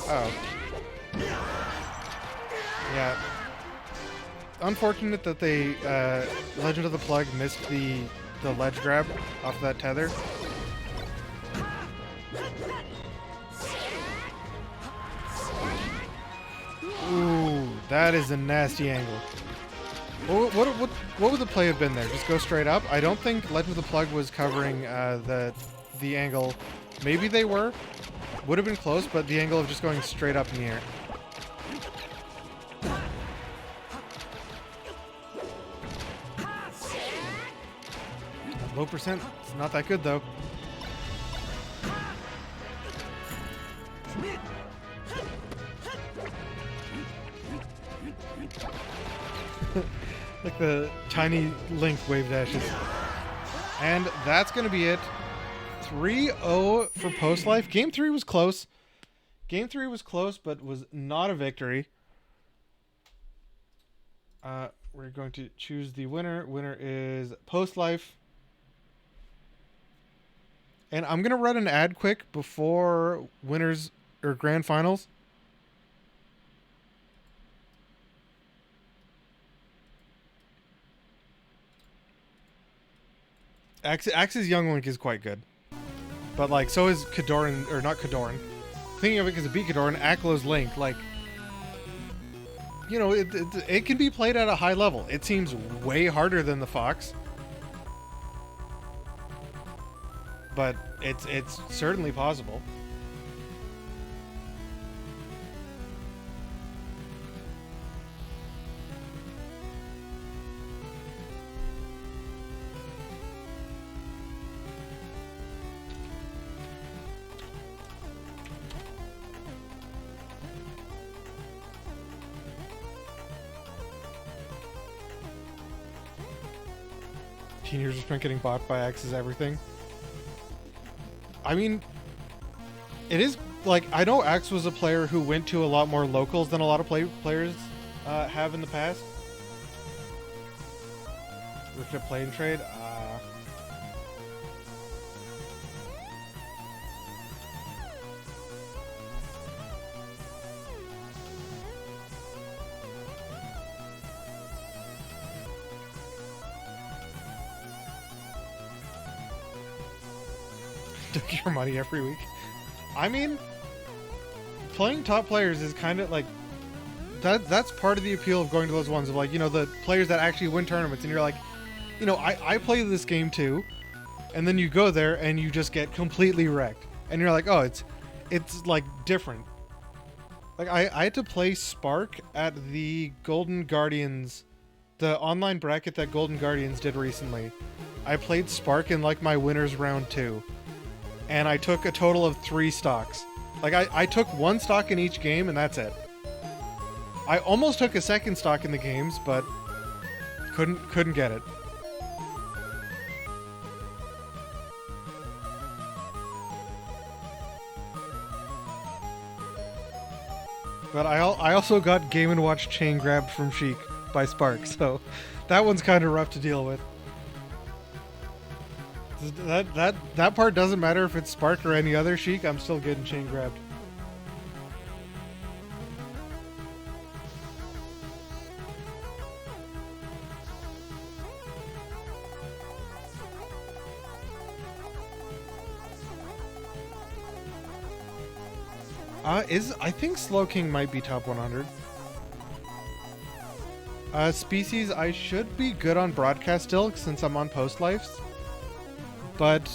Oh. Yeah. Unfortunate that they, Legend of the Plug missed the ledge grab off that tether. Ooh, that is a nasty angle. What would the play have been there? Just go straight up? I don't think Legend of the Plug was covering the angle. Maybe they were. Would have been close, but the angle of just going straight up in the air. Low percent. It's not that good though. Like the tiny Link wave dashes. And that's going to be it. 3-0 for Post Life. Game 3 was close. Game 3 was close, but was not a victory. We're going to choose the winner. Winner is Post Life. And I'm going to run an ad quick before winners or grand finals. Axe's Young Link is quite good. But, like, so is Kadoran, or not Kadoran. Thinking of it because it beat Kadoran, Aklo's Link, like, you know, it can be played at a high level. It seems way harder than the Fox. But it's certainly possible. Teenagers just been getting bought by Axe's everything. I mean, it is like, I know Axe was a player who went to a lot more locals than a lot of players have in the past. Look at play and trade. Took your money every week. I mean, playing top players is kind of like that's part of the appeal of going to those ones of, like, you know, the players that actually win tournaments, and you're like, you know, I play this game too, and then you go there and you just get completely wrecked, and you're like, oh, it's like different. Like I had to play Spark at the Golden Guardians, the online bracket that Golden Guardians did recently. I played Spark in like my winners round 2. And I took a total of 3 stocks. Like, I took 1 stock in each game, and that's it. I almost took a second stock in the games, but couldn't get it. But I also got Game & Watch chain grabbed from Sheik by Spark, so that one's kind of rough to deal with. That part doesn't matter if it's Spark or any other Sheik. I'm still getting chain grabbed. I think Slowking might be top 100. Species, I should be good on broadcast still since I'm on Post Lives. But,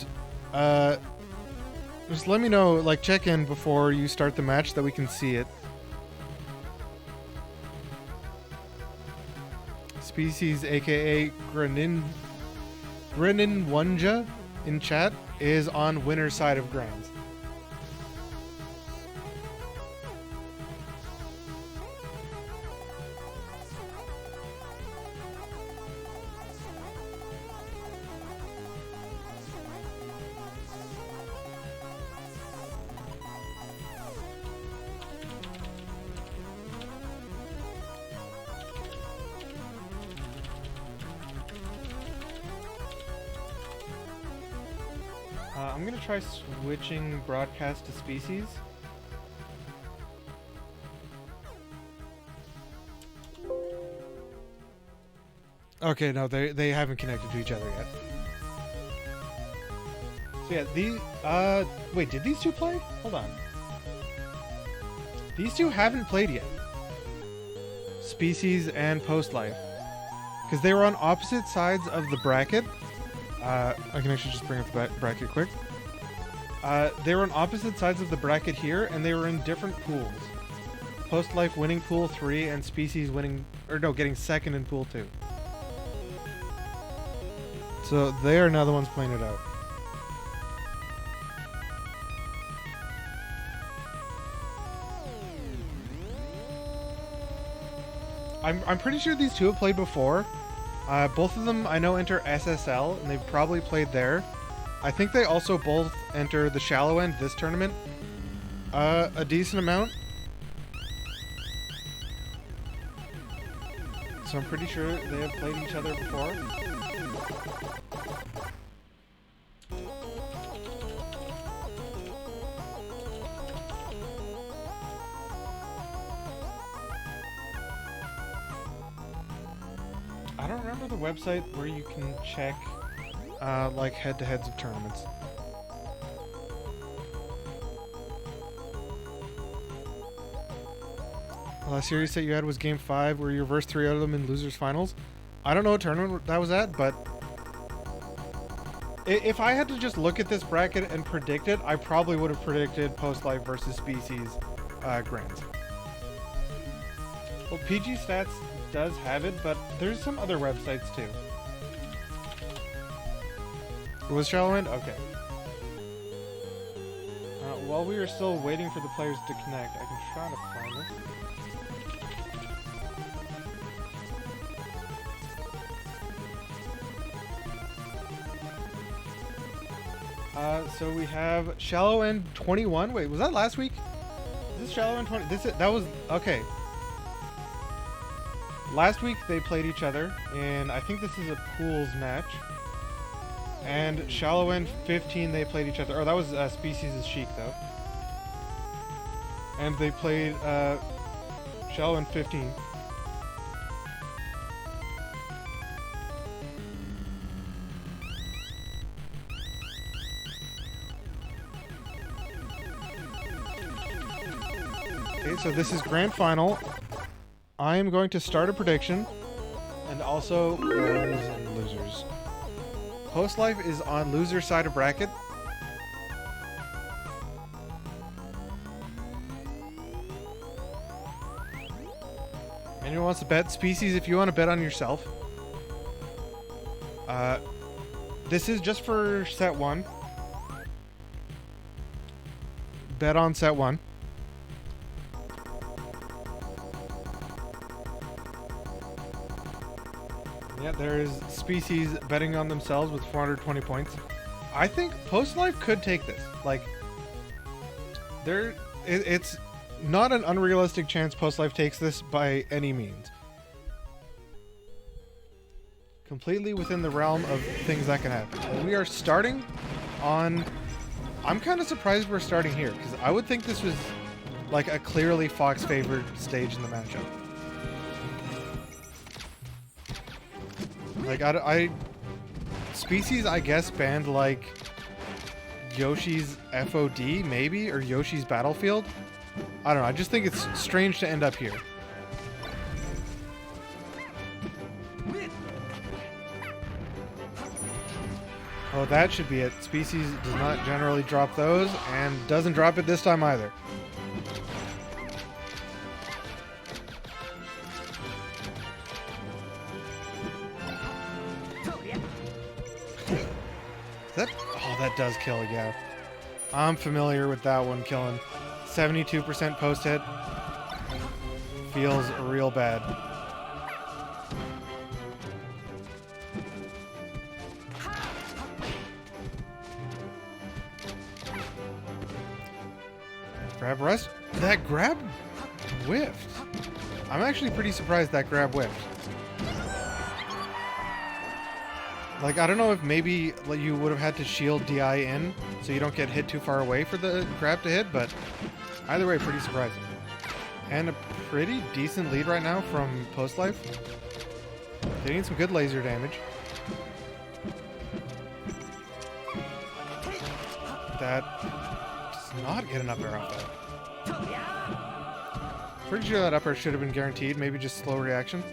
just let me know, like, check in before you start the match that we can see it. Species, aka Greninwunja in chat, is on winner's side of Grands. I'm gonna try switching broadcast to Species. Okay, no, they haven't connected to each other yet. So yeah, wait, did these two play? Hold on. These two haven't played yet. Species and Post Life. Because they were on opposite sides of the bracket. I can actually just bring up the bracket quick. They were on opposite sides of the bracket here, and they were in different pools. Post Life winning pool 3 and Species winning, or no, getting second in pool 2. So they are now the ones playing it out. I'm pretty sure these two have played before. Both of them I know enter SSL, and they've probably played there. I think they also both enter the shallow end this tournament a decent amount. So I'm pretty sure they have played each other before. I don't remember the website where you can check like head-to-heads of tournaments. The last series that you had was Game 5, where you reversed 3 out of them in losers finals. I don't know what tournament that was at, but if I had to just look at this bracket and predict it, I probably would have predicted Post Life versus Species Grands. Well, PG Stats does have it, but there's some other websites too. It was Shallow End? Okay. While we are still waiting for the players to connect, I can try to find this. So we have Shallow End 21. Wait, was that last week? Is this Shallow End 20? That was okay. Last week they played each other, and I think this is a pools match. And Shallow End 15 they played each other. Oh, that was Species' Sheik though. And they played Shallow End 15. Okay, so this is grand final. I am going to start a prediction, and also winners and losers. Post Life is on loser side of bracket. Anyone wants to bet? Species, if you want to bet on yourself. This is just for set 1. Bet on set 1. Yeah, there is Species betting on themselves with 420 points. I think Post Life could take this. Like, it's not an unrealistic chance Post Life takes this by any means. Completely within the realm of things that can happen. And we are starting on... I'm kind of surprised we're starting here, because I would think this was like a clearly Fox favored stage in the matchup. Like, Species, I guess, banned, like, Yoshi's FOD, maybe? Or Yoshi's Battlefield? I don't know. I just think it's strange to end up here. Oh, that should be it. Species does not generally drop those, and doesn't drop it this time either. That does kill, yeah. I'm familiar with that one killing. 72% post hit. Feels real bad. Grab rest? That grab whiffed. I'm actually pretty surprised that grab whiffed. Like, I don't know if maybe like, you would have had to shield DI in so you don't get hit too far away for the grab to hit, but either way, pretty surprising. And a pretty decent lead right now from Post Life. Getting some good laser damage. That does not get an up air off that. Pretty sure that up air should have been guaranteed, maybe just slow reaction.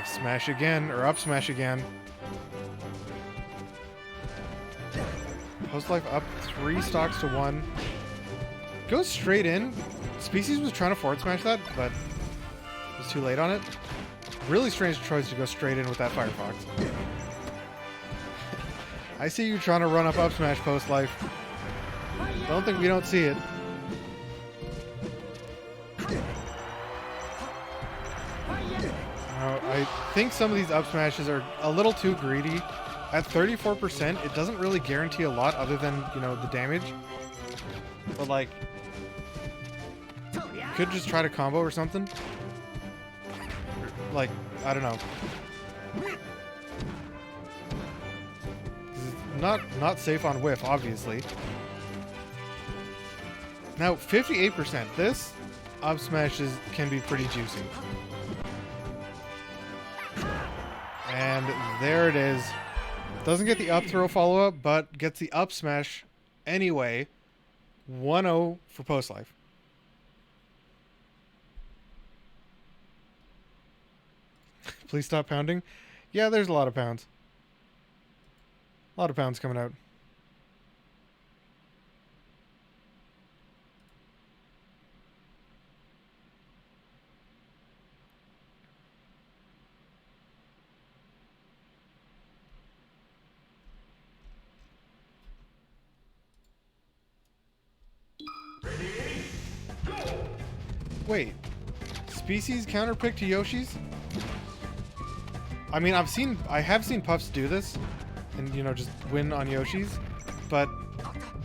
Smash again, or up smash again. Post Life up 3 stocks to 1. Goes straight in. Species was trying to forward smash that, but was too late on it. Really strange choice to go straight in with that Firefox. I see you trying to run up smash post life. Don't think we don't see it. I think some of these up smashes are a little too greedy. At 34%, it doesn't really guarantee a lot other than, you know, the damage. But like, you could just try to combo or something. Like, I don't know. Not safe on whiff, obviously. Now, 58%. This up smashes can be pretty juicy. And there it is. Doesn't get the up throw follow-up, but gets the up smash anyway. 1-0 for post life. Please stop pounding. Yeah, there's a lot of pounds. A lot of pounds coming out. Wait, species counterpick to Yoshi's? I mean, I have seen Puffs do this, and you know, just win on Yoshi's, but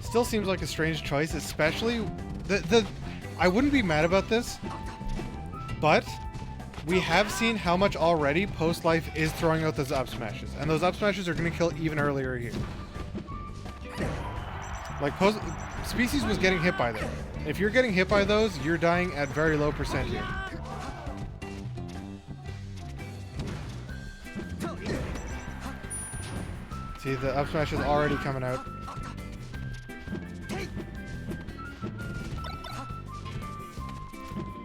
still seems like a strange choice, especially I wouldn't be mad about this, but we have seen how much already Post Life is throwing out those up smashes, and those up smashes are going to kill even earlier here. Like Species was getting hit by them. If you're getting hit by those, you're dying at very low percent here. See, the up smash is already coming out.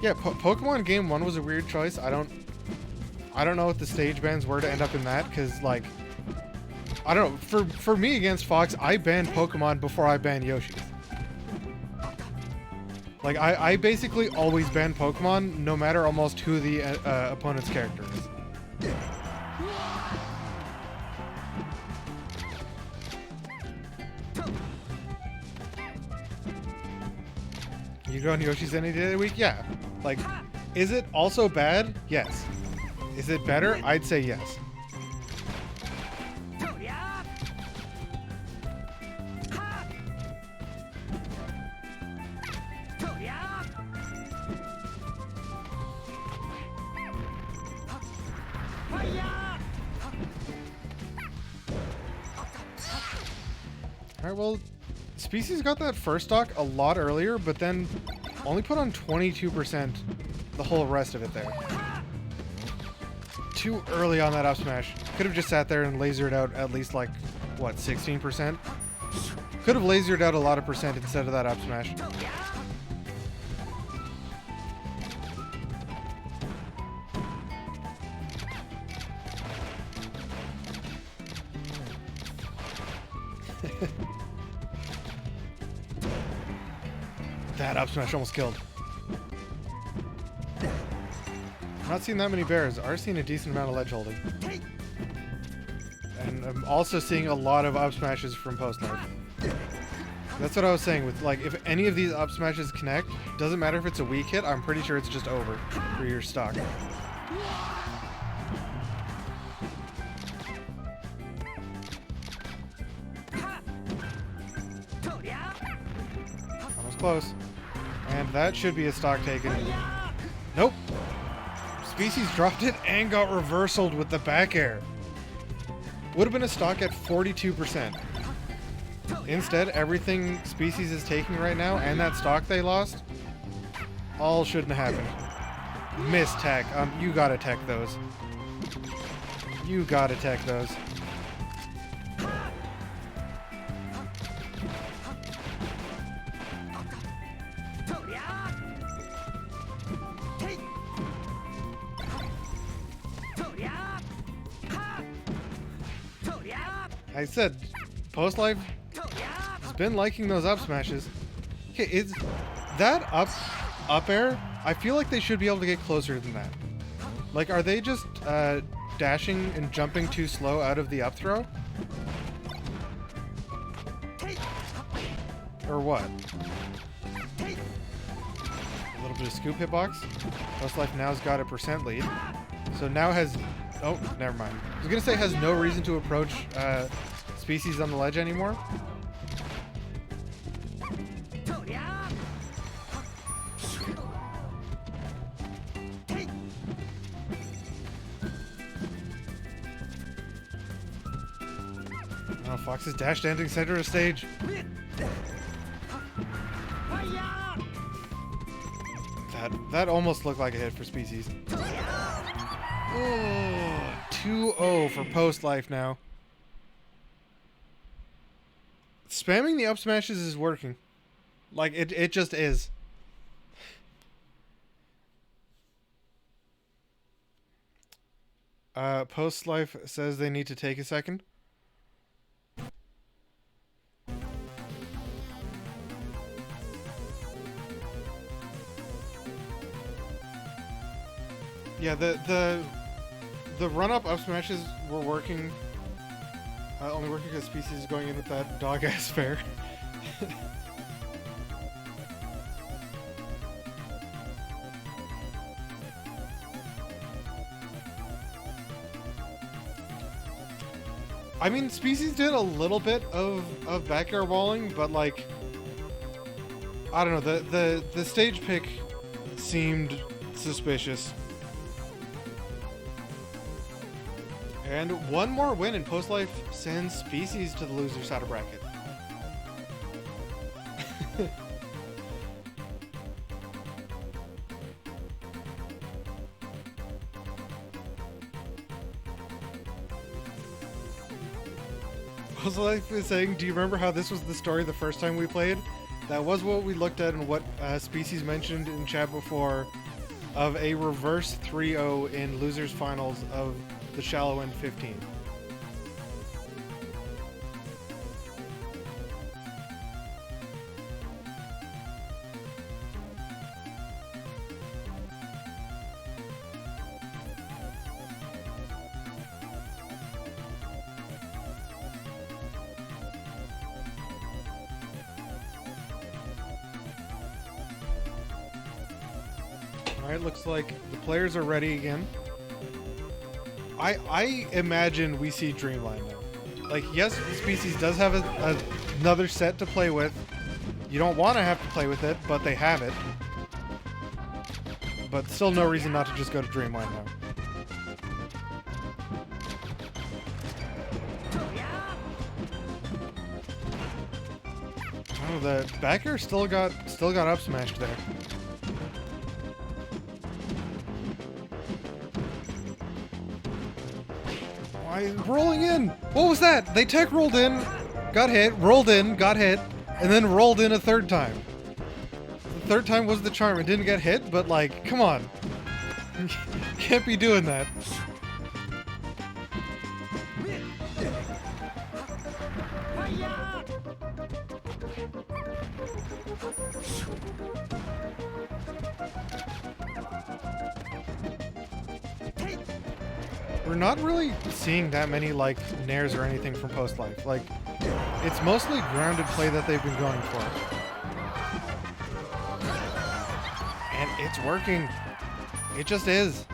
Yeah, Pokemon Game 1 was a weird choice. I don't know if the stage bans were to end up in that, because, like, I don't know. For me against Fox, I banned Pokemon before I banned Yoshi's. Like, I basically always ban Pokemon, no matter almost who the opponent's character is. You go on Yoshi's any day of the week? Yeah. Like, is it also bad? Yes. Is it better? I'd say yes. Alright, well, Species got that first stock a lot earlier, but then only put on 22% the whole rest of it there. Too early on that up smash. Could have just sat there and lasered out at least, like, what, 16%? Could have lasered out a lot of percent instead of that up smash. That up smash almost killed. Not seeing that many bears. Are seeing a decent amount of ledge holding. And I'm also seeing a lot of up smashes from post life. That's what I was saying with, like, if any of these up smashes connect, doesn't matter if it's a weak hit, I'm pretty sure it's just over for your stock. Almost close. And that should be a stock taken. Nope. Species dropped it and got reversaled with the back air. Would have been a stock at 42%. Instead, everything Species is taking right now and that stock they lost, all shouldn't have happened. Miss tech. You gotta tech those. You gotta tech those. I said, Post Life has been liking those up smashes. Okay, is that up air? I feel like they should be able to get closer than that. Like, are they just dashing and jumping too slow out of the up throw? or what? A little bit of scoop hitbox. Post Life now's got a % lead. So now has... Oh, never mind. I was going to say has no reason to approach Species on the ledge anymore. Oh, Fox is dash dancing center of stage. That almost looked like a hit for Species. Oh, 2-0 for Post Life now. Spamming the up smashes is working. Like, it just is. Post Life says they need to take a second. Yeah, the run-up smashes were working. Only working because Species is going in with that dog-ass fair. I mean, Species did a little bit of back air walling, but like, I don't know, the stage pick seemed suspicious. And one more win and Post Life sends Species to the loser side of bracket. Post Life is saying, do you remember how this was the story the first time we played? That was what we looked at and what Species mentioned in chat before of a reverse 3-0 in losers finals of the Shallow End 15. Alright, looks like the players are ready again. I imagine we see Dreamline now. Like, yes, Species does have another set to play with. You don't want to have to play with it, but they have it. But still no reason not to just go to Dreamline now. Oh, the backer still got up smashed there. Rolling in. What was that? They tech rolled in, got hit, rolled in, got hit, and then rolled in a third time. The third time was the charm. It didn't get hit, but like, come on. Can't be doing that. We're not really seeing that many like nairs or anything from Post Life. Like, it's mostly grounded play that they've been going for. And it's working. It just is.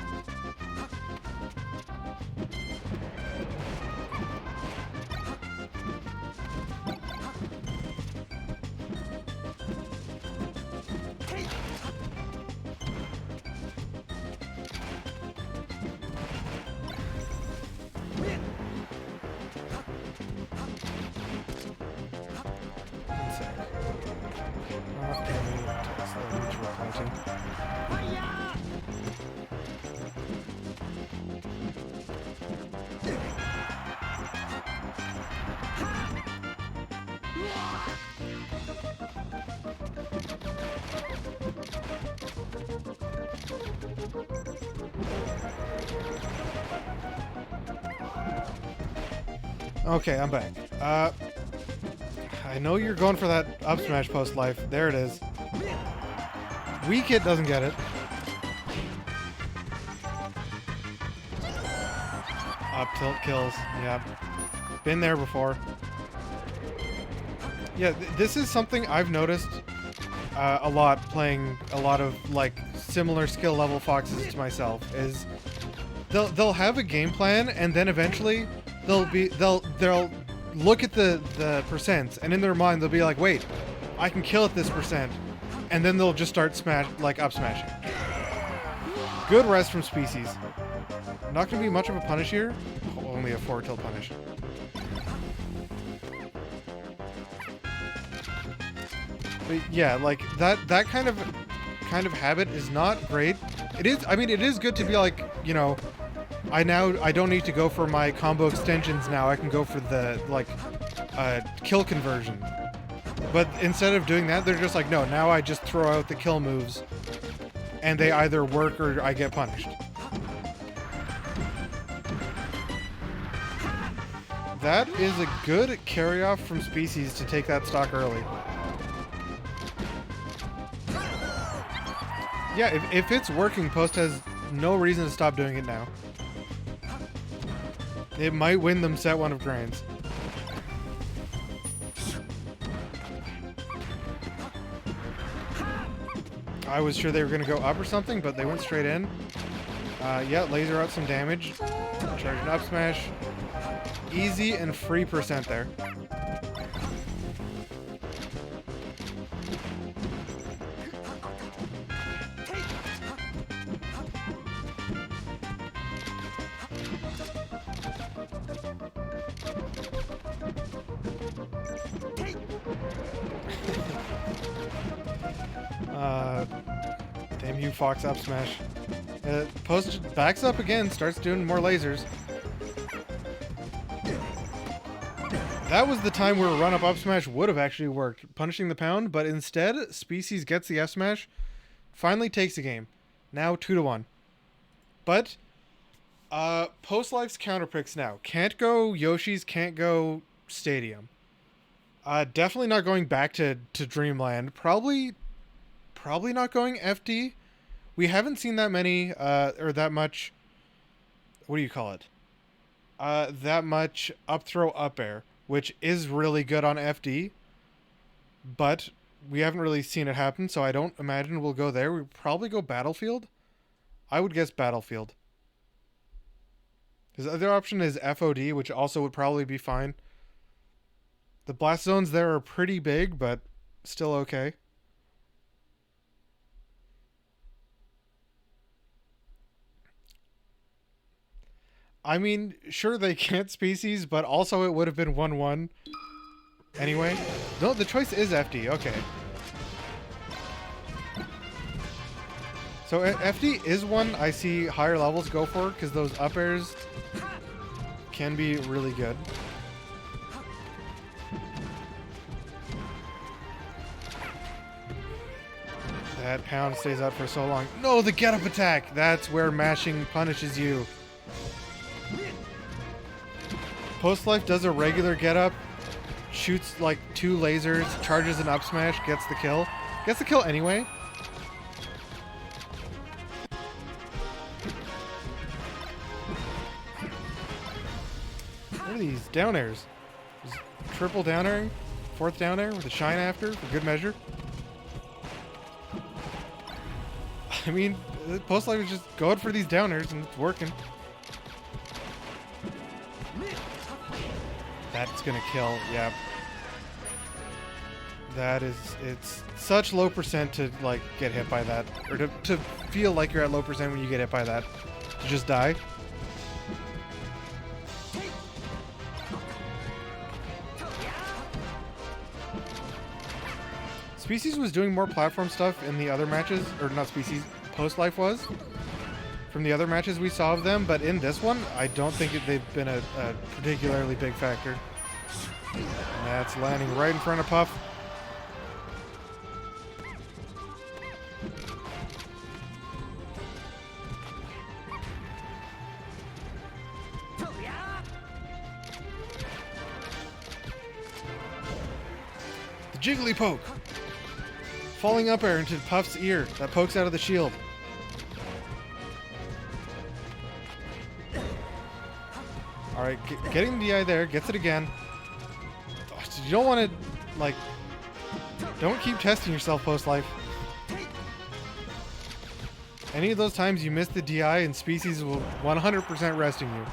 Okay, I'm back. I know you're going for that up smash, Post Life. There it is. Weak hit doesn't get it. Up tilt kills. Yeah. Been there before. Yeah, this is something I've noticed a lot playing a lot of like similar skill level foxes to myself. Is they'll have a game plan and then eventually they'll look at the percents and in their mind they'll be like, wait, I can kill at this percent, and then they'll just start up smashing. Good rest from Species. Not gonna be much of a punish here. Only a forward tilt punish. But yeah, like that kind of habit is not great. It is, I mean, it is good to be like, you know, I don't need to go for my combo extensions now. I can go for the like kill conversion. But instead of doing that, they're just like, no, now I just throw out the kill moves and they either work or I get punished. That is a good carry off from Species to take that stock early. Yeah, if it's working, Post has no reason to stop doing it now. It might win them set 1 of grinds. I was sure they were going to go up or something, but they went straight in. Yeah, laser out some damage. Charge an up smash. Easy and free percent there. Damn you, Fox up smash. Post backs up again, starts doing more lasers. That was the time where run up smash would have actually worked, punishing the pound, but instead, Species gets the F smash, finally takes the game. Now 2-1. But Post Life's counter picks now. Can't go Yoshi's, can't go Stadium. Definitely not going back to Dreamland. Probably not going FD. We haven't seen that many, or that much, what do you call it? That much up throw up air, which is really good on FD, but we haven't really seen it happen, so I don't imagine we'll go there. We'll probably go Battlefield. I would guess Battlefield. His other option is FOD, which also would probably be fine. The blast zones there are pretty big, but still okay. I mean, sure they can't Species, but also it would have been 1-1 anyway. No, the choice is FD. Okay. So FD is one I see higher levels go for because those up airs can be really good. That pound stays out for so long. No, the get up attack. That's where mashing punishes you. Post Life does a regular get up, shoots like 2 lasers, charges an up smash, gets the kill. Gets the kill anyway. What are these down airs? Triple down air, 4th down air with a shine after for good measure. I mean, Post Life is just going for these down airs and it's working. That's gonna kill, yeah. That is, it's such low percent to like get hit by that. Or to feel like you're at low percent when you get hit by that. To just die. Species was doing more platform stuff in the other matches, or not Species, Post Life was. From the other matches we saw of them, but in this one, I don't think they've been a particularly big factor. And that's landing right in front of Puff. The Jiggly Poke! Falling up air into Puff's ear that pokes out of the shield. Alright, getting the DI there, gets it again. You don't want to like, don't keep testing yourself post-life. Any of those times you miss the DI and species will 100% resting you.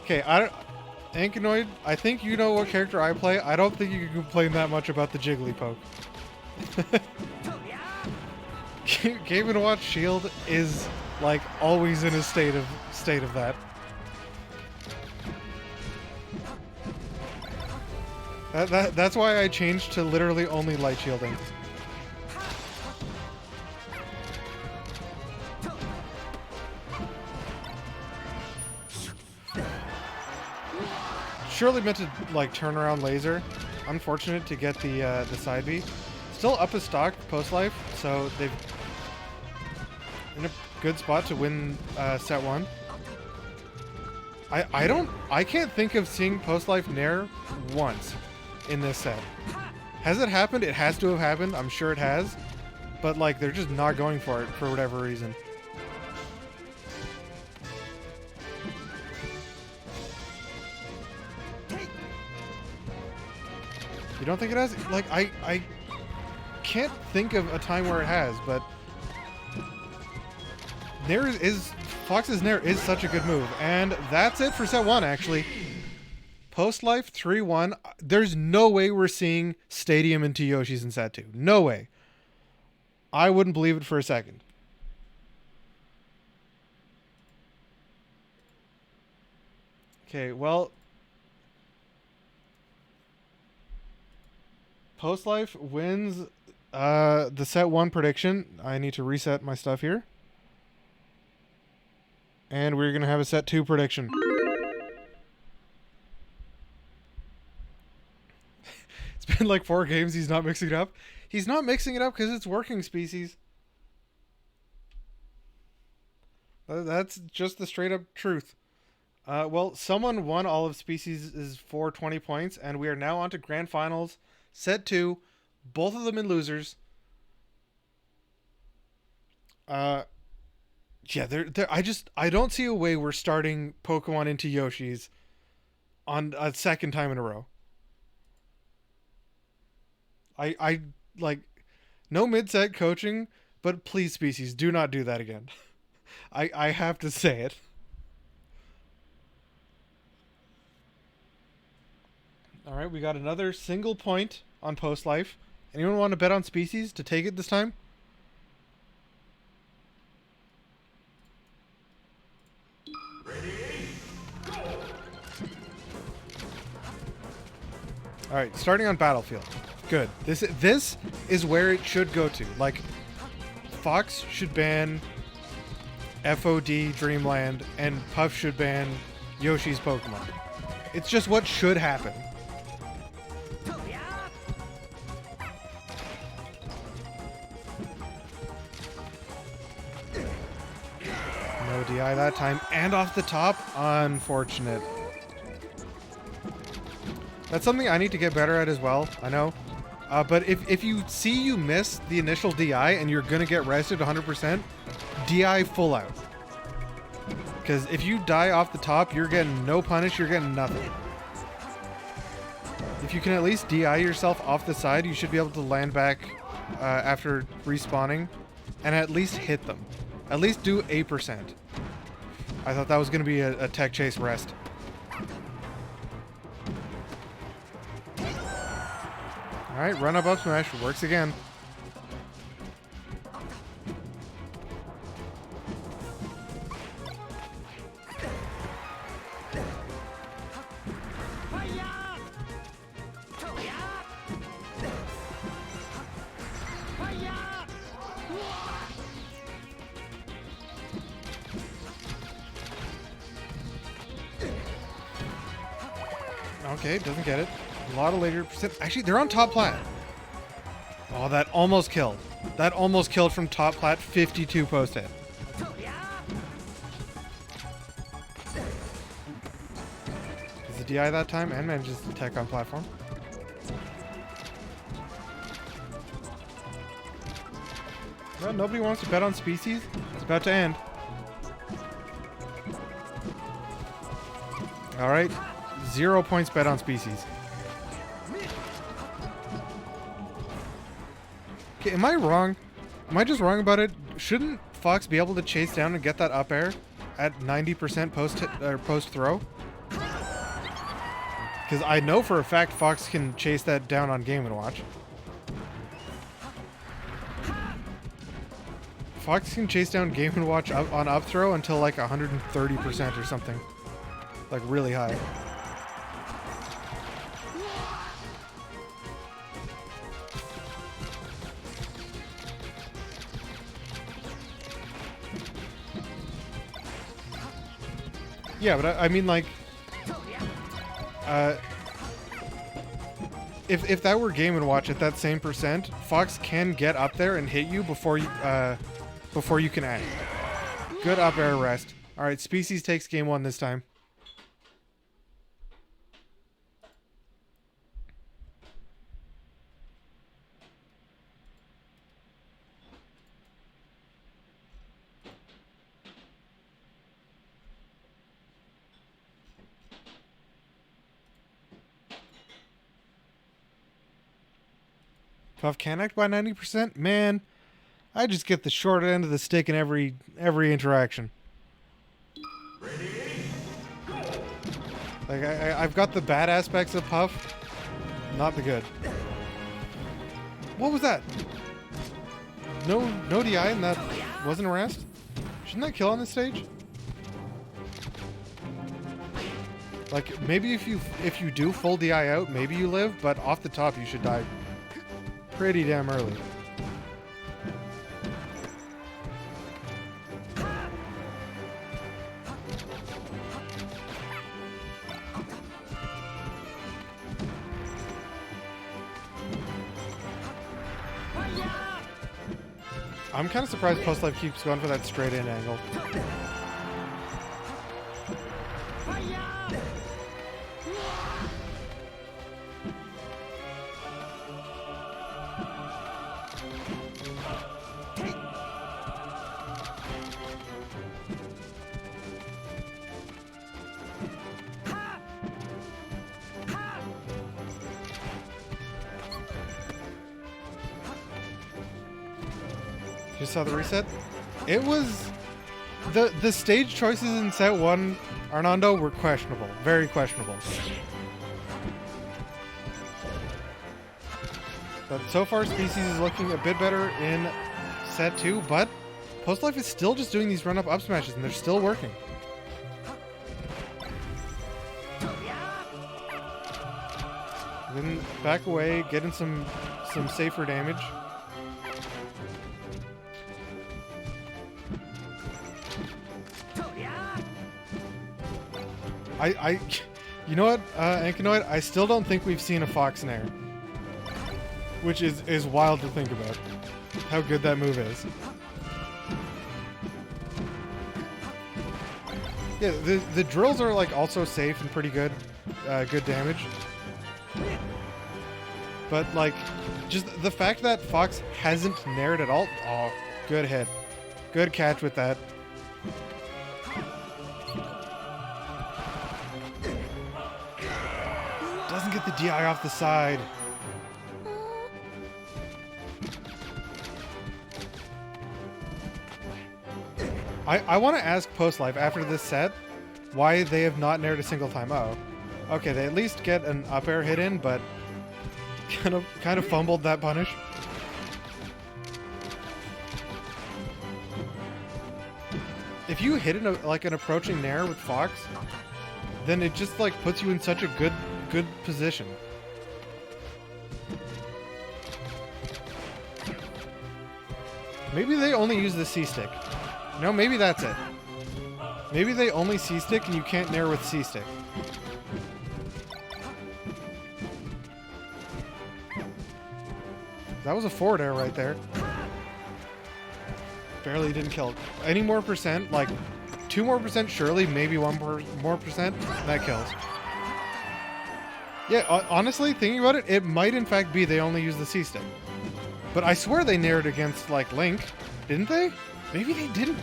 Okay, Ankanoid, I think you know what character I play. I don't think you can complain that much about the Jigglypuff. Game & Watch Shield is like always in a state of that. That's why I changed to literally only light shielding. Surely meant to like turn around laser. Unfortunate to get the side B. Still up a stock post life, so they've in a good spot to win set 1. I can't think of seeing post life nair once in this set. Has it happened? It has to have happened. I'm sure it has, but like they're just not going for it for whatever reason. You don't think it has? Like, I can't think of a time where it has, but Nair Fox's Nair is such a good move. And that's it for set 1, actually. Post-life 3-1. There's no way we're seeing Stadium into Yoshi's in set 2. No way. I wouldn't believe it for a second. Okay, well, Post-life wins the set 1 prediction. I need to reset my stuff here. And we're going to have a set 2 prediction. It's been like 4 games. He's not mixing it up. He's not mixing it up because it's working, species. That's just the straight up truth. Well, someone won all of species for 20 points, and we are now on to grand finals. Set 2, both of them in losers. Yeah, I don't see a way we're starting Pokemon into Yoshi's on a second time in a row. I like no mid-set coaching, but please, species, do not do that again. I have to say it. All right, we got another single point on post-life. Anyone want to bet on species to take it this time? Ready, go! All right, starting on Battlefield. Good. This is where it should go to. Like, Fox should ban FOD Dreamland, and Puff should ban Yoshi's Pokemon. It's just what should happen. No DI that time, and off the top. Unfortunate. That's something I need to get better at as well, I know. But if you see you miss the initial DI and you're going to get rested 100%, DI full out. Because if you die off the top, you're getting no punish, you're getting nothing. If you can at least DI yourself off the side, you should be able to land back after respawning and at least hit them. At least do 8%. I thought that was going to be a tech chase rest. Alright, run up smash works again. Okay, doesn't get it. A lot of later percent. Actually, they're on top plat. Oh, that almost killed. That almost killed from top plat. 52 post hit. Is the DI that time and manages to tech on platform? Well, nobody wants to bet on species. It's about to end. All right. 0 points bet on species. Okay, am I wrong? Am I just wrong about it? Shouldn't Fox be able to chase down and get that up air at 90% post throw? Because I know for a fact Fox can chase that down on Game & Watch. Fox can chase down Game & Watch on up throw until like 130% or something. Like really high. Yeah, but I mean like... if that were Game & Watch at that same percent, Fox can get up there and hit you before you can act. Good up air rest. Alright, Species takes game 1 this time. Puff can act by 90%? Man, I just get the short end of the stick in every interaction. Ready? Like, I've got the bad aspects of Puff, not the good. What was that? No DI and that wasn't a rest? Shouldn't that kill on this stage? Like, maybe if you do full DI out, maybe you live, but off the top you should die pretty damn early. I'm kind of surprised Post Life keeps going for that straight in angle. You saw the reset? It was... The stage choices in set 1, Arnando, were questionable. Very questionable. But so far, Species is looking a bit better in set 2, but Post Life is still just doing these run-up up smashes, and they're still working. Then back away, getting some safer damage. You know what, Ankanoid? I still don't think we've seen a Fox Nair. Which is wild to think about. How good that move is. Yeah, the drills are like also safe and pretty good. Good damage. But like, just the fact that Fox hasn't nared at all. Oh, good hit. Good catch with that. Doesn't get the DI off the side. I want to ask Post Life after this set why they have not nared a single time. Oh, okay, they at least get an up air hit in, but kind of fumbled that punish. If you hit like an approaching nair with Fox, then it just like puts you in such a good position. Maybe they only use the C-stick. No, maybe that's it. Maybe they only C-stick and you can't nair with C-stick. That was a forward air right there. Barely didn't kill. Any more percent, like 2 more percent surely, maybe 1 more percent, that kills. Yeah, honestly, thinking about it, it might in fact be they only use the C-stick. But I swear they nared against, like, Link. Didn't they? Maybe they didn't.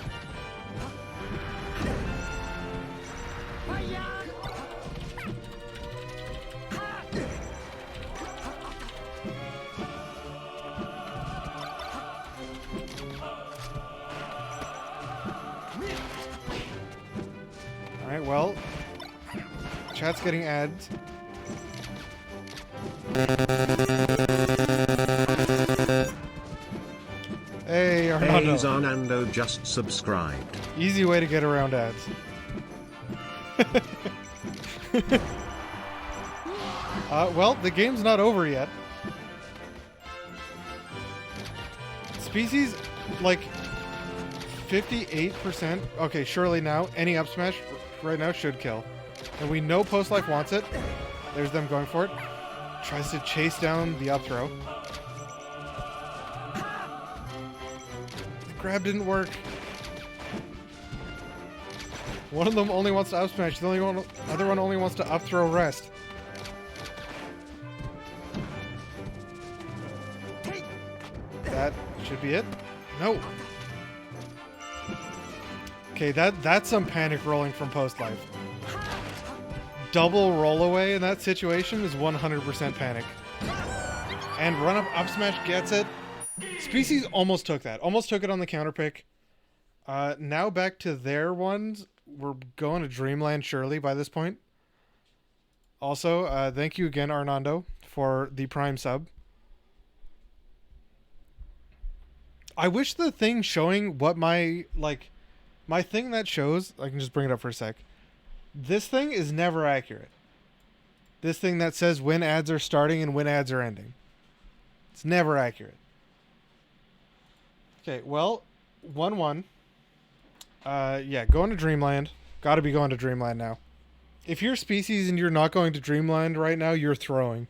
Alright, well. Chat's getting ads. Hey, Arnaldo. Arnando just subscribed. Easy way to get around ads. Well, the game's not over yet. Species, like, 58%. Okay, surely now, any up smash right now should kill. And we know Post Life wants it. There's them going for it. Tries to chase down the up throw. The grab didn't work. One of them only wants to up smash. The other one only wants to up throw rest. That should be it. No. Okay, that's some panic rolling from Post Life. Double roll away in that situation is 100% panic. And run up smash gets it. Species almost took that. Almost took it on the counter pick. Now back to their ones. We're going to Dreamland surely by this point. Also, thank you again, Arnando, for the Prime sub. I wish the thing showing what my thing that shows, I can just bring it up for a sec. This thing is never accurate. This thing that says when ads are starting and when ads are ending. It's never accurate. Okay, well, 1-1. Yeah, going to Dreamland. Gotta be going to Dreamland now. If you're Species and you're not going to Dreamland right now, you're throwing.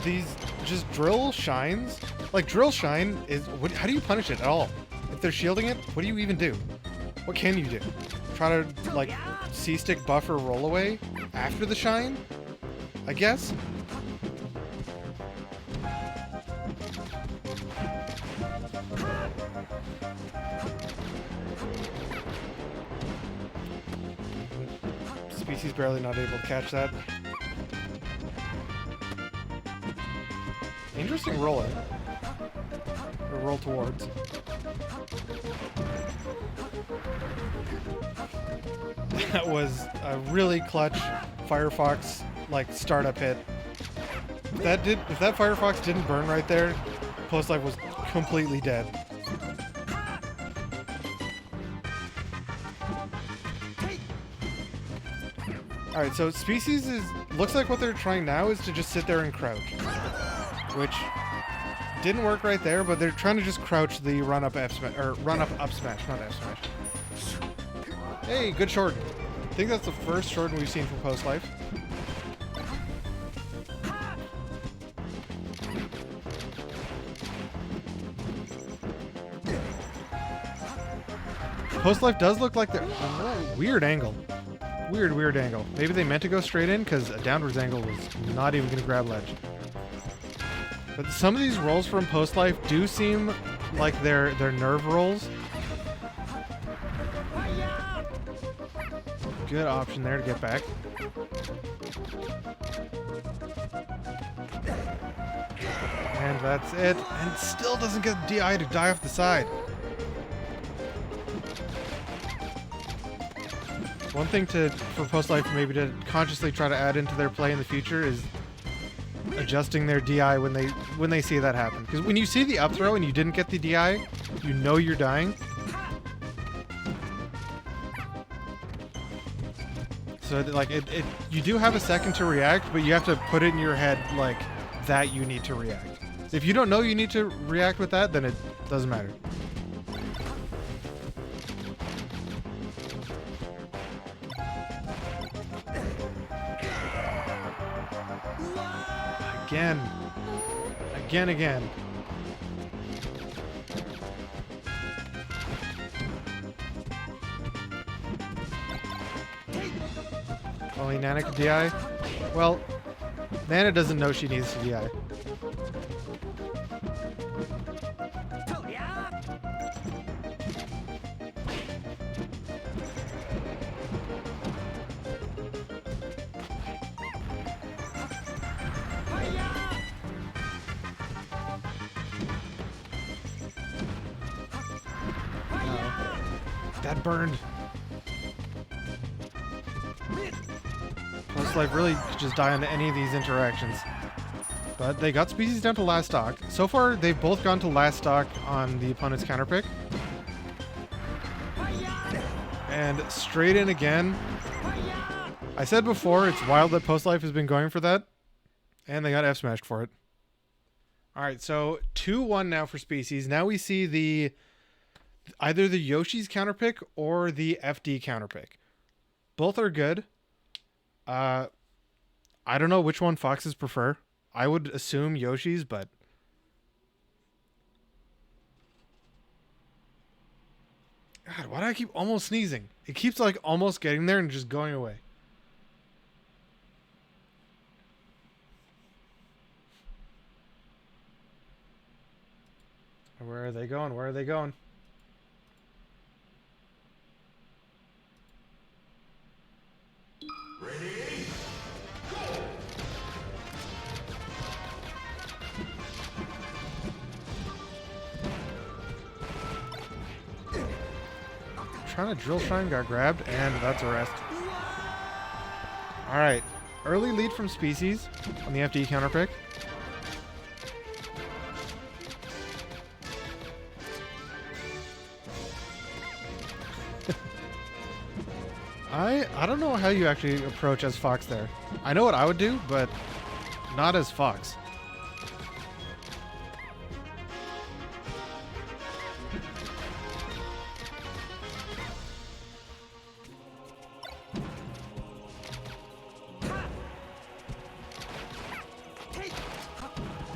These just drill shines. Like, drill shine is... how do you punish it at all? If they're shielding it, what do you even do? What can you do? Try to, like, C-stick buffer roll away after the shine? I guess? Species barely not able to catch that. Interesting roll in. Or roll towards. That was a really clutch Firefox like startup hit. If that Firefox didn't burn right there, Post Life was completely dead. Alright, so Species looks like what they're trying now is to just sit there and crouch. Which didn't work right there, but they're trying to just crouch the run up up smash, not F smash. Hey, good short. I think that's the first shorten we've seen from Post Life. Post Life does look like they're weird angle. Weird angle. Maybe they meant to go straight in because a downwards angle was not even going to grab ledge. But some of these rolls from Post Life do seem like they're nerve rolls. Good option there to get back. And that's it. And still doesn't get DI to die off the side. One thing for Post Life maybe to consciously try to add into their play in the future is adjusting their DI when they see that happen. Because when you see the up throw and you didn't get the DI, you know you're dying. So like you do have a second to react, but you have to put it in your head like that you need to react. So if you don't know you need to react with that, then it doesn't matter. Again. Only Nana can DI? Well, Nana doesn't know she needs to DI. That burned. Post Life really could just die on any of these interactions. But they got Species down to last stock. So far, they've both gone to last stock on the opponent's counterpick. And straight in again. I said before, it's wild that Post Life has been going for that. And they got F-smashed for it. Alright, so 2-1 now for Species. Now we see either the Yoshi's counterpick or the FD counterpick. Both are good. I don't know which one Foxes prefer. I would assume Yoshi's, but... God, why do I keep almost sneezing? It keeps like almost getting there and just going away. Where are they going? Where are they going? Ready? Trying to drill shine, got grabbed, and that's a rest. Alright. Early lead from Species on the FD counterpick. I don't know how you actually approach as Fox there. I know what I would do, but not as Fox.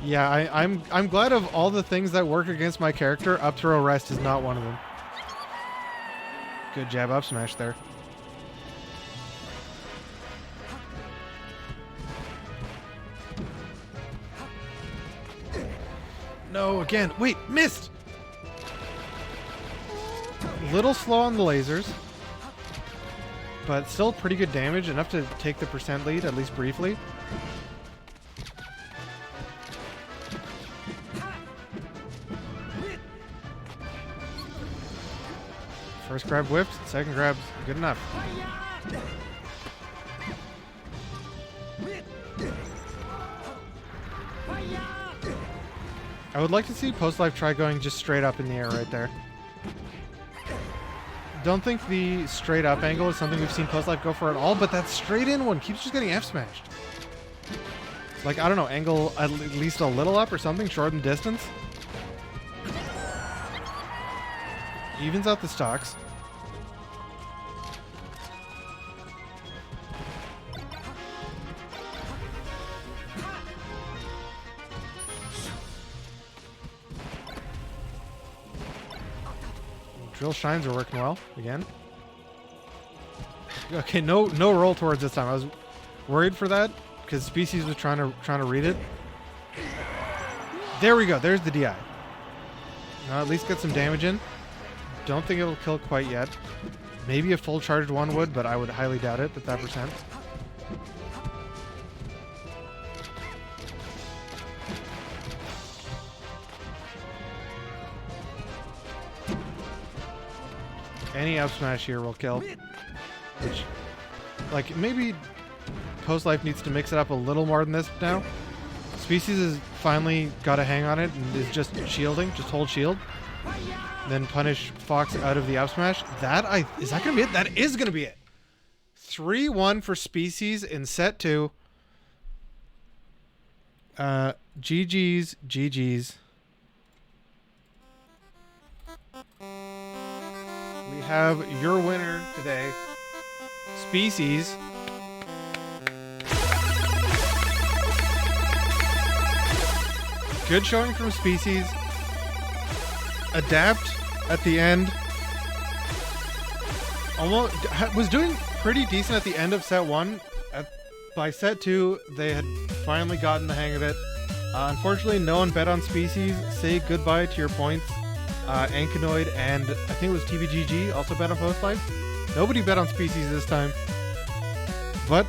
Yeah, I'm glad of all the things that work against my character, up throw rest is not one of them. Good jab up smash there. No, again. Wait, missed! Little slow on the lasers, but still pretty good damage, enough to take the percent lead, at least briefly. First grab whipped, second grab's good enough. I would like to see Post Life try going just straight up in the air right there. Don't think the straight up angle is something we've seen Post Life go for at all, but that straight in one keeps just getting F smashed. Like, I don't know, angle at least a little up or something, shorten distance. Evens out the stocks. Drill shines are working well again. Okay, no roll towards this time. I was worried for that because Species was trying to read it. There we go. There's the DI. Now at least get some damage in. Don't think it'll kill quite yet. Maybe a full charged one would, but I would highly doubt it at that percent. Any up smash here will kill. Which, like, maybe Post Life needs to mix it up a little more than this now. Species has finally got a hang on it and is just shielding, just hold shield. Then punish Fox out of the up smash. Is that gonna be it? That is gonna be it. 3-1 for Species in set 2. GG's. We have your winner today, Species. Good showing from Species. Adapt at the end. Almost was doing pretty decent at the end of set 1. By set 2, they had finally gotten the hang of it. Unfortunately, no one bet on Species. Say goodbye to your points. Ankanoid and I think it was TVGG also bet on Post Life. Nobody bet on Species this time. But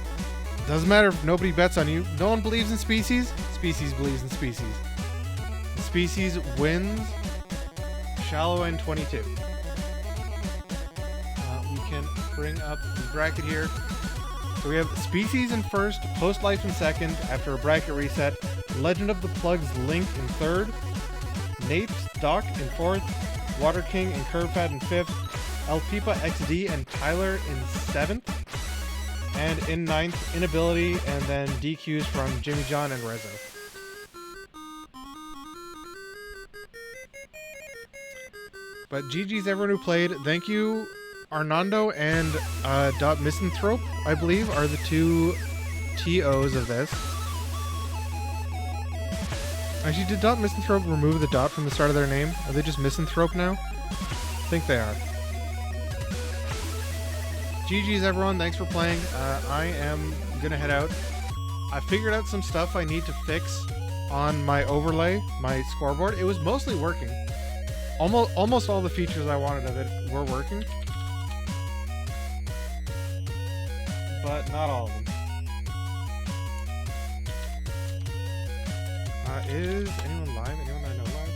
doesn't matter if nobody bets on you. No one believes in Species. Species believes in Species. Species wins Shallow End 22. bring up the bracket here. So we have Species in first, Post Life in second after a bracket reset, Legend of the Plugs Link in third, Nate's Doc in fourth, Water King and Curvepad in fifth, El Pipa XD and Tyler in seventh, and in ninth, Inability, and then DQs from Jimmy John and Rezo. But GG's everyone who played. Thank you, Arnando and Dot Misanthrope, I believe, are the two TOs of this. Actually, did Dot Misanthrope remove the dot from the start of their name? Are they just Misanthrope now? I think they are. GG's everyone, thanks for playing. I am gonna head out. I figured out some stuff I need to fix on my overlay, my scoreboard. It was mostly working. Almost all the features I wanted of it were working. But not all of them. Is anyone live? Anyone I know live?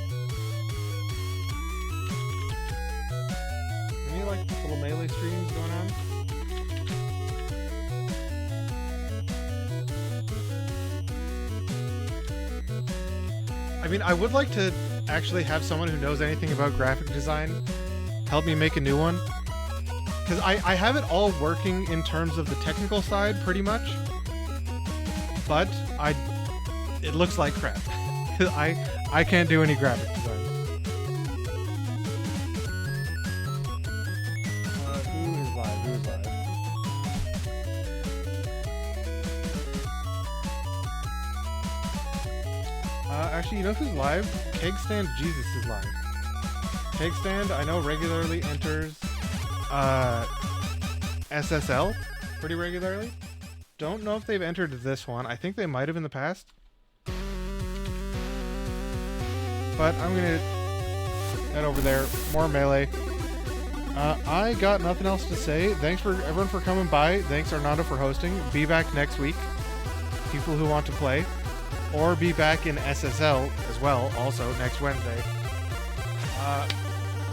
Any like little melee streams going on? I mean, I would like to actually have someone who knows anything about graphic design help me make a new one. Because I have it all working in terms of the technical side, pretty much. But it looks like crap. I can't do any graphic design. Who is live? Who is live? Actually, you know who's live? Kegstand Jesus is live. Kegstand, I know, regularly enters SSL pretty regularly. Don't know if they've entered this one. I think they might have in the past. But I'm gonna head over there. More melee. I got nothing else to say. Thanks for everyone for coming by. Thanks Arnando for hosting. Be back next week. People who want to play. Or be back in SSL as well, also next Wednesday.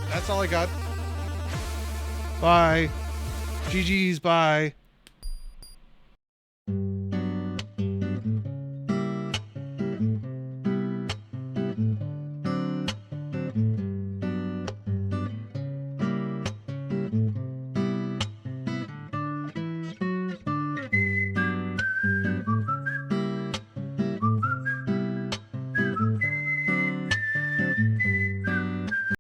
That's all I got. Bye. GG's, bye.